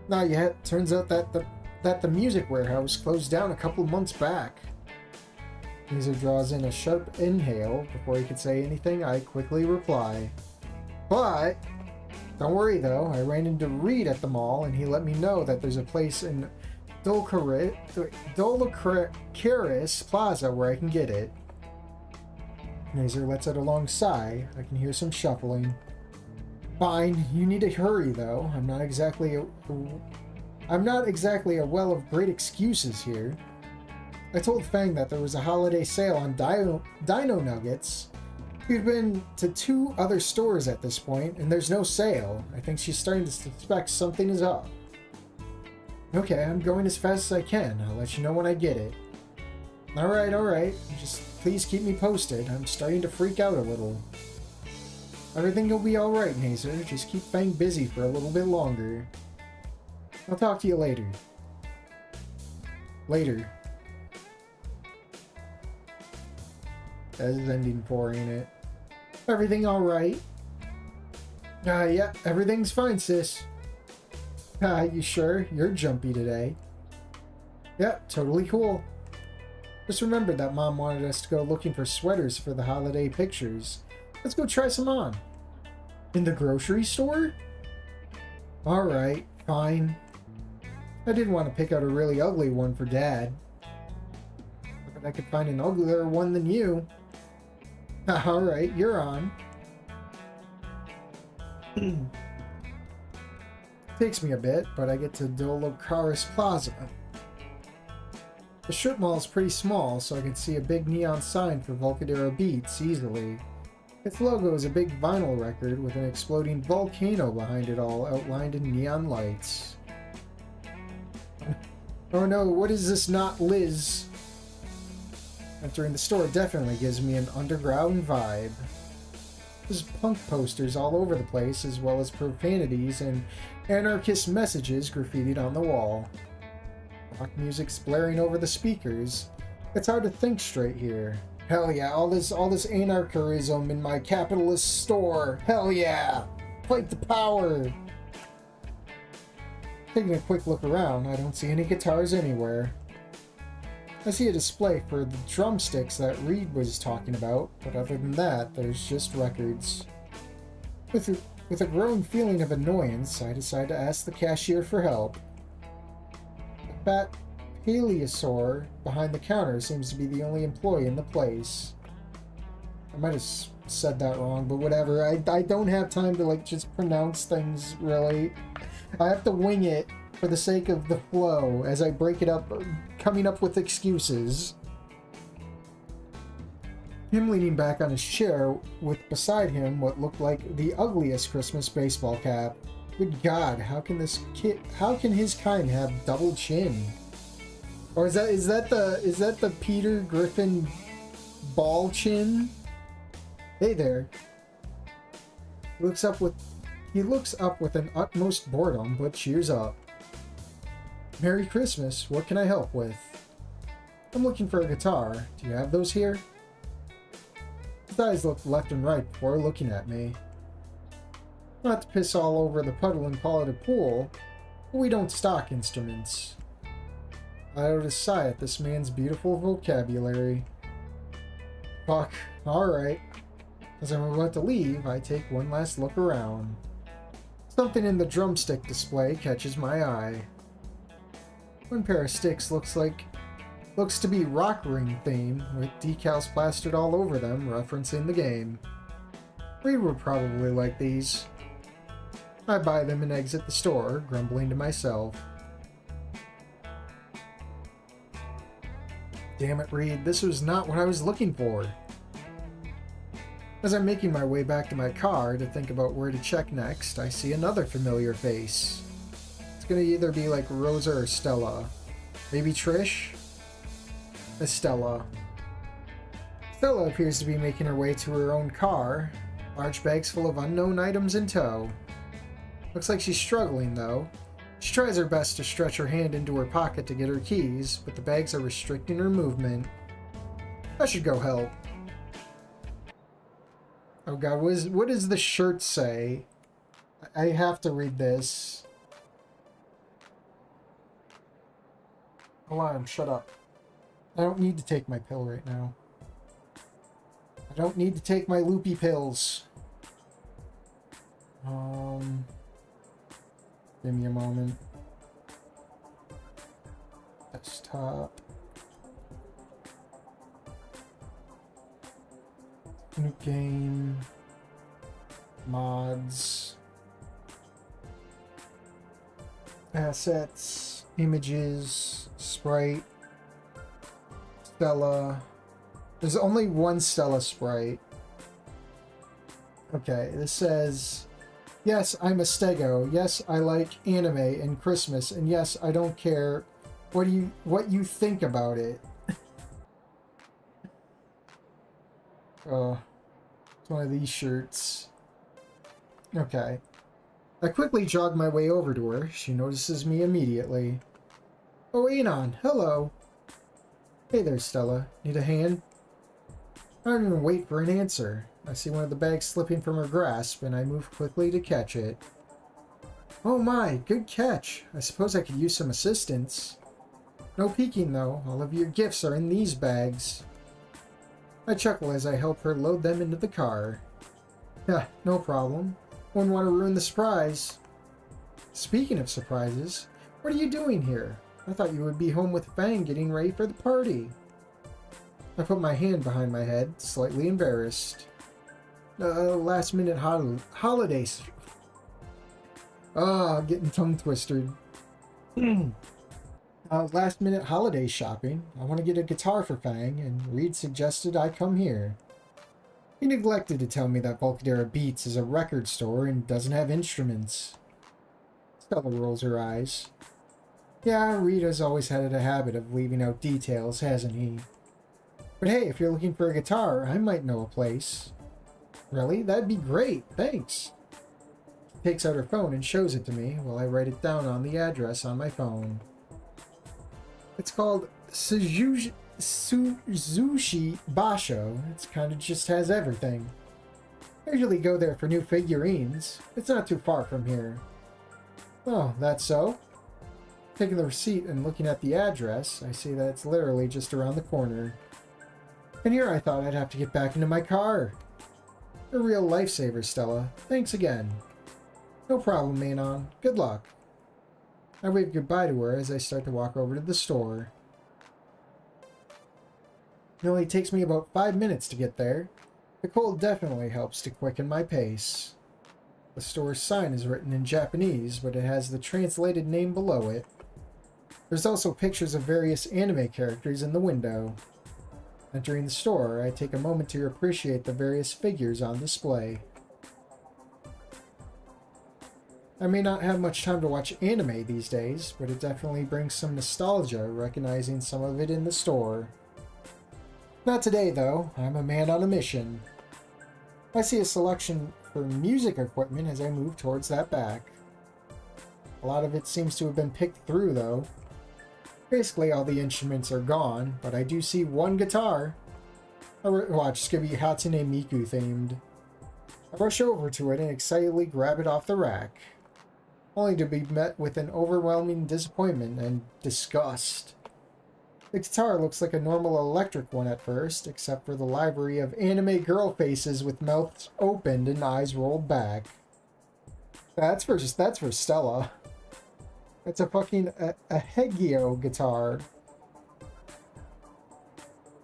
Not yet. Turns out that the music warehouse closed down a couple months back. Nazer draws in a sharp inhale. Before he could say anything, I quickly reply. But don't worry though, I ran into Reed at the mall and he let me know that there's a place in Volcadara Plaza where I can get it. Nazer lets out a long sigh. I can hear some shuffling. Fine, you need to hurry though. I'm not exactly a well of great excuses here. I told Fang that there was a holiday sale on Dino Nuggets. We've been to 2 other stores at this point, and there's no sale. I think she's starting to suspect something is up. Okay, I'm going as fast as I can. I'll let you know when I get it. Alright. Just please keep me posted. I'm starting to freak out a little. Everything will be alright, Nazer. Just keep Fang busy for a little bit longer. I'll talk to you later. Later. That is ending 4, ain't it? Everything alright? Yeah, everything's fine, sis. You sure? You're jumpy today. Yeah, totally cool. Just remembered that Mom wanted us to go looking for sweaters for the holiday pictures. Let's go try some on. In the grocery store? Alright, fine. I did want to pick out a really ugly one for Dad. But I could find an uglier one than you. Alright, you're on. Takes me a bit, but I get to Volcadara Plaza. The strip mall is pretty small, so I can see a big neon sign for Volcadara Beats easily. Its logo is a big vinyl record with an exploding volcano behind it all, outlined in neon lights. Oh no, what is this, not Liz? Entering the store definitely gives me an underground vibe. There's punk posters all over the place, as well as profanities and anarchist messages graffitied on the wall. Rock music's blaring over the speakers. It's hard to think straight here. Hell yeah, all this anarchism in my capitalist store. Hell yeah! Fight the power! Taking a quick look around, I don't see any guitars anywhere. I see a display for the drumsticks that Reed was talking about, but other than that, there's just records. With a growing feeling of annoyance, I decide to ask the cashier for help. The fat paleosaur behind the counter seems to be the only employee in the place. I might have said that wrong, but whatever. I don't have time to, like, just pronounce things, really. I have to wing it for the sake of the flow as I break it up, coming up with excuses. Him leaning back on his chair with beside him what looked like the ugliest Christmas baseball cap. Good God, how can his kind have double chin? Or is that the Peter Griffin ball chin? Hey there. He looks up with an utmost boredom, but cheers up. Merry Christmas, what can I help with? I'm looking for a guitar. Do you have those here? His eyes look left and right before looking at me. Not to piss all over the puddle and call it a pool, but we don't stock instruments. I uttered a sigh at this man's beautiful vocabulary. Fuck, alright. As I'm about to leave, I take one last look around. Something in the drumstick display catches my eye. One pair of sticks looks to be rock ring theme, with decals plastered all over them, referencing the game. Reed would probably like these. I buy them and exit the store, grumbling to myself. Damn it, Reed, this was not what I was looking for. As I'm making my way back to my car to think about where to check next, I see another familiar face. It's gonna either be like Rosa or Stella. Maybe Trish? Estella. Stella appears to be making her way to her own car, large bags full of unknown items in tow. Looks like she's struggling, though. She tries her best to stretch her hand into her pocket to get her keys, but the bags are restricting her movement. I should go help. Oh god, what does the shirt say? I have to read this. Alarm, shut up. I don't need to take my pill right now. I don't need to take my loopy pills. Give me a moment. Desktop. New game. Mods. Assets. Images. Sprite. Stella. There's only one Stella sprite. Okay, this says, yes, I'm a stego. Yes, I like anime and Christmas. And yes, I don't care what you think about it. Oh, it's one of these shirts. Okay. I quickly jog my way over to her. She notices me immediately. Oh, Anon, hello. Hey there, Stella. Need a hand? I don't even wait for an answer. I see one of the bags slipping from her grasp, and I move quickly to catch it. Oh my, good catch. I suppose I could use some assistance. No peeking, though. All of your gifts are in these bags. I chuckle as I help her load them into the car. Yeah, no problem. Wouldn't want to ruin the surprise. Speaking of surprises, what are you doing here? I thought you would be home with Fang getting ready for the party. I put my hand behind my head, slightly embarrassed. Last minute holidays. Getting tongue twisted. Last minute holiday shopping. I want to get a guitar for Fang, and Reed suggested I come here. He neglected to tell me that Volcadara Beats is a record store and doesn't have instruments. Stella rolls her eyes. Yeah, Reed has always had a habit of leaving out details, hasn't he? But hey, if you're looking for a guitar, I might know a place. Really? That'd be great. Thanks. She takes out her phone and shows it to me while I write it down on the address on my phone. It's called Suzushi Basho. It's kind of just has everything. I usually go there for new figurines. It's not too far from here. Oh, that's so? Taking the receipt and looking at the address, I see that it's literally just around the corner. And here I thought I'd have to get back into my car. You're a real lifesaver, Stella. Thanks again. No problem, Manon. Good luck. I wave goodbye to her as I start to walk over to the store. It only takes me about 5 minutes to get there. The cold definitely helps to quicken my pace. The store's sign is written in Japanese, but it has the translated name below it. There's also pictures of various anime characters in the window. Entering the store, I take a moment to appreciate the various figures on display. I may not have much time to watch anime these days, but it definitely brings some nostalgia recognizing some of it in the store. Not today, though. I'm a man on a mission. I see a selection for music equipment as I move towards that back. A lot of it seems to have been picked through, though. Basically, all the instruments are gone, but I do see one guitar. Watch, it's gonna be Hatsune Miku themed. I rush over to it and excitedly grab it off the rack, only to be met with an overwhelming disappointment and disgust. The guitar looks like a normal electric one at first, except for the library of anime girl faces with mouths opened and eyes rolled back. That's for Stella. It's a fucking a Hegio guitar.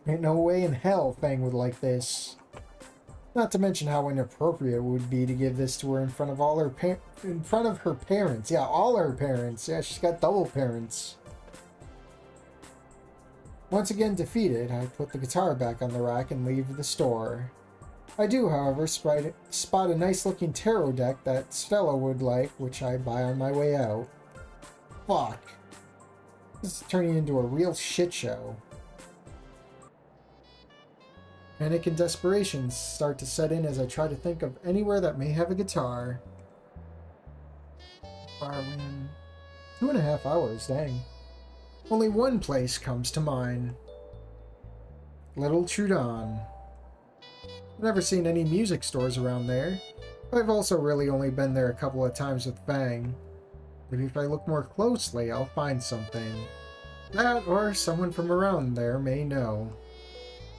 Ain't no way in hell Fang would like this. Not to mention how inappropriate it would be to give this to her in front of her parents. Yeah, all her parents. Yeah, she's got double parents. Once again defeated, I put the guitar back on the rack and leave the store. I do, however, spot a nice-looking tarot deck that Stella would like, which I buy on my way out. Fuck. This is turning into a real shit show. Panic and desperation start to set in as I try to think of anywhere that may have a guitar. Barwin. 2.5 hours, dang. Only one place comes to mind. Little Trudon. I've never seen any music stores around there. I've also really only been there a couple of times with Fang. Maybe if I look more closely, I'll find something. That or someone from around there may know.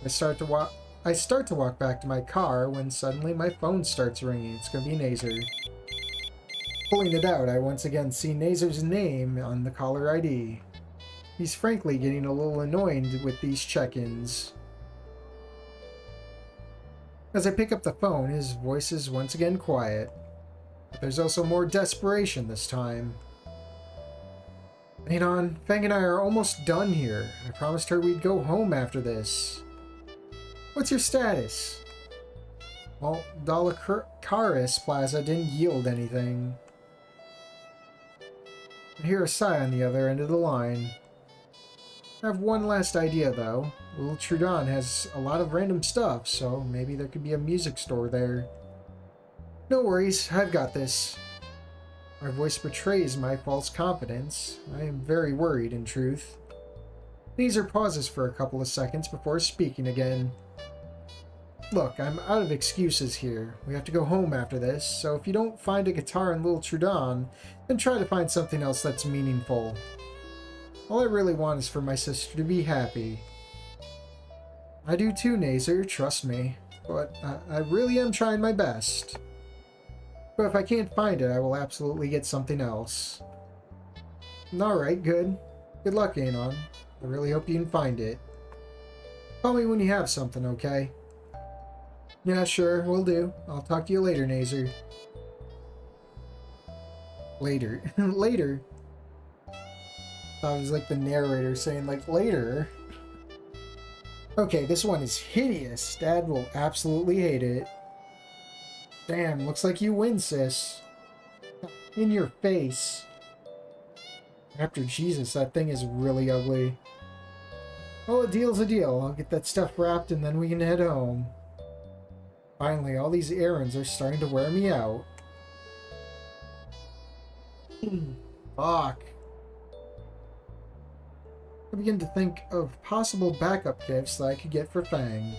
I start to walk back to my car when suddenly my phone starts ringing. It's gonna be Nazer. Pulling it out, I once again see Nazer's name on the caller ID. He's frankly getting a little annoyed with these check-ins. As I pick up the phone, his voice is once again quiet. But there's also more desperation this time. Manon, Fang and I are almost done here. I promised her we'd go home after this. What's your status? Well, Dalacaris Plaza didn't yield anything. I hear a sigh on the other end of the line. I have one last idea, though. Little Trudon has a lot of random stuff, so maybe there could be a music store there. No worries, I've got this. My voice betrays my false confidence. I am very worried, in truth. Nazer pauses for a couple of seconds before speaking again. Look, I'm out of excuses here. We have to go home after this, so if you don't find a guitar in Little Trudon, then try to find something else that's meaningful. All I really want is for my sister to be happy. I do too, Nazer, trust me. But I really am trying my best. But if I can't find it, I will absolutely get something else. Alright, good. Good luck, Anon. I really hope you can find it. Call me when you have something, okay? Yeah, sure, will do. I'll talk to you later, Nazer. Later. Later? Thought it was like the narrator saying, like, later. Okay, this one is hideous. Dad will absolutely hate it. Damn, looks like you win, sis. In your face. After Jesus, that thing is really ugly. Well, a deal's a deal. I'll get that stuff wrapped and then we can head home. Finally, all these errands are starting to wear me out. Fuck. I begin to think of possible backup gifts that I could get for Fang,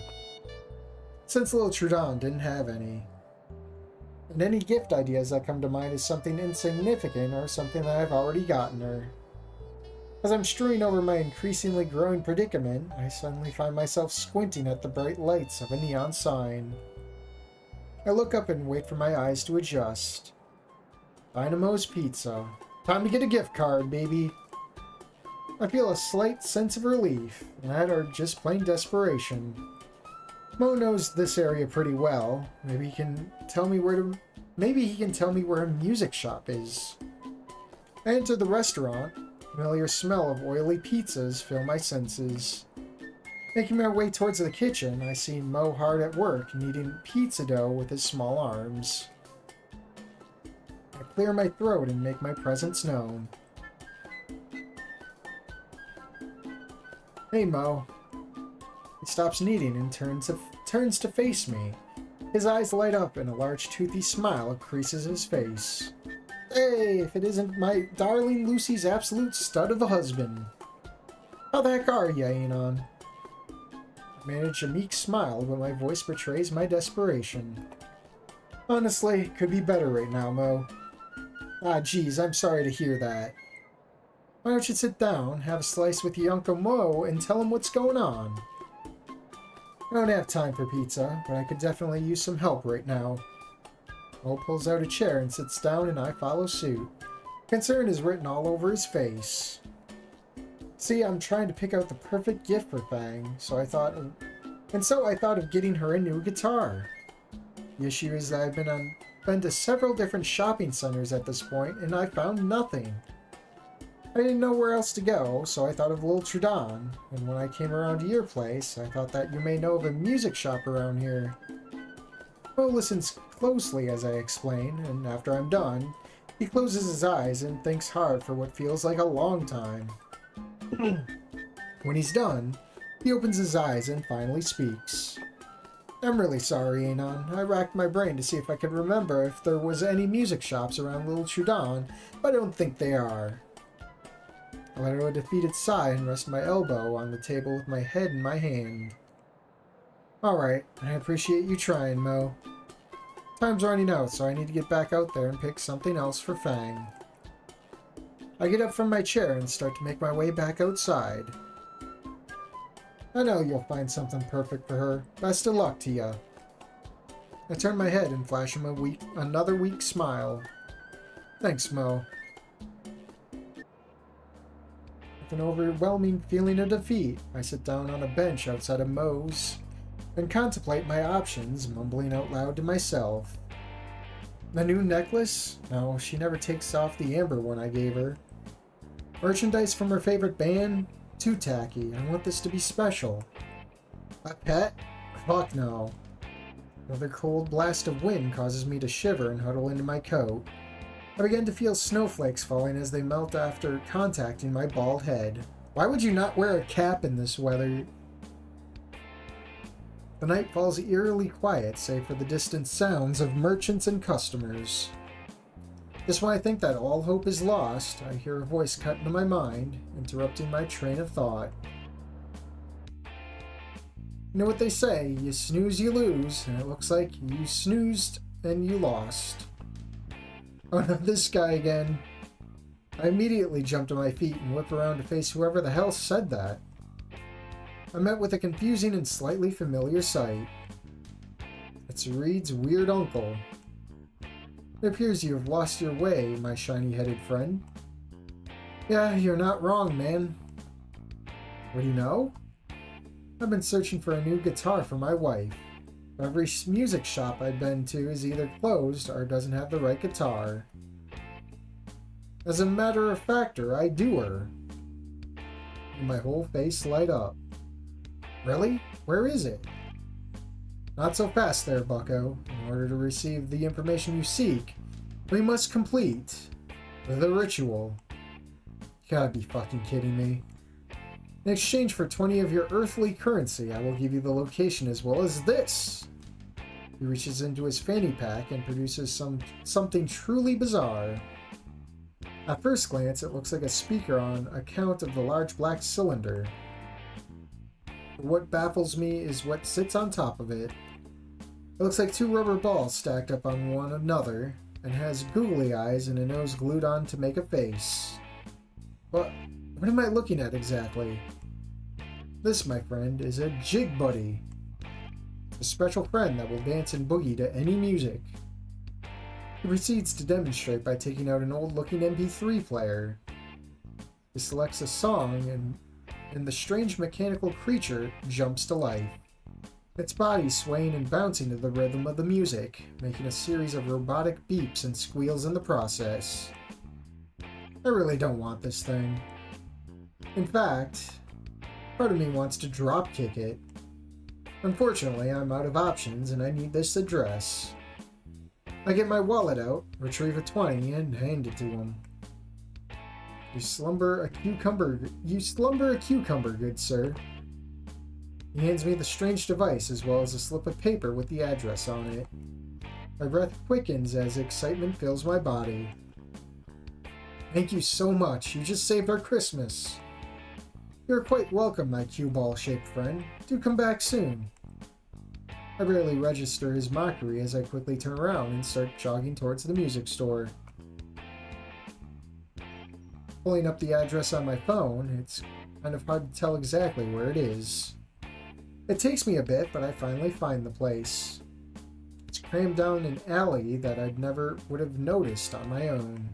since little Trudon didn't have any. And any gift ideas that come to mind is something insignificant or something that I've already gotten her. As I'm strewing over my increasingly growing predicament, I suddenly find myself squinting at the bright lights of a neon sign. I look up and wait for my eyes to adjust. Dynamo's Pizza. Time to get a gift card, baby. I feel a slight sense of relief, that or just plain desperation. Mo knows this area pretty well. Maybe he can tell me where a music shop is. I enter the restaurant. Familiar smell of oily pizzas fill my senses. Making my way towards the kitchen, I see Mo hard at work, kneading pizza dough with his small arms. I clear my throat and make my presence known. Hey, Mo. He stops kneading and turns to face me. His eyes light up and a large toothy smile creases his face. Hey, if it isn't my darling Lucy's absolute stud of a husband. How the heck are you, Anon? I manage a meek smile, but my voice betrays my desperation. Honestly, it could be better right now, Mo. Ah, geez, I'm sorry to hear that. Why don't you sit down, have a slice with your Uncle Mo, and tell him what's going on? I don't have time for pizza, but I could definitely use some help right now. Mo pulls out a chair and sits down, and I follow suit. Concern is written all over his face. See, I'm trying to pick out the perfect gift for Fang, so I thought of getting her a new guitar. The issue is that I've been to several different shopping centers at this point, and I found nothing. I didn't know where else to go, so I thought of Lil Trudon, and when I came around to your place, I thought that you may know of a music shop around here. Mo listens closely as I explain, and after I'm done, he closes his eyes and thinks hard for what feels like a long time. When he's done, he opens his eyes and finally speaks. I'm really sorry, Anon. I racked my brain to see if I could remember if there was any music shops around Little Trudon, but I don't think they are. I let out a defeated sigh and rest my elbow on the table with my head in my hand. Alright, I appreciate you trying, Mo. Time's running out, so I need to get back out there and pick something else for Fang. I get up from my chair and start to make my way back outside. I know you'll find something perfect for her. Best of luck to ya. I turn my head and flash him another weak smile. Thanks, Mo. With an overwhelming feeling of defeat, I sit down on a bench outside of Mo's and contemplate my options, mumbling out loud to myself. The new necklace? No, she never takes off the amber one I gave her. Merchandise from her favorite band? Too tacky. I want this to be special. A pet? Fuck no. Another cold blast of wind causes me to shiver and huddle into my coat. I begin to feel snowflakes falling as they melt after contacting my bald head. Why would you not wear a cap in this weather? The night falls eerily quiet, save for the distant sounds of merchants and customers. Just when I think that all hope is lost, I hear a voice cut into my mind, interrupting my train of thought. You know what they say, you snooze, you lose, and it looks like you snoozed and you lost. Oh no, this guy again. I immediately jump to my feet and whip around to face whoever the hell said that. I'm met with a confusing and slightly familiar sight. It's Reed's weird uncle. It appears you have lost your way, my shiny-headed friend. Yeah, you're not wrong, man. What do you know? I've been searching for a new guitar for my wife. Every music shop I've been to is either closed or doesn't have the right guitar. As a matter of fact, I do her. And my whole face light up. Really? Where is it? Not so fast there, bucko. In order to receive the information you seek, we must complete the ritual. You gotta be fucking kidding me. In exchange for 20 of your earthly currency, I will give you the location as well as this. He reaches into his fanny pack and produces something truly bizarre. At first glance, it looks like a speaker on account of the large black cylinder. What baffles me is what sits on top of it. It looks like two rubber balls stacked up on one another, and has googly eyes and a nose glued on to make a face. But what am I looking at exactly? This, my friend, is a jig buddy. A special friend that will dance and boogie to any music. He proceeds to demonstrate by taking out an old-looking MP3 player. He selects a song, and the strange mechanical creature jumps to life. Its body swaying and bouncing to the rhythm of the music, making a series of robotic beeps and squeals in the process. I really don't want this thing. In fact, part of me wants to dropkick it. Unfortunately, I'm out of options and I need this address. I get my wallet out, retrieve a 20, and hand it to him. You slumber a cucumber, good sir. He hands me the strange device as well as a slip of paper with the address on it. My breath quickens as excitement fills my body. Thank you so much, you just saved our Christmas. You're quite welcome, my cue ball-shaped friend. Do come back soon. I barely register his mockery as I quickly turn around and start jogging towards the music store. Pulling up the address on my phone, it's kind of hard to tell exactly where it is. It takes me a bit, but I finally find the place. It's crammed down an alley that I'd never would have noticed on my own.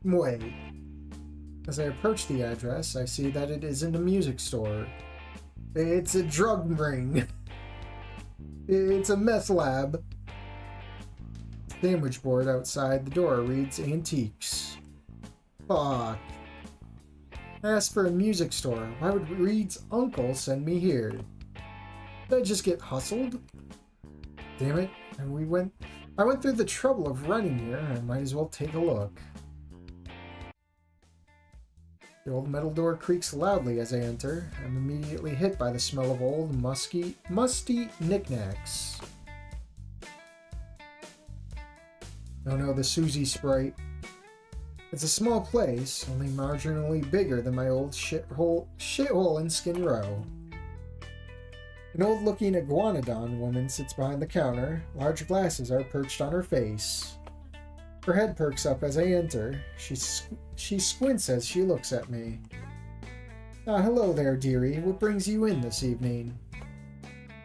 Wait. As I approach the address, I see that it isn't a music store. It's a drug ring. It's a meth lab. The sandwich board outside the door reads Antiques. Fuck. I asked for a music store. Why would Reed's uncle send me here? Did I just get hustled? Damn it. And I went through the trouble of running here. I might as well take a look. The old metal door creaks loudly as I enter. I'm immediately hit by the smell of old, musty knickknacks. Oh no, the Susie Sprite. It's a small place, only marginally bigger than my old shithole in Skin Row. An old-looking iguanodon woman sits behind the counter. Large glasses are perched on her face. Her head perks up as I enter. She squints as she looks at me. Hello there, dearie. What brings you in this evening?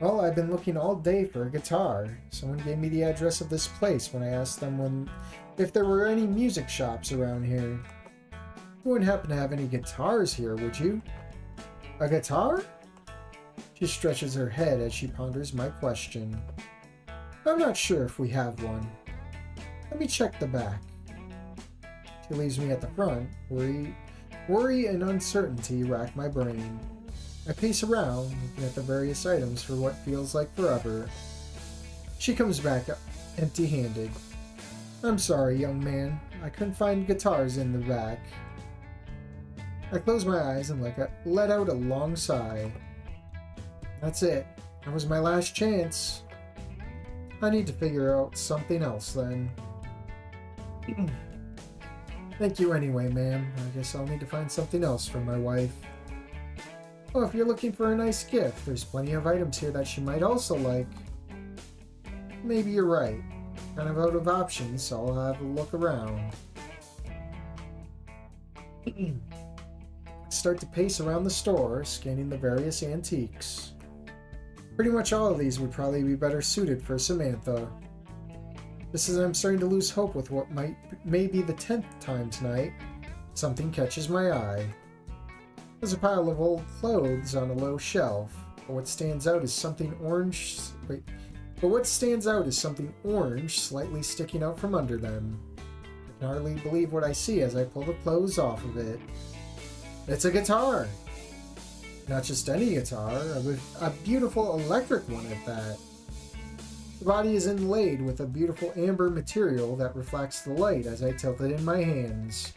Well, I've been looking all day for a guitar. Someone gave me the address of this place when I asked them if there were any music shops around here. You wouldn't happen to have any guitars here, would you? A guitar? She stretches her head as she ponders my question. I'm not sure if we have one. Let me check the back. She leaves me at the front. Worry and uncertainty rack my brain. I pace around, looking at the various items for what feels like forever. She comes back empty-handed. I'm sorry, young man. I couldn't find guitars in the back. I close my eyes and let out a long sigh. That's it. That was my last chance. I need to figure out something else then. Thank you anyway, ma'am. I guess I'll need to find something else for my wife. Oh, if you're looking for a nice gift, there's plenty of items here that she might also like. Maybe you're right. Kind of out of options, so I'll have a look around. Start to pace around the store, scanning the various antiques. Pretty much all of these would probably be better suited for Samantha. Just as I'm starting to lose hope with what may be the 10th time tonight, something catches my eye. There's a pile of old clothes on a low shelf, but what stands out is something orange, slightly sticking out from under them. I can hardly believe what I see as I pull the clothes off of it. It's a guitar! Not just any guitar, a beautiful electric one at that. The body is inlaid with a beautiful amber material that reflects the light as I tilt it in my hands.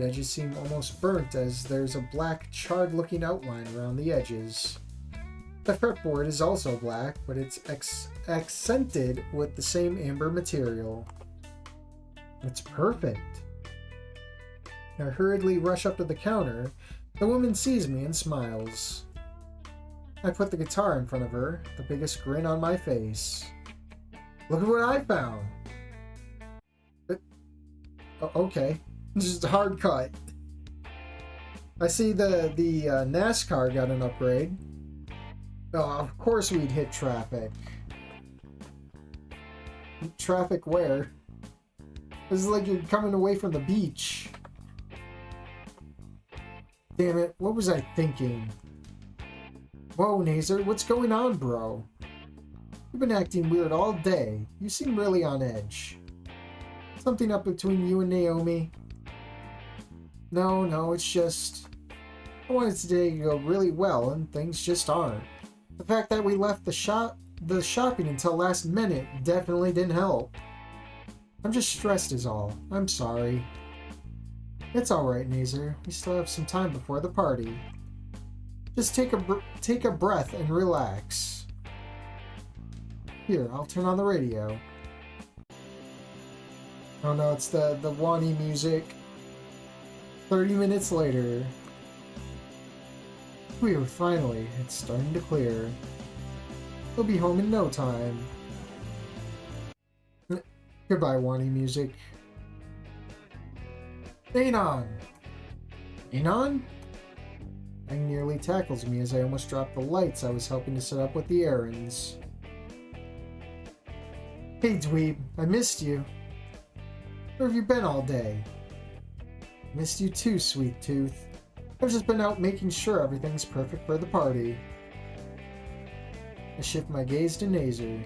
The edges seem almost burnt as there's a black, charred-looking outline around the edges. The fretboard is also black, but it's accented with the same amber material. It's perfect. I hurriedly rush up to the counter. The woman sees me and smiles. I put the guitar in front of her, the biggest grin on my face. Look at what I found! Okay. Just a hard cut. I see the NASCAR got an upgrade. Oh, of course we'd hit traffic. Traffic where? This is like you're coming away from the beach. Damn it, what was I thinking? Whoa, Nazer, what's going on, bro? You've been acting weird all day. You seem really on edge. Something up between you and Naomi? No, it's just... I wanted today to go really well, and things just aren't. The fact that we left the shopping until last minute definitely didn't help. I'm just stressed is all. I'm sorry. It's alright, Nazer. We still have some time before the party. Just take a breath and relax. Here, I'll turn on the radio. Oh no, it's the Wani music. 30 minutes later. Whew, finally, it's starting to clear. We'll be home in no time. Goodbye, Wani music. Anon! Anon? Fang nearly tackles me as I almost drop the lights I was helping to set up with the errands. Hey, dweeb, I missed you. Where have you been all day? Missed you too, sweet tooth. I've just been out making sure everything's perfect for the party. I shift my gaze to Nazer.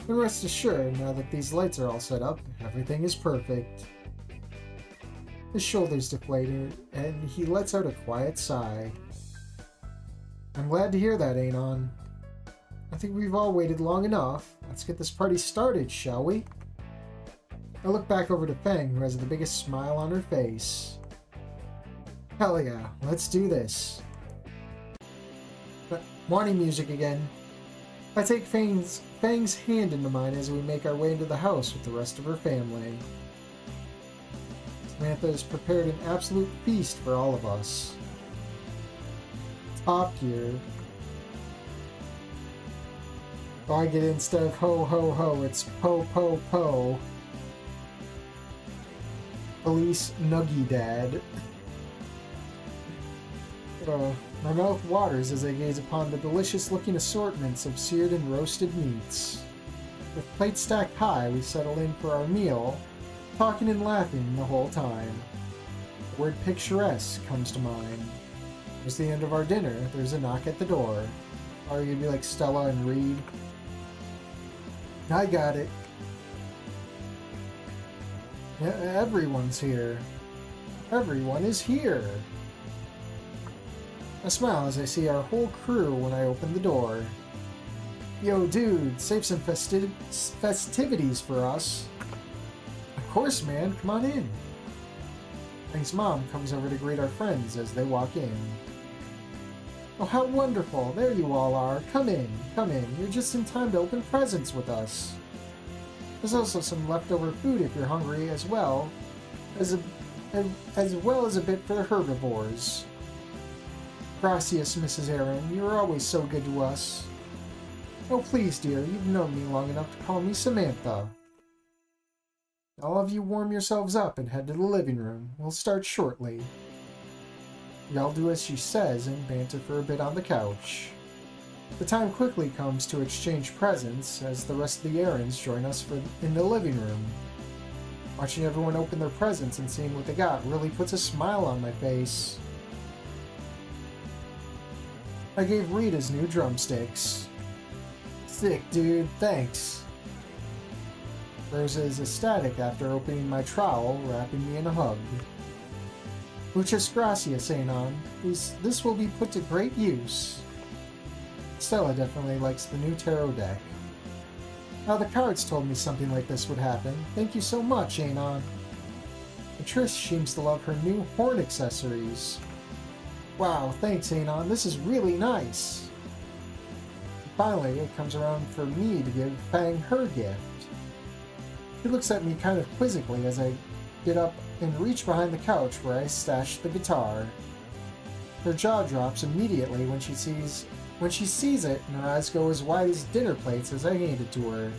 And rest assured, now that these lights are all set up, everything is perfect. His shoulders deflated, and he lets out a quiet sigh. I'm glad to hear that, Anon. I think we've all waited long enough. Let's get this party started, shall we? I look back over to Fang, who has the biggest smile on her face. Hell yeah, let's do this. Wani music again. I take Fang's hand into mine as we make our way into the house with the rest of her family. Samantha has prepared an absolute feast for all of us. Top gear. Oh, I get it, instead of ho ho ho, it's po po po. Police Nuggy Dad. My mouth waters as I gaze upon the delicious-looking assortments of seared and roasted meats. With plates stacked high, we settle in for our meal, talking and laughing the whole time. The word picturesque comes to mind. As the end of our dinner, there's a knock at the door. Are you gonna be like Stella and Reed? I got it. Yeah, everyone's here. Everyone is here. I smile as I see our whole crew when I open the door. Yo, dude, save some festivities for us. Of course, man. Come on in. Fang's mom comes over to greet our friends as they walk in. Oh, how wonderful. There you all are. Come in. Come in. You're just in time to open presents with us. There's also some leftover food if you're hungry as well as a bit for the herbivores. Gracias, Mrs. Aaron. You're always so good to us. Oh, please, dear. You've known me long enough to call me Samantha. All of you warm yourselves up and head to the living room. We'll start shortly. We all do as she says and banter for a bit on the couch. The time quickly comes to exchange presents as the rest of the errands join us in the living room. Watching everyone open their presents and seeing what they got really puts a smile on my face. I gave Rita's new drumsticks. Sick, dude. Thanks. Rosa is ecstatic after opening my trowel, wrapping me in a hug. Muchas gracias, Anon. This will be put to great use. Stella definitely likes the new tarot deck. Now the cards told me something like this would happen. Thank you so much, Anon. Trish seems to love her new horn accessories. Wow, thanks, Anon. This is really nice. Finally, it comes around for me to give Fang her gift. She looks at me kind of quizzically as I get up and reach behind the couch where I stashed the guitar. Her jaw drops immediately when she sees it, and her eyes go as wide as dinner plates as I hand it to her.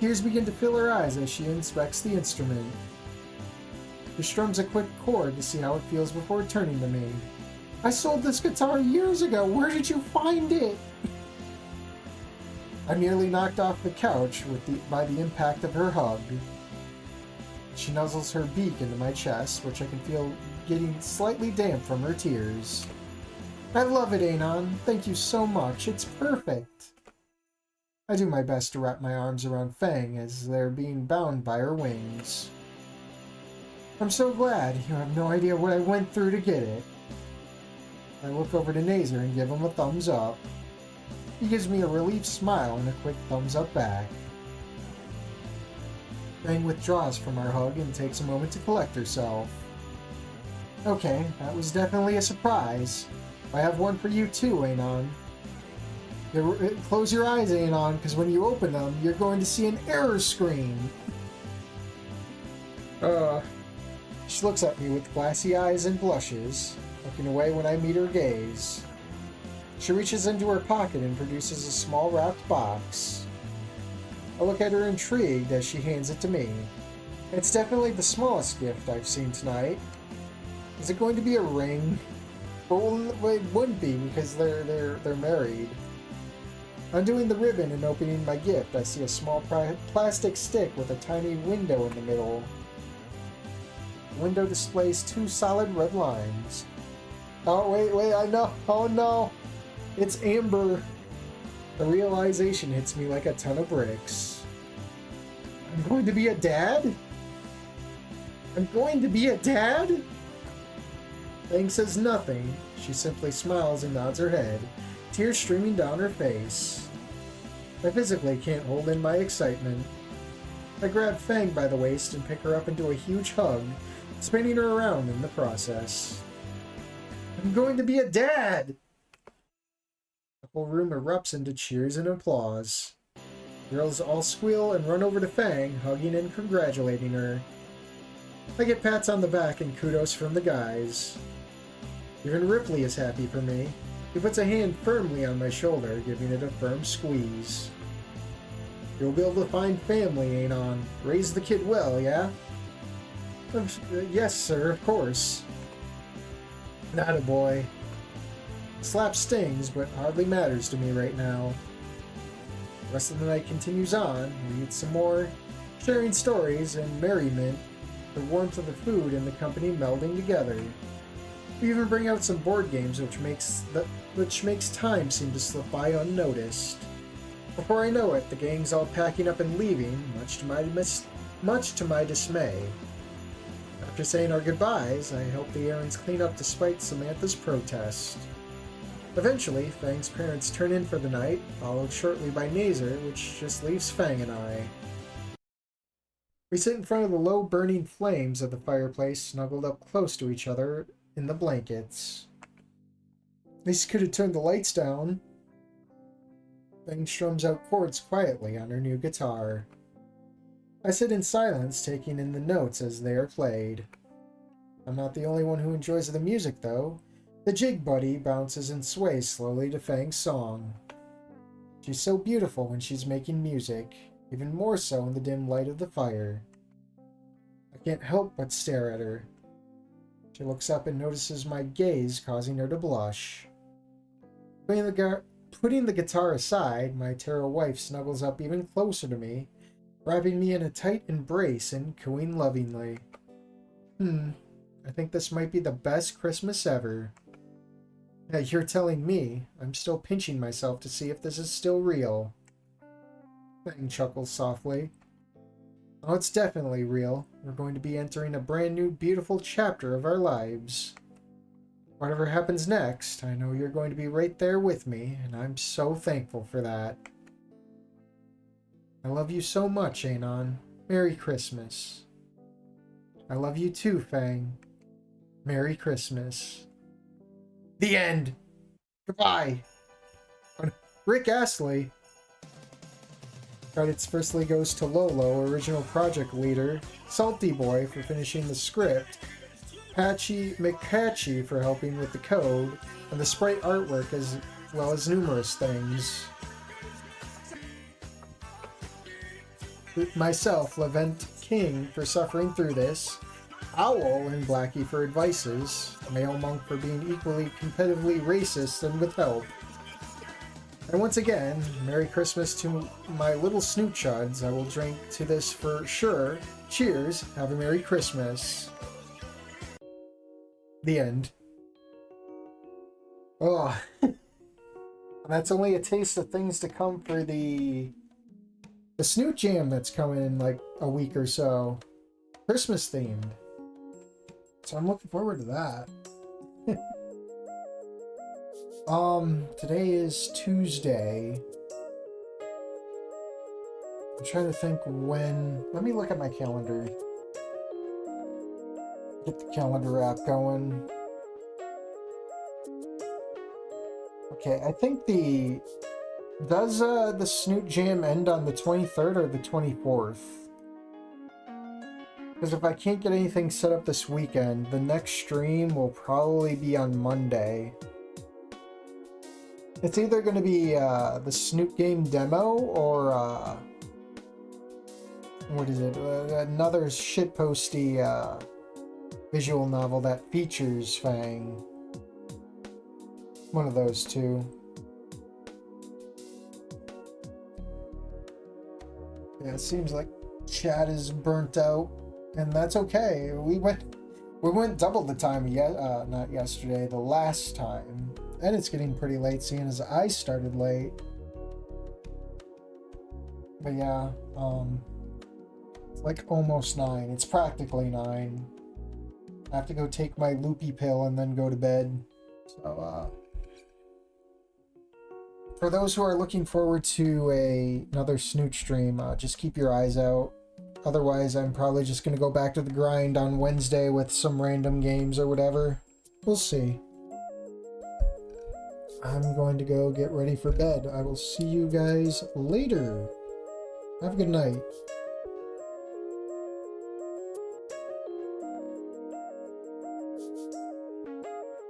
Tears begin to fill her eyes as she inspects the instrument. She strums a quick chord to see how it feels before turning to me. I sold this guitar years ago. Where did you find it? I nearly knocked off the couch by the impact of her hug. She nuzzles her beak into my chest, which I can feel getting slightly damp from her tears. I love it, Anon. Thank you so much. It's perfect. I do my best to wrap my arms around Fang as they're being bound by her wings. I'm so glad. You have no idea what I went through to get it. I look over to Nazer and give him a thumbs up. He gives me a relieved smile and a quick thumbs up back. Fang withdraws from our hug and takes a moment to collect herself. Okay, that was definitely a surprise. I have one for you too, Anon. Close your eyes, Anon, because when you open them, you're going to see an error screen. She looks at me with glassy eyes and blushes, looking away when I meet her gaze. She reaches into her pocket and produces a small wrapped box. I look at her intrigued as she hands it to me. It's definitely the smallest gift I've seen tonight. Is it going to be a ring? Well, it wouldn't be because they're married. Undoing the ribbon and opening my gift, I see a small plastic stick with a tiny window in the middle. The window displays two solid red lines. Oh, wait, I know. Oh, no. It's amber. The realization hits me like a ton of bricks. I'm going to be a dad? I'm going to be a dad? Fang says nothing. She simply smiles and nods her head, tears streaming down her face. I physically can't hold in my excitement. I grab Fang by the waist and pick her up into a huge hug, spinning her around in the process. I'm going to be a dad! The whole room erupts into cheers and applause. Girls all squeal and run over to Fang, hugging and congratulating her. I get pats on the back and kudos from the guys. Even Ripley is happy for me. He puts a hand firmly on my shoulder, giving it a firm squeeze. You'll be able to find family, Anon. Raise the kid well, yeah? Yes, sir, of course. Not a boy. Slap stings, but hardly matters to me right now. The rest of the night continues on. We eat some more, sharing stories and merriment, the warmth of the food and the company melding together. We even bring out some board games, which makes time seem to slip by unnoticed. Before I know it, the gang's all packing up and leaving, much to my dismay. After saying our goodbyes, I help the errands clean up despite Samantha's protest. Eventually, Fang's parents turn in for the night, followed shortly by Nazer, which just leaves Fang and I. We sit in front of the low burning flames of the fireplace, snuggled up close to each other in the blankets. At least could have turned the lights down. Fang strums out chords quietly on her new guitar. I sit in silence, taking in the notes as they are played. I'm not the only one who enjoys the music, though. The jig buddy bounces and sways slowly to Fang's song. She's so beautiful when she's making music, even more so in the dim light of the fire. I can't help but stare at her. She looks up and notices my gaze, causing her to blush. Putting the guitar aside, my tarot wife snuggles up even closer to me, wrapping me in a tight embrace and cooing lovingly. I think this might be the best Christmas ever. Now you're telling me. I'm still pinching myself to see if this is still real. Fang chuckles softly. Oh, it's definitely real. We're going to be entering a brand new, beautiful chapter of our lives. Whatever happens next, I know you're going to be right there with me, and I'm so thankful for that. I love you so much, Anon. Merry Christmas. I love you too, Fang. Merry Christmas. The end. Goodbye. Rick Astley. Credits firstly goes to Lolo, original project leader, Salty Boy for finishing the script, Patchy McCatchy for helping with the code, and the sprite artwork as well as numerous things. Myself, Levent King, for suffering through this, Owl and Blackie for advices, Male Monk for being equally competitively racist and with help. And once again, Merry Christmas to my little snoot chuds. I will drink to this for sure. Cheers, have a Merry Christmas. The end. Oh, that's only a taste of things to come for the Snoot Jam that's coming in like a week or so. Christmas themed. So I'm looking forward to that. Today is Tuesday. I'm trying to think when... Let me look at my calendar. Get the calendar app going. Okay, I think the... Does the Snoot Jam end on the 23rd or the 24th? Because if I can't get anything set up this weekend, the next stream will probably be on Monday. It's either going to be the Snoot Game demo or what is it? Another shitposty visual novel that features Fang. One of those two. Yeah, it seems like chat is burnt out, and that's okay. We went double the time not yesterday, the last time. And it's getting pretty late, seeing as I started late. But yeah, it's like almost 9. It's practically 9. I have to go take my loopy pill and then go to bed. So, for those who are looking forward to another Snoot stream, just keep your eyes out. Otherwise, I'm probably just going to go back to the grind on Wednesday with some random games or whatever. We'll see. I'm going to go get ready for bed. I will see you guys later. Have a good night.